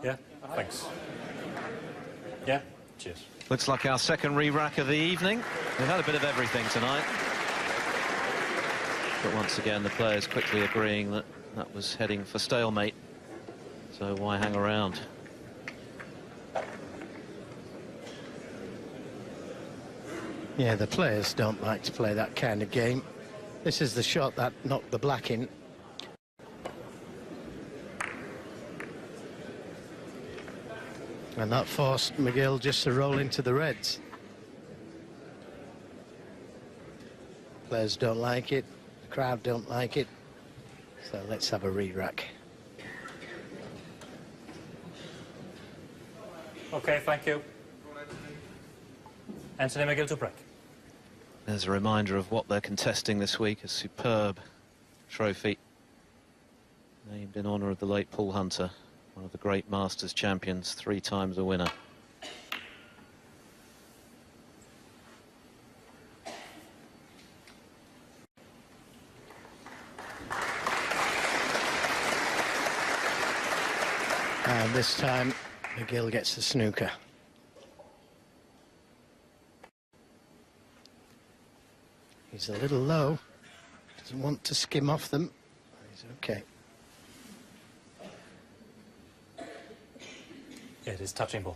Yeah, thanks. Yeah, cheers. Looks like our second re-rack of the evening. We've had a bit of everything tonight. But once again, the players quickly agreeing that that was heading for stalemate. So why hang around? Yeah, the players don't like to play that kind of game. This is the shot that knocked the black in. And that forced McGill just to roll into the reds. Players don't like it, the crowd don't like it. So let's have a re-rack. Okay, thank you. Anthony McGill to break. There's a reminder of what they're contesting this week, a superb trophy named in honour of the late Paul Hunter, one of the great Masters champions, 3 times a winner. And this time McGill gets the snooker. He's a little low, doesn't want to skim off them. He's okay. Yeah, it is touching ball.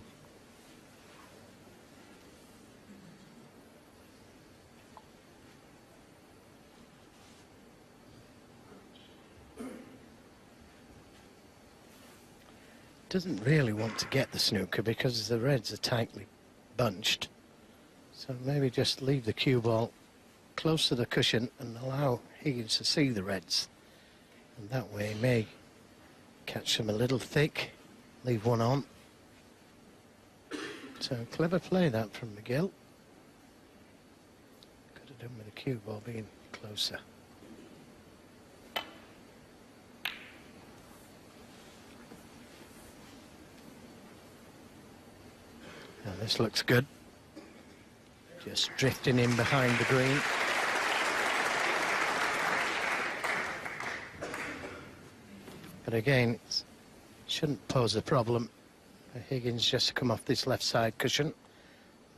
Doesn't really want to get the snooker because the reds are tightly bunched. So maybe just leave the cue ball close to the cushion and allow Higgins to see the reds. And that way he may catch them a little thick, leave one on. So clever play that from McGill. Could have done with the cue ball being closer. And this looks good. Just drifting in behind the green. But again, it shouldn't pose a problem for Higgins just to come off this left side cushion,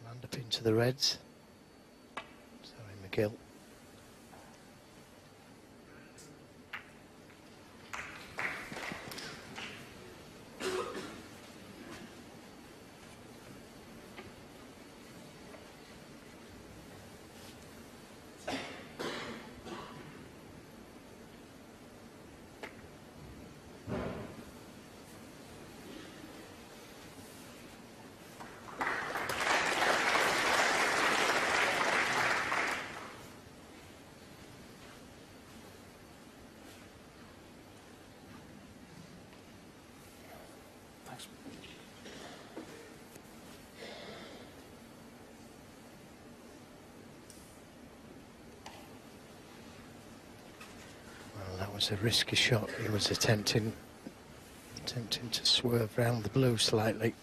land up into the reds. Sorry, McGill. That was a risky shot. He was attempting to swerve round the blue slightly.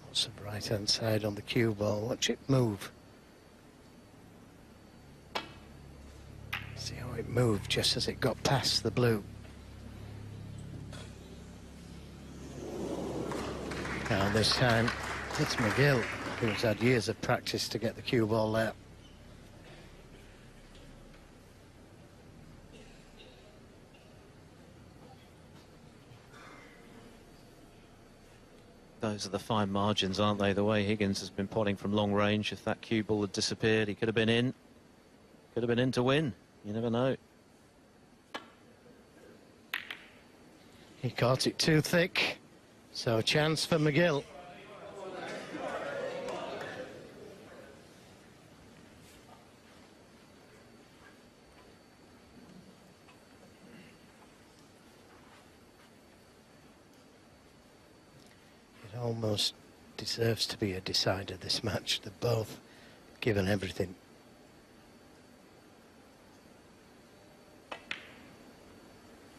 Lots of right-hand side on the cue ball. Watch it move. See how it moved just as it got past the blue. Now this time it's McGill, who's had years of practice to get the cue ball there. Those are the fine margins, aren't they? The way Higgins has been potting from long range. If that cue ball had disappeared, he could have been in. Could have been in to win. You never know. He caught it too thick, so a chance for McGill. It almost deserves to be a decider, this match. They've both given everything.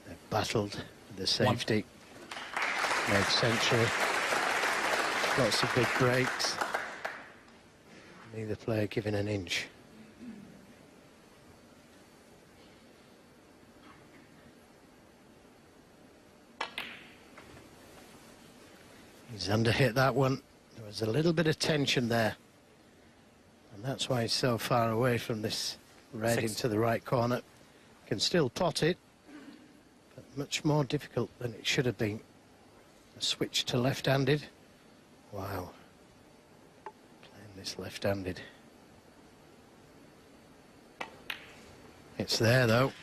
They've battled for the safety. Made century. Lots of big breaks. Neither player giving an inch. He's underhit that one. There was a little bit of tension there. And that's why he's so far away from this red into the right corner. Can still pot it, but much more difficult than it should have been. A switch to left-handed. Wow. Playing this left-handed. It's there, though.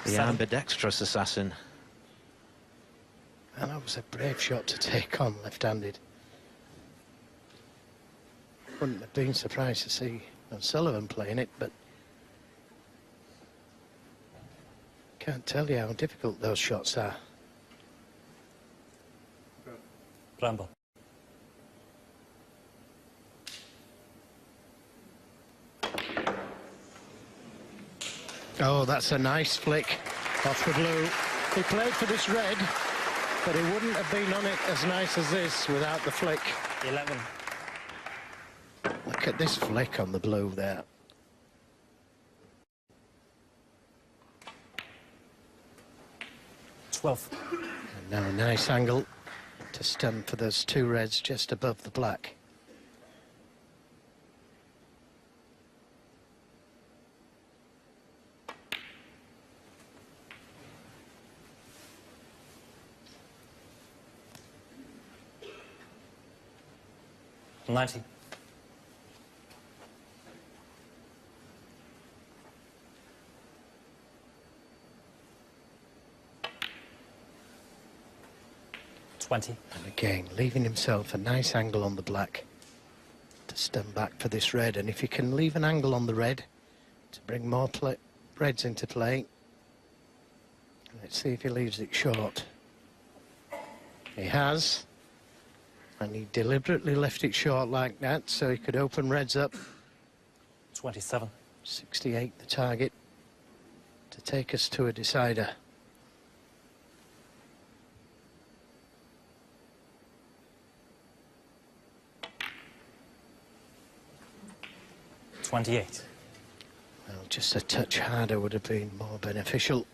The ambidextrous assassin. And that was a brave shot to take on left-handed. Wouldn't have been surprised to see O'Sullivan playing it, but can't tell you how difficult those shots are. Bramble. Oh, that's a nice flick off the blue. He played for this red, but he wouldn't have been on it as nice as this without the flick. 11. Look at this flick on the blue there. And now a nice angle to stun for those two reds just above the black. $90. $20. And again, leaving himself a nice angle on the black to stun back for this red. And if he can leave an angle on the red to bring more reds into play, let's see if he leaves it short. He has. And he deliberately left it short like that so he could open reds up. 27. 68 the target to take us to a decider. $28. Well, just a touch harder would have been more beneficial.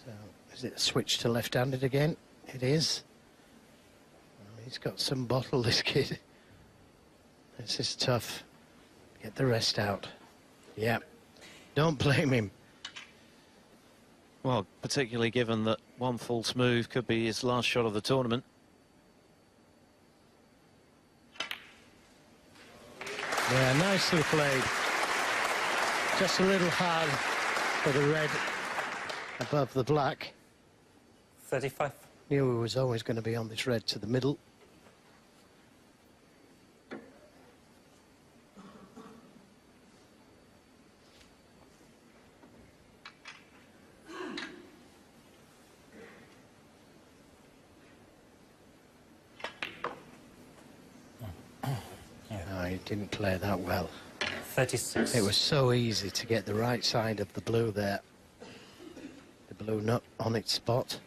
So, is it a switch to left-handed again? It is. Well, he's got some bottle, this kid. This is tough. Get the rest out. Yeah. Don't blame him. Well, particularly given that one false move could be his last shot of the tournament. Yeah, nicely played. Just a little hard for the red above the black. 35. Knew he was always going to be on this red to the middle. No, he didn't play that well. 36. It was so easy to get the right side of the blue there. The blue not on its spot.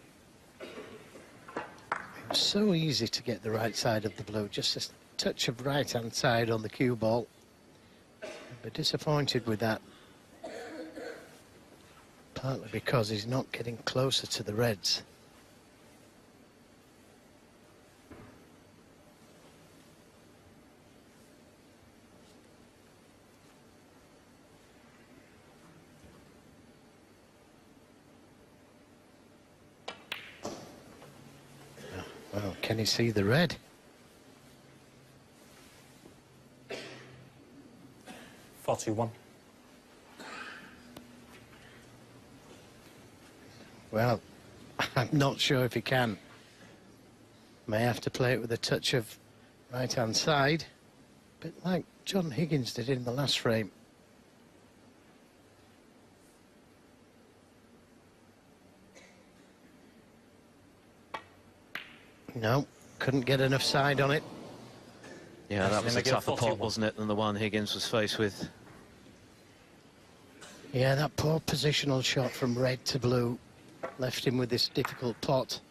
It was so easy to get the right side of the blue. Just a touch of right-hand side on the cue ball. I'd be disappointed with that. Partly because he's not getting closer to the reds. Well, can he see the red? $41. Well, I'm not sure if he can. May have to play it with a touch of right-hand side, but like John Higgins did in the last frame. No, couldn't get enough side on it. Yeah, that was a McGill, tougher 41. pot, wasn't it, than the one Higgins was faced with. Yeah, that poor positional shot from red to blue left him with this difficult pot.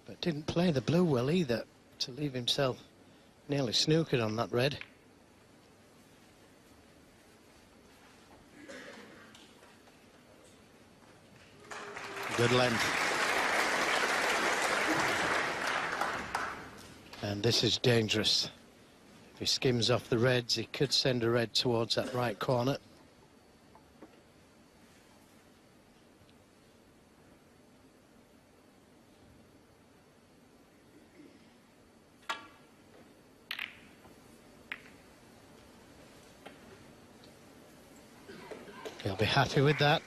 But didn't play the blue well either, to leave himself nearly snookered on that red. Good length. And this is dangerous. If he skims off the reds, he could send a red towards that right corner. He'll be happy with that.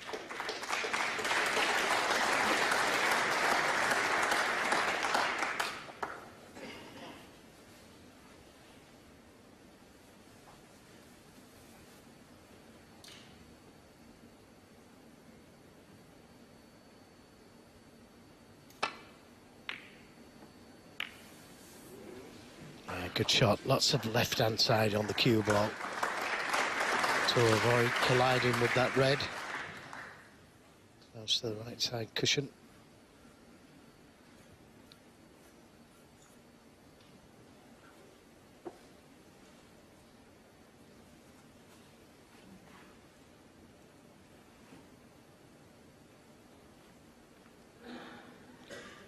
Good shot. Lots of left-hand side on the cue ball to avoid colliding with that red. Close to the right side cushion.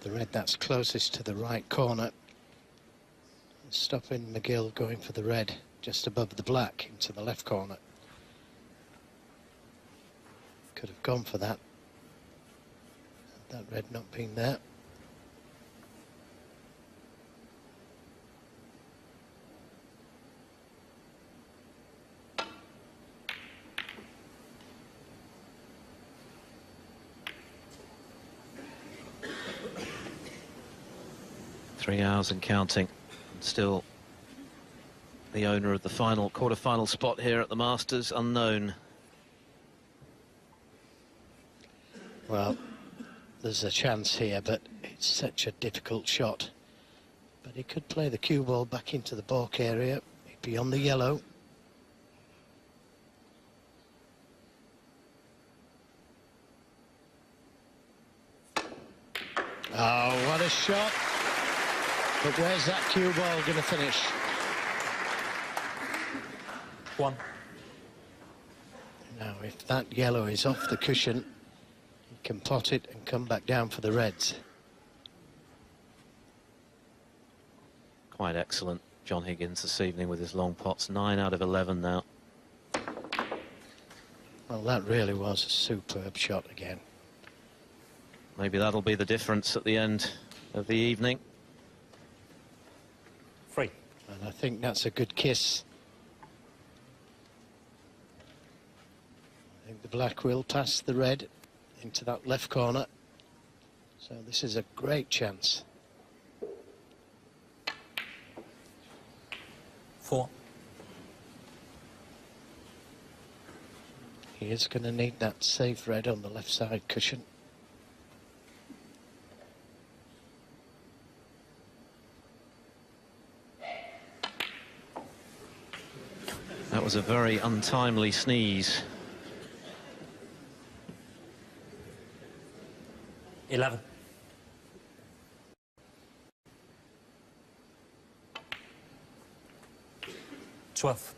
The red that's closest to the right corner. Stopping McGill going for the red just above the black into the left corner. Could have gone for that. That red not being there. Three hours and counting. Still the owner of the final quarter-final spot here at the Masters unknown. Well, there's a chance here, but it's such a difficult shot. But he could play the cue ball back into the balk area. He'd be on the yellow. Oh, what a shot. But where's that cue ball going to finish? One. Now, if that yellow is off the cushion, he can pot it and come back down for the reds. Quite excellent, John Higgins, this evening with his long pots. 9 out of 11 now. Well, that really was a superb shot again. Maybe that'll be the difference at the end of the evening. Free. And I think that's a good kiss. I think the black will pass the red into that left corner. So this is a great chance. Four. He is going to need that safe red on the left side cushion. That was a very untimely sneeze. 11. Twelve.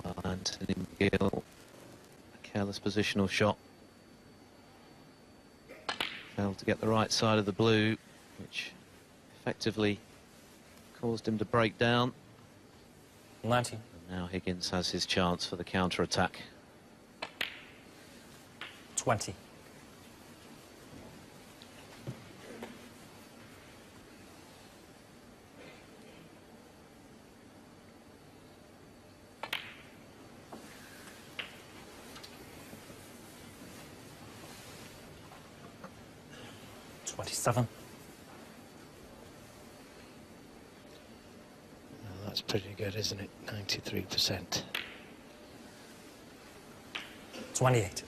Well, Anthony McGill, a careless positional shot. Failed to get the right side of the blue, which effectively caused him to break down. 19. And now Higgins has his chance for the counter-attack. 20. Seven. Well, that's pretty good, isn't it? 93%. 28.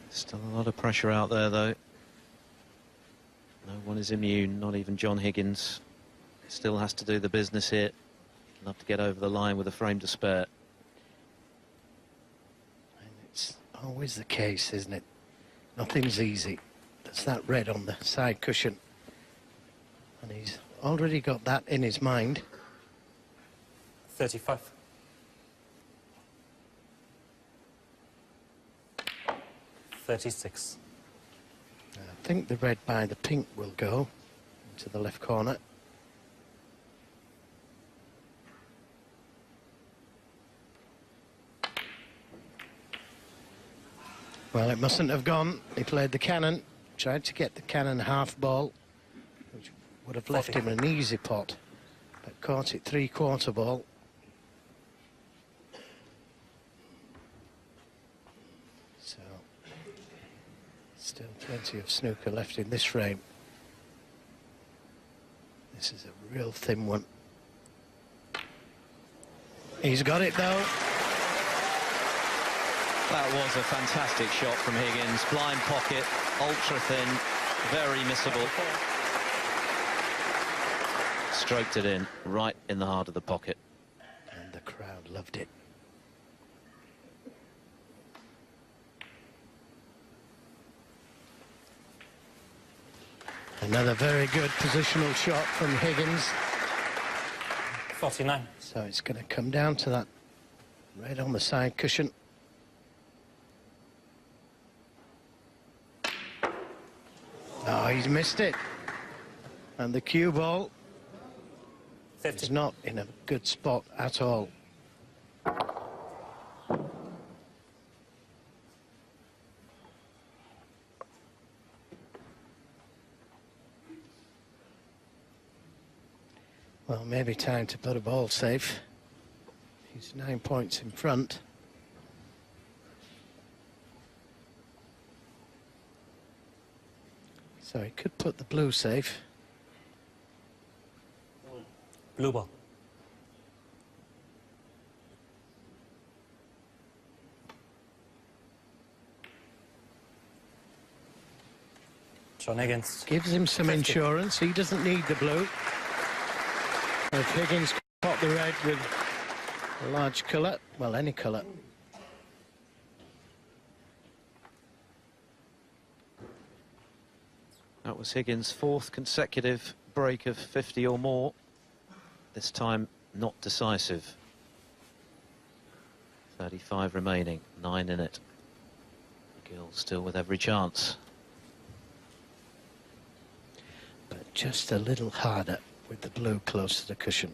Still a lot of pressure out there, though. No one is immune, not even John Higgins. Still has to do the business here. Enough to get over the line with a frame to spare. It's always the case, isn't it? Nothing's easy. There's that red on the side cushion. And he's already got that in his mind. 35. 36. I think the red by the pink will go into the left corner. Well, it mustn't have gone. He played the cannon, tried to get the cannon half ball, which would have left him an easy pot, but caught it three-quarter ball. So, still plenty of snooker left in this frame. This is a real thin one. He's got it, though. That was a fantastic shot from Higgins. Blind pocket, ultra thin, very missable. Stroked it in, right in the heart of the pocket. And the crowd loved it. Another very good positional shot from Higgins. 49. So it's going to come down to that red on the side cushion. Oh, he's missed it. And the cue ball 50. is not in a good spot at all. Well, maybe time to put a ball safe. He's 9 points in front. So he could put the blue safe. Blue ball. John Higgins. Gives him some 50. insurance. He doesn't need the blue. If Higgins caught the red with a large colour, well, any colour. That was Higgins' fourth consecutive break of 50 or more. This time not decisive. 35 remaining, 9 in it. McGill still with every chance. But just a little harder with the blue close to the cushion.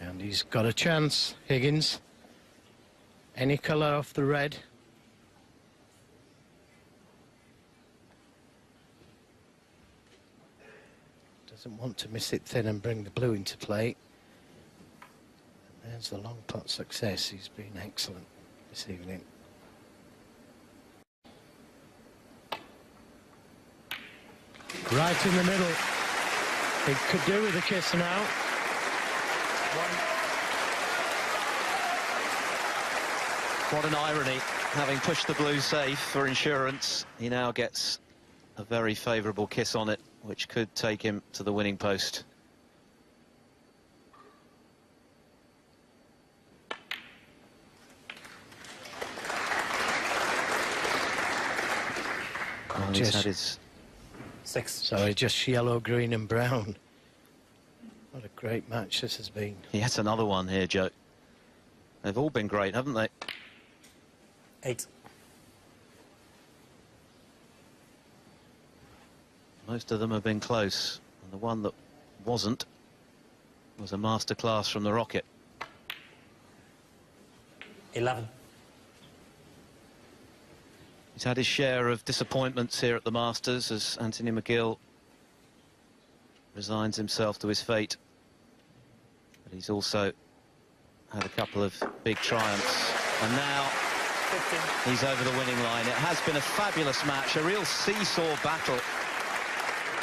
And he's got a chance, Higgins. Any colour off the red. Doesn't want to miss it thin and bring the blue into play. And there's the long pot success. He's been excellent this evening. Right in the middle. He could do with a kiss now. What an irony, having pushed the blue safe for insurance, he now gets a very favourable kiss on it, which could take him to the winning post. Well, he's had his 6. Sorry, just yellow, green and brown. What a great match this has been. Yet another one here, Joe. They've all been great, haven't they? 8. Most of them have been close, and the one that wasn't was a masterclass from the Rocket. 11. He's had his share of disappointments here at the Masters as Anthony McGill resigns himself to his fate. But he's also had a couple of big triumphs. And now 15. he's over the winning line. It has been a fabulous match, a real seesaw battle.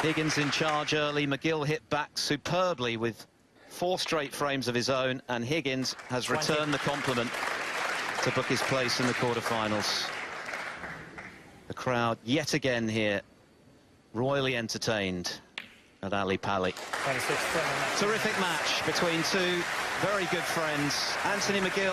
Higgins in charge early. McGill hit back superbly with 4 straight frames of his own. And Higgins has 20. returned the compliment to book his place in the quarterfinals. The crowd yet again here, royally entertained at Ali Pali. 26. Terrific match between two very good friends. Anthony McGill